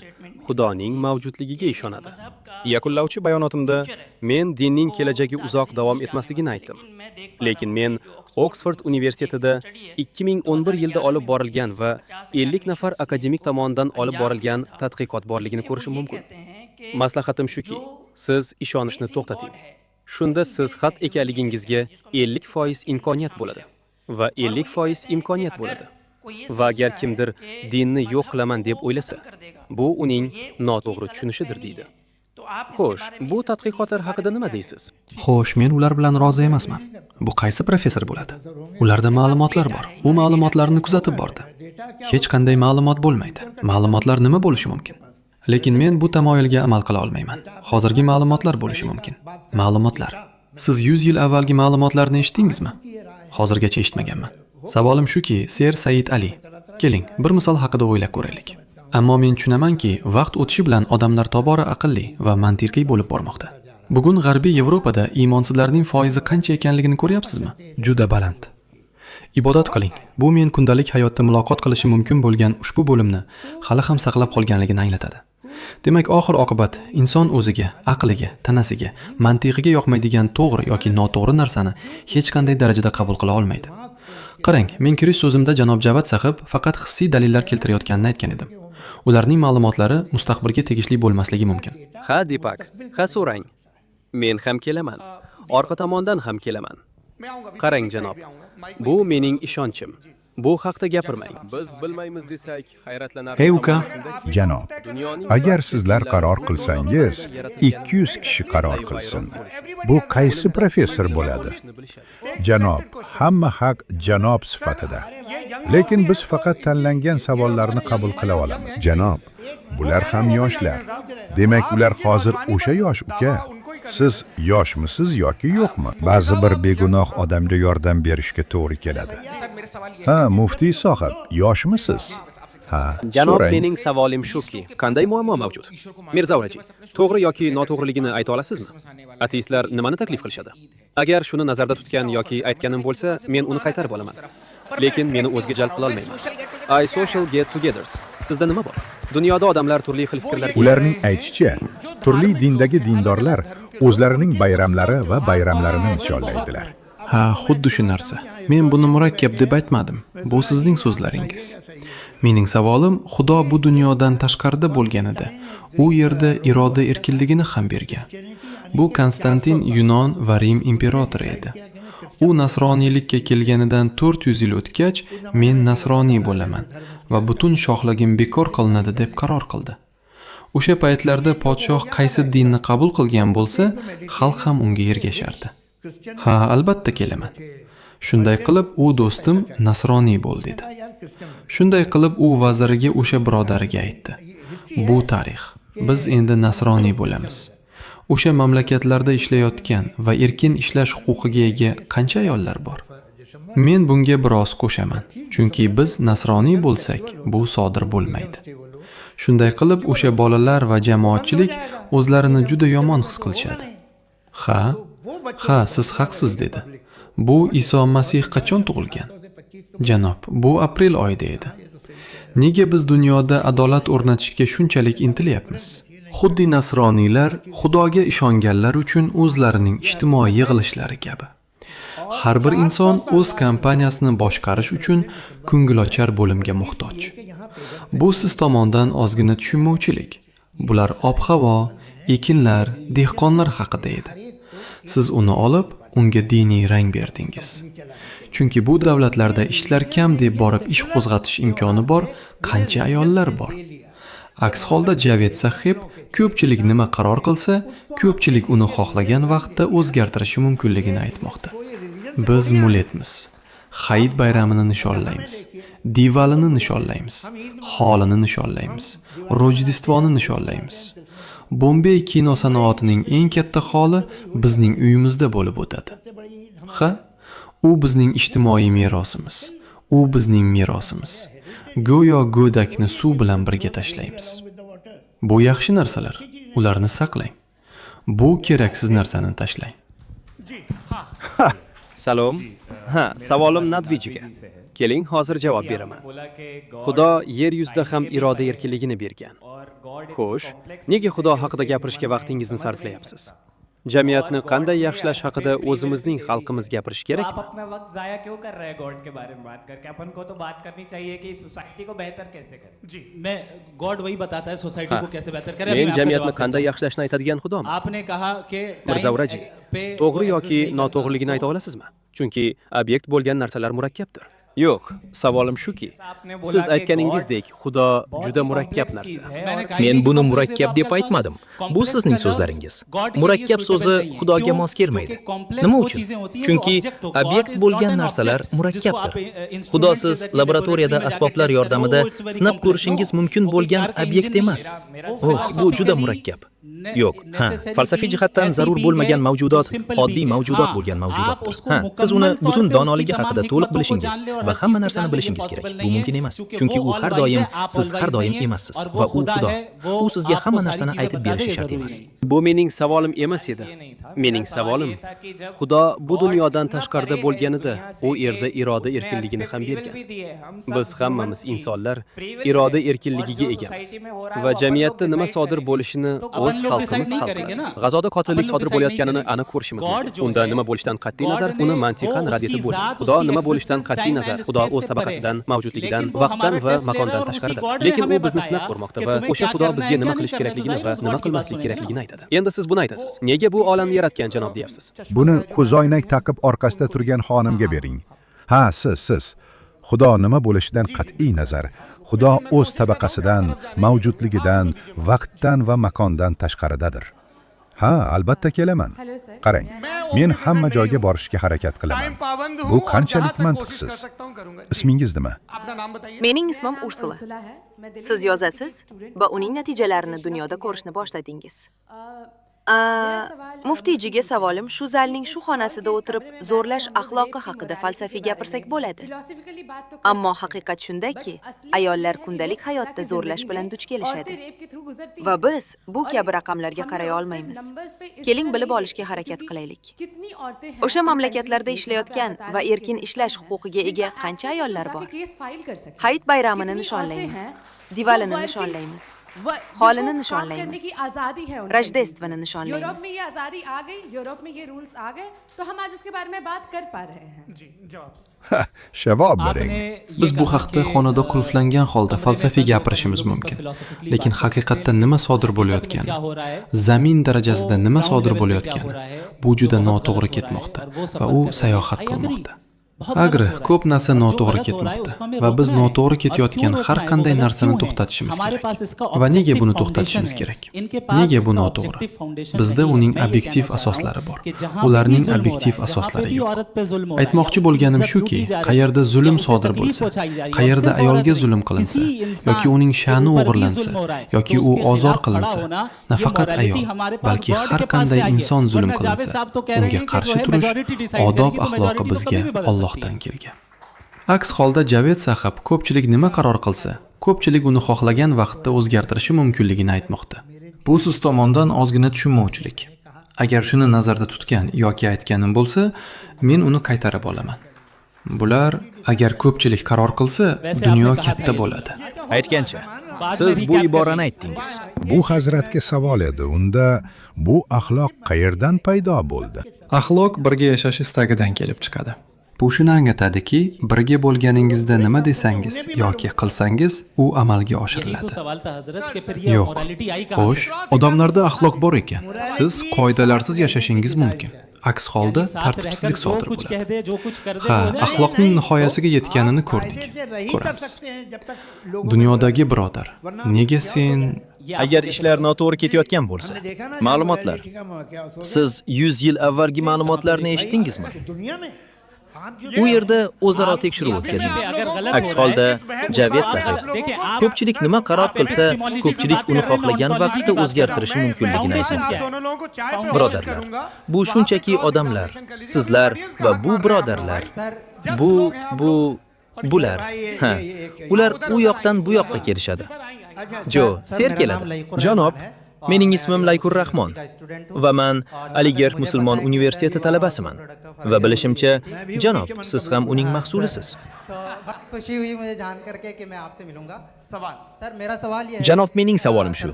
Xudoning mavjudligiga ishonadi. Yakunlovchi bayonotimda men dinning kelajagi uzoq davom etmasligini aytdim. Lekin men Oxford universitetida 2011 yilda olib borilgan va 50 nafar akademik tomonidan olib borilgan tadqiqot borligini ko'rishim mumkin. Maslahatim shuki, siz ishonishni to'xtating. Shunda siz xat ekanligingizga 50% imkoniyat bo'ladi va 50% imkoniyat bo'ladi. Va agar kimdir dinni yo'q qilaman deb o'ylasa, bu uning noto'g'ri tushunishidir deydi. Xo'sh, bu tadqiqotlar haqida nima deysiz? Xo'sh, men ular bilan rozi emasman. Bu qaysi professor bo'ladi? Ularda ma'lumotlar bor. U ma'lumotlarni kuzatib bordi. Hech qanday ma'lumot bo'lmaydi. Ma'lumotlar nima bo'lishi mumkin? Lekin men bu tamoyilga amal qila olmayman. Hozirgi ma'lumotlar bo'lishi mumkin. Ma'lumotlar. Siz 100 yil avvalgi ma'lumotlarni eshitdingizmi? Hozirgacha eshitmaganman. Savolim shuki, Ser Said Ali, keling, bir misol haqida o'ylab ko'raylik. Ammo men tushunamanki, vaqt o'tishi bilan odamlar tobora aqlli va mantiqiy bo'lib bormoqda. Bugun G'arbiy Yevropada iymonsizlarning foizi qancha ekanligini ko'ryapsizmi? Juda baland. Ibodat qiling. Bu men kundalik hayotda muloqot qilishim mumkin bo'lgan ushbu bo'limni hali ham saqlab qolganligini anglatadi. Demak, oxir-oqibat inson o'ziga, aqliga, tanasiga, mantiqiga yoqmaydigan to'g'ri yoki noto'g'ri narsani hech qanday darajada qabul qila olmaydi. Qarang, men kirish so'zimda janob Javed sahib faqat hissiy dalillar keltirayotganini aytgan edim. Ularning ma'lumotlari mustaqbilga tegishli bo'lmasligi mumkin. Ha, Depak, ha so'rang. Men ham kelaman. Orqa tomondan ham kelaman. Qarang janob, bu mening ishonchim. Bu haqda gapirmang. Biz bilmaymiz desak, hayratlanarmiz. Hey uka, janob, agar sizlar qaror qilsangiz, 200 kishi qaror qilsin. Bu qaysi professor bo'ladi? Janob, hamma haq janob sifatida. Lekin biz faqat tanlangan savollarni qabul qila olamiz. Janob, bular ham yoshlar. Demak, ular hozir o'sha yosh uka. Siz yoshmisiz yoki yo'qmi? Ba'zi bir begunoh odamga yordam berishga to'g'ri keladi. Ha, muftiy sohib, yoshmisiz? Ha, janob, mening savolim shuki, qanday muammo mavjud? Mirzauraji, to'g'ri yoki noto'g'riligini ayta olasizmi? Ateistlar nimani taklif qilishadi? Agar shuni nazarda tutgan yoki aytganim bo'lsa, men uni qaytarib olaman. Lekin meni o'zga jalb qila olmayman. I social get togethers. Sizda nima bor? Dunyoda odamlar turli xil fikrlarga. Ularning aytishicha, turli dindagi dindorlar o'zlarining bayramlari va bayramlarini nishonlaydilar. Ha, xuddi shu narsa. Men buni murakkab deb aytmadim. Bu sizning so'zlaringiz. Mening savolim, Xudo bu dunyodan tashqarida bo'lganida, u yerda iroda erkinligini ham bergan. Bu Konstantin Yunon va Rim imperatori edi. U nasroniylikka kelganidan 400 yil o'tgach, men nasroniy bo'laman va butun shohligim bekor qilinadi deb qaror qildi. O'sha paytlarda podshoh qaysi dinni qabul qilgan bo'lsa, xalq ham unga ergashardi. Ha, albatta kelaman. Shunday qilib, u do'stim nasroniy bo'l dedi. Shunday qilib, u vaziriga o'sha birodariga aytdi. Bu tarix. Biz endi nasroniy bo'lamiz. O'sha mamlakatlarda ishlayotgan va erkin ishlash huquqiga ega qancha ayollar bor? Men bunga biroz qo'shaman, chunki biz nasroniy bo'lsak, bu sodir bo'lmaydi. Shunday qilib, o'sha bolalar va jamoatchilik o'zlarini juda yomon his qilishadi. Ha, siz haqsiz dedi. Bu Iso Masih qachon tug'ilgan? Janob, bu aprel oyida edi. Nega biz dunyoda adolat o'rnatishga shunchalik intilyapmiz? Xuddi nasroniylar Xudoga ishonganlar uchun o'zlarining ijtimoiy yig'ilishlari kabi. Har bir inson o'z kompaniyasini boshqarish uchun ko'ngilochar bo'limga muhtoj. Bu siz tomondan ozgina tushunmovchilik. Bular ob-havo, ekinlar, dehqonlar haqida edi. Siz uni olib, unga diniy rang berdingiz. Chunki bu davlatlarda ishlar kam deb borib ish qo'zg'atish imkoni bor, qancha ayollar bor. Aks holda Javed sahib ko'pchilik nima qaror qilsa, ko'pchilik uni xohlagan vaqtda o'zgartirishi mumkinligini aytmoqda. Biz muletmiz. Hayit bayramini nishonlaymiz. Divalini nishonlaymiz. Holini nishonlaymiz. Rojdestvoni nishonlaymiz. Bombey kino sanoatining eng katta holi bizning uyimizda bo'lib o'tadi. U bizning ijtimoiy merosimiz. U bizning merosimiz. Go'yo go'dakni suv bilan birga tashlaymiz. Bu yaxshi narsalar, ularni saqlang. Bu keraksiz narsani tashlang. Salom. Savolim Nadvijiga. Keling, hozir javob beraman. Xudo yer yuzida ham iroda erkinligini bergan. Xo'sh, nega Xudo haqida gapirishga vaqtingizni sarflayapsiz? Jamiyatni qanday yaxshilash haqida o'zimizning xalqimiz gapirish kerakmi? Men jamiyatni qanday yaxshilashni aytadigan Xudoman. Mirzavraji, to'g'ri yoki noto'g'riligini ayta olasizmi? Chunki obyekt bo'lgan narsalar murakkabdir. Yo'q, savolim shuki, siz aytganingizdek, Xudo juda murakkab narsa. Men buni murakkab deb aytmadim. Bu sizning so'zlaringiz. Murakkab so'zi Xudoga mos kelmaydi. Nima uchun? Chunki obyekt bo'lgan narsalar murakkabdir. Xudo siz laboratoriyada asboblar yordamida sinab ko'rishingiz mumkin bo'lgan obyekt emas. Bu juda murakkab. Yo'q, falsafiy jihatdan zarur bo'lmagan mavjudot oddiy mavjudot bo'lgan mavjudotdir. Siz uni butun donoligi haqida to'liq bilishingiz va hamma narsani bilishingiz kerak. Bu mumkin emas. Chunki u har doim, siz har doim emassiz va u Xudo. U sizga hamma narsani aytib berishi shart emas. Bu mening savolim emas edi. Mening savolim, Xudo bu dunyodan tashqarida bo'lganida, u yerda iroda erkinligini ham bergan. Biz hammamiz insonlar iroda erkinligiga egamiz va jamiyatda nima sodir bo'lishini o'z xalqimiz hal qiladi. G'azoda qotillik sodir bo'layotganini aniq ko'rishimiz mumkin. Unda nima bo'lishidan qat'iy nazar, uni mantiqan rad etib bo'lmaydi. Xudo nima bo'lishidan qat'iy nazar, Xudo o'z tabaqasidan, mavjudligidan, vaqtdan va makondan tashqarida. Lekin u bizni sinab ko'rmoqda va o'sha Xudo bizga nima qilish kerakligini va nima qilmaslik kerakligini aytadi. Endi siz buni aytasiz. Nega bu olamni yaratgan janob deyapsiz? Buni ko'zoynak taqib orqasida turgan xonimga bering. Siz. Xudo nima bo'lishidan qat'iy nazar, Xudo o'z tabaqasidan, mavjudligidan, vaqtdan va makondan tashqaridadir. Albatta kelaman. Qarang, men hamma joyga borishga harakat qilaman. Bu qanchalik mantiqsiz. Ismingiz nima? Mening ismim Ursula. Siz yozasiz va uning natijalarini dunyoda ko'rishni boshladingiz. Muftiyjiga savolim, shu zalning shu xonasida o'tirib zo'rlash axloqi haqida falsafiy gapirsak bo'ladi. Ammo haqiqat shundaki, ayollar kundalik hayotda zo'rlash bilan duch kelishadi. Va biz bu kabi raqamlarga qaray olmaymiz. Keling bilib olishga harakat qilaylik. O'sha mamlakatlarda ishlayotgan va erkin ishlash huquqiga ega qancha ayollar bor? Hayit bayramini nishonlaymiz. Divalini nishonlaymiz. Holini nishonlaymiz. Rajdestvani nishonlaymiz. Europe में ये आज़ादी आ गई, यूरोप में ये रूल्स आ गए, तो हम आज उसके बारे में बात कर पा रहे हैं। जी, जवाब Javob bering. Biz bu haqda xonada qulflangan holda falsafiy gapirishimiz mumkin. Lekin haqiqatda nima sodir bo'layotgani, zamin darajasida nima sodir bo'layotgani bu juda noto'g'ri ketmoqda va u sayohat qilmoqda. Agri, ko'p narsa noto'g'ri ketmoqda va biz noto'g'ri ketayotgan har qanday narsani to'xtatishimiz kerak. Va nega buni to'xtatishimiz kerak? Nega bu noto'g'ri? Bizda uning obyektiv asoslari bor. Ularning obyektiv asoslari yo'q. Aytmoqchi bo'lganim shuki, qayerda zulm sodir bo'lsa, qayerda ayolga zulm qilinsa, yoki uning sha'ni o'g'irlansa, yoki u ozor qilinsa, nafaqat ayol, balki har qanday inson zulm qilinsa, unga qarshi turish odob axloqi bizga Allohdan kelgan. Aks holda Javed sahib ko'pchilik nima qaror qilsa, ko'pchilik uni xohlagan vaqtda o'zgartirishi mumkinligini aytmoqda. Bu siz tomondan ozgina tushunmovchilik. Agar shuni nazarda tutgan yoki aytganim bo'lsa, men uni qaytarib olaman. Bular agar ko'pchilik qaror qilsa, dunyo katta bo'ladi. Aytgancha, siz bu iborani aytdingiz. Bu hazratga savol edi. Unda bu axloq qayerdan paydo bo'ldi? Axloq birga yashash istagidan kelib chiqadi. Bu shuni anglatadiki, birga bo'lganingizda nima desangiz yoki qilsangiz, u amalga oshiriladi. Yo'q. Xo'sh, odamlarda axloq bor ekan. Siz qoidalarsiz yashashingiz mumkin. Aks holda tartibsizlik sodir bo'ladi. Ha, axloqning nihoyasiga yetganini ko'rdik. Ko'ramiz. Dunyodagi birodar, nega sen Agar ishlar noto'g'ri ketayotgan bo'lsa, ma'lumotlar. Siz 100 yil avvalgi ma'lumotlarni eshitdingizmi? U yerda o'zaro tekshiruv o'tkazing. Aks holda Javed sahib ko'pchilik nima qaror qilsa, ko'pchilik uni xohlagan vaqtda o'zgartirishi mumkinligini aytmoqda. Birodarlar, bu shunchaki odamlar, sizlar va bu birodarlar. Bular. Ha, ular u yoqdan bu yoqqa kelishadi. Jo, ser keladi. Janob, mening ismim Laykur Rahmon va men Aligarh musulmon universiteti talabasiman. Va bilishimcha, janob, siz ham uning mahsulisiz. Janob, mening savolim shu.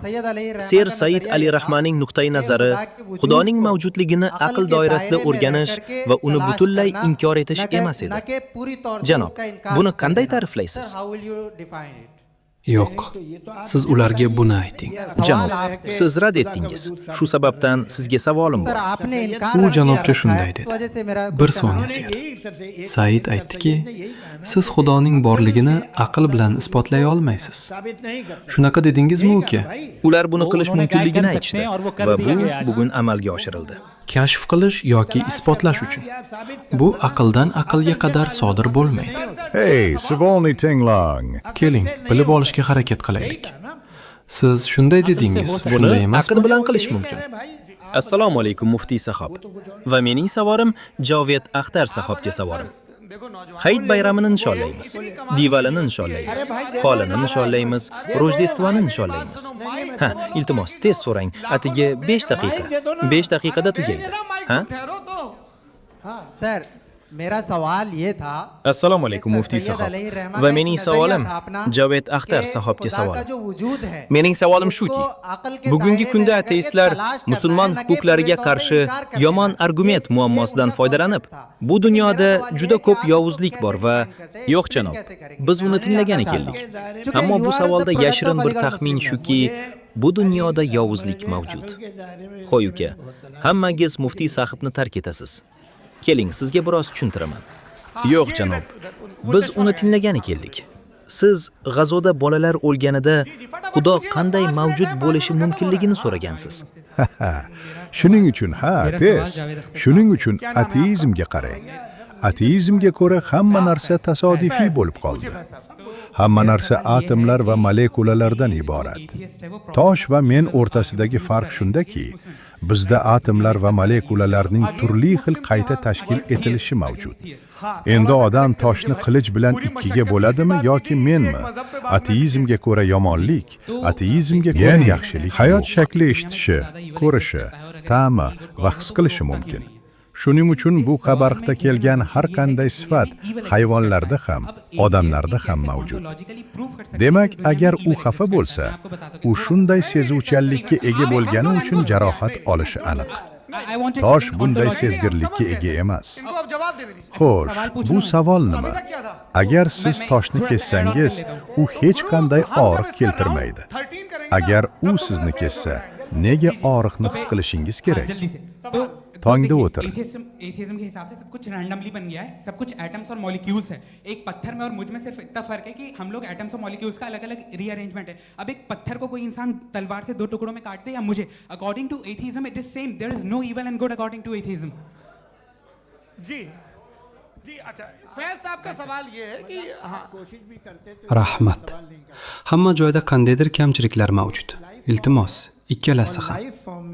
Ser Said Ali Rahmanning nuqtai nazari Xudoning mavjudligini aql doirasida o'rganish va uni butunlay inkor etish emas edi. Janob, buni qanday ta'riflaysiz? Yo'q. Siz ularga buni ayting. Janob, siz rad etdingiz. Shu sababdan sizga savolim bor. U janobcha shunday dedi. Bir soniya ser. Said aytdiki, siz Xudoning borligini aql bilan isbotlay olmaysiz. Shunaqa dedingizmi uka? Ular buni qilish mumkinligini aytishdi va bu bugun amalga oshirildi. Kashf qilish yoki isbotlash uchun. Bu aqldan aqlga qadar sodir bo'lmaydi. Hey, savolni tinglang. Keling, bilib olishga harakat qilaylik. Siz shunday dedingiz, shunday emas? Aql bilan qilish mumkin. Assalomu alaykum muftiy sahob. Va mening savolim Javed Axtar sahobga savolim. Hayit bayramini nishonlaymiz, Divalini nishonlaymiz, Xolini nishonlaymiz, Rojdestvoni nishonlaymiz. Ha, iltimos, tez so'rang. Atigi 5 daqiqa. 5 daqiqada tugaydi. Ha? Sir, मेरा सवाल ये था Assalomu alaykum muftiy sahob. Va mening savolim Javed Axtar sahobga savol. Mening savolim shuki, bugungi kunda ateistlar musulmon huquqlariga qarshi yomon argument muammosidan foydalanib, bu dunyoda juda ko'p yovuzlik bor va yo'q janob, biz uni tinglagan ekandik. Ammo bu savolda yashirin bir taxmin shuki, bu dunyoda yovuzlik mavjud. Qo'y uka, hammangiz muftiy sahibni tark etasiz. Keling, sizga biroz tushuntiraman. Yo'q janob, biz uni tinglagan ekandik. Siz G'azoda bolalar o'lganida Xudo qanday mavjud bo'lishi mumkinligini so'ragansiz. Shuning uchun tez. Shuning uchun ateizmga qarang. Ateizmga ko'ra hamma narsa tasodifiy bo'lib qoldi. Hamma narsa atomlar va molekulalardan iborat. Tosh va men o'rtasidagi farq shundaki, bizda atomlar va molekulalarning turli xil qayta tashkil etilishi mavjud. Endi odam toshni qilich bilan ikkiga bo'ladimi yoki menmi? Ateizmga ko'ra yomonlik, ateizmga ko'ra yaxshilik. Hayot shakli eshitishi, ko'rishi, ta'mi va his qilishi mumkin. Shuning uchun bu qabarqda kelgan har qanday sifat hayvonlarda ham, odamlarda ham mavjud. Demak, agar u xafa bo'lsa, u shunday sezuvchanlikka ega bo'lgani uchun jarohat olishi aniq. Tosh bunday sezgirlikka ega emas. इनको अब जवाब दे दीजिए Xo'sh, bu savol nima? Agar siz toshni kessangiz, u hech qanday og'riq keltirmaydi. Agar u sizni kessa, nega og'riqni his qilishingiz kerak? Tongda o'tir. Atheism के हिसाब से सब कुछ रैंडमली बन गया है, सब कुछ एटम्स और मॉलिक्यूल्स है। एक पत्थर में और मुझ में सिर्फ इतना फर्क है कि हम लोग एटम्स और मॉलिक्यूल्स का अलग-अलग रीअरेंजमेंट है। अब एक पत्थर को कोई इंसान तलवार से दो टुकड़ों में काट दे या मुझे, according to atheism it is same, there is no evil and good according to atheism. जी जी अच्छा, फैज साहब का सवाल ये है कि हाँ Rahmat. Hamma joyda qandaydir kamchiliklar mavjud. Iltimos, ikkalasi ham.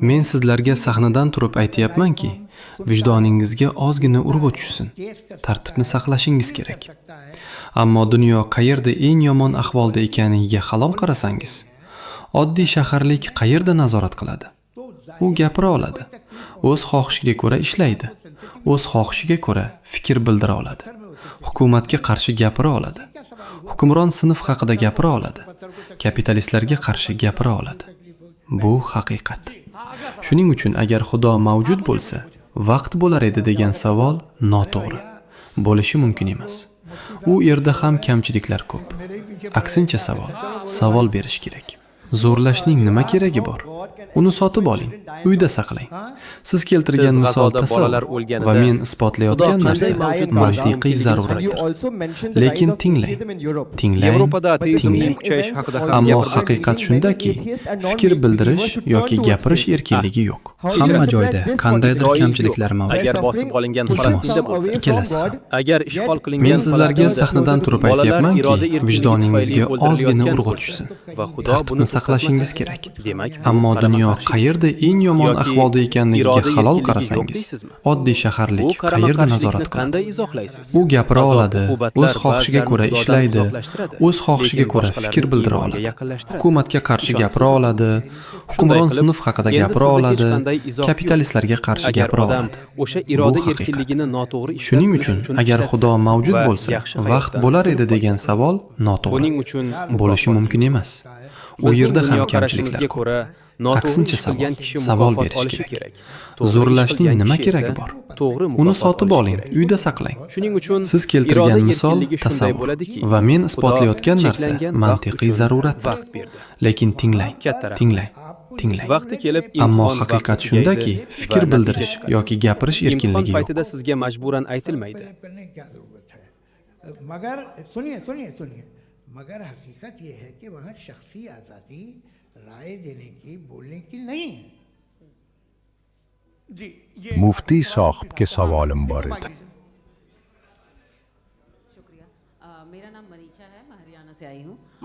Men sizlarga sahnadan turib aytayapmanki, vijdoningizga ozgina urg'u tushsin. Tartibni saqlashingiz kerak. Ammo dunyo qayerda eng yomon ahvolda ekaniga halol qarasangiz, oddiy shaharlik qayerda nazorat qiladi? U gapira oladi. O'z xohishiga ko'ra ishlaydi. O'z xohishiga ko'ra fikr bildira oladi. Hukumatga qarshi gapira oladi. Hukmron sinf haqida gapira oladi. Kapitalistlarga qarshi gapira oladi. Bu haqiqat. Shuning uchun agar Xudo mavjud bo'lsa, vaqt bo'lar edi degan savol noto'g'ri. Bo'lishi mumkin emas. U yerda ham kamchiliklar ko'p. Aksincha savol berish kerak. Zo'rlashning nima keragi bor? Uni sotib oling, uyda saqlang. Siz keltirgan misol tasavvur va men isbotlayotgan narsa mantiqiy zaruratdir. Lekin tinglang. Ammo haqiqat shundaki, fikr bildirish yoki gapirish erkinligi yo'q. Hamma joyda qandaydir kamchiliklar mavjud. Agar bosib olingan Falastinda bo'lsa, ikkalasi ham. agar ishg'ol qilingan Men sizlarga sahnadan turib aytayapmanki, vijdoningizga ozgina urg'u tushsin. va Xudo Tartibni buni saqlashingiz kerak. Demak, Ammo dunyo qayerda eng yomon yoki ahvolda ekanligiga iroda halol erkinligi qarasangiz, yo'q deysizmi? oddiy shaharlik Bu qayerda nazorat qarama-qarshilikni qiladi? qanday izohlaysiz? U gapira Azob, oladi, uqubatlar o'z xoshiga ko'ra ba'zilarini ishlaydi, uzoqlashtiradi, o'z xoshiga lekin ko'ra boshqalarni fikr bildira iymonga oladi. yaqinlashtiradi. Hukumatga qarshi Ishonasizmi? gapira oladi, hukmron qilib, sinf haqida endi gapira sizda oladi, hech qanday izoh yo'q. kapitalistlarga qarshi Agar gapira odam oladi. o'sha iroda Bu haqiqat. erkinligini noto'g'ri ishlab Shuning bilish uchun agar ishlatsa Xudo mavjud va bo'lsa, yaxshi vaqt hayotdan bo'lar edi umid degan bo'lsa, savol noto'g'ri. buning uchun Bo'lishi mumkin emas. U bizning yerda ham dunyoqarashimizga kamchiliklar ko'p. ko'ra noto'g'ri Aksincha ish qilgan kishi savol mukofot berish olishi kerak. kerak. To'g'ri ish Zo'rlashning qilgan nima kishi keragi esa bor? to'g'ri Uni mukofot sotib olishi oling, kerak. uyda saqlang. Shuning uchun Siz keltirgan iroda misol erkinligi shunday tasavvur bo'ladiki, va men Xudo isbotlayotgan narsa cheklangan vaqt mantiqiy uchun zaruratdir. vaqt berdi. Lekin tinglang, Katta rahmat. tinglang. Vaqti kelib Ammo imtihon haqiqat vaqti shundaki, tugaydi fikr va bildirish natija chiqadi. yoki gapirish Imtihon erkinligi yo'q. paytida sizga majburan aytilmaydi. करने की क्या जरूरत है? मगर सुनिए मगर हकीकत ये है कि वहाँ शख्सी आज़ादी राय देने की बोलने की नहीं है। जी ये Muftiy sohibga savolim bor edi.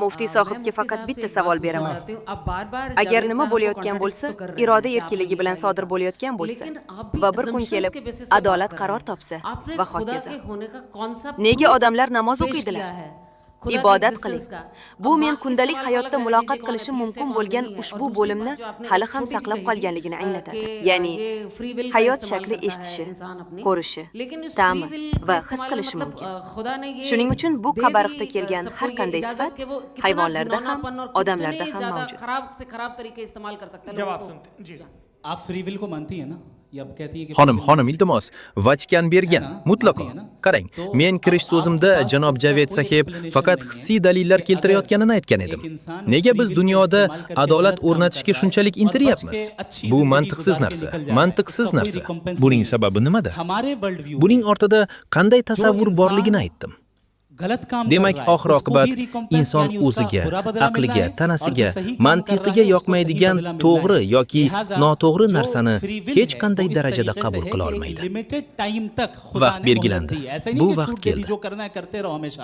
Muftiy sohibga faqat bitta savol beraman. Agar nima bo'layotgan bo'lsa, iroda erkinligi bilan sodir bo'layotgan bo'lsa va bir kun kelib adolat qaror topsa va hokazo. Nega odamlar namoz o'qiydilar? Ibodat qiling. Bu men kundalik hayotda muloqot qilishim mumkin bo'lgan ushbu bo'limni hali ham saqlab qolganligini anglatadi. Ya'ni hayot shakli eshitishi, ko'rishi, ta'mi va his qilishi mumkin. Shuning uchun bu qabariqda kelgan har qanday sifat hayvonlarda ham, odamlarda ham mavjud. जवाब सुनते जी आप free will को मानती है ना? या आप कहती है कि Xonim, iltimos, Vatikan bergan, mutlaqo. Qarang, men kirish so'zimda janob Javed sahib faqat hissiy dalillar keltirayotganini aytgan edim. Nega biz dunyoda adolat o'rnatishga shunchalik intilyapmiz? Bu mantiqsiz narsa. Buning sababi nimada? हमारे world view Buning ortida qanday tasavvur borligini aytdim. Demak, oxir oqibat inson o'ziga, aqliga, tanasiga, mantiqiga yoqmaydigan to'g'ri yoki noto'g'ri narsani hech qanday darajada qabul qila olmaydi. Vaqt belgilandi. Bu vaqt keldi.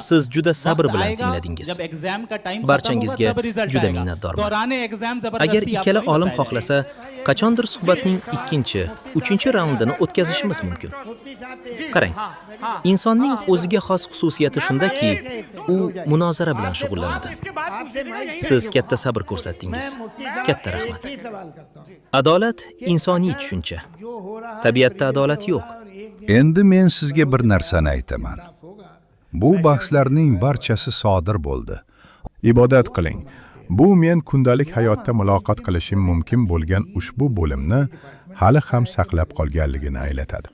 Siz juda sabr bilan tingladingiz. Barchangizga juda minnatdorman. Agar ikkala olim xohlasa, qachondir suhbatning 2-chi, 3-chi raundini o'tkazishimiz mumkin. Qarang, insonning o'ziga xos xususiyati shundaki, u munozara bilan shug'ullanadi. Siz katta sabr ko'rsatdingiz. Katta rahmat. Adolat insoniy tushuncha. Tabiatda adolat yo'q. Endi men sizga bir narsani aytaman. Bu bahslarning barchasi sodir bo'ldi. Ibodat qiling. Bu men kundalik hayotda muloqot qilishim mumkin bo'lgan ushbu bo'limni hali ham saqlab qolganligini anglatadi.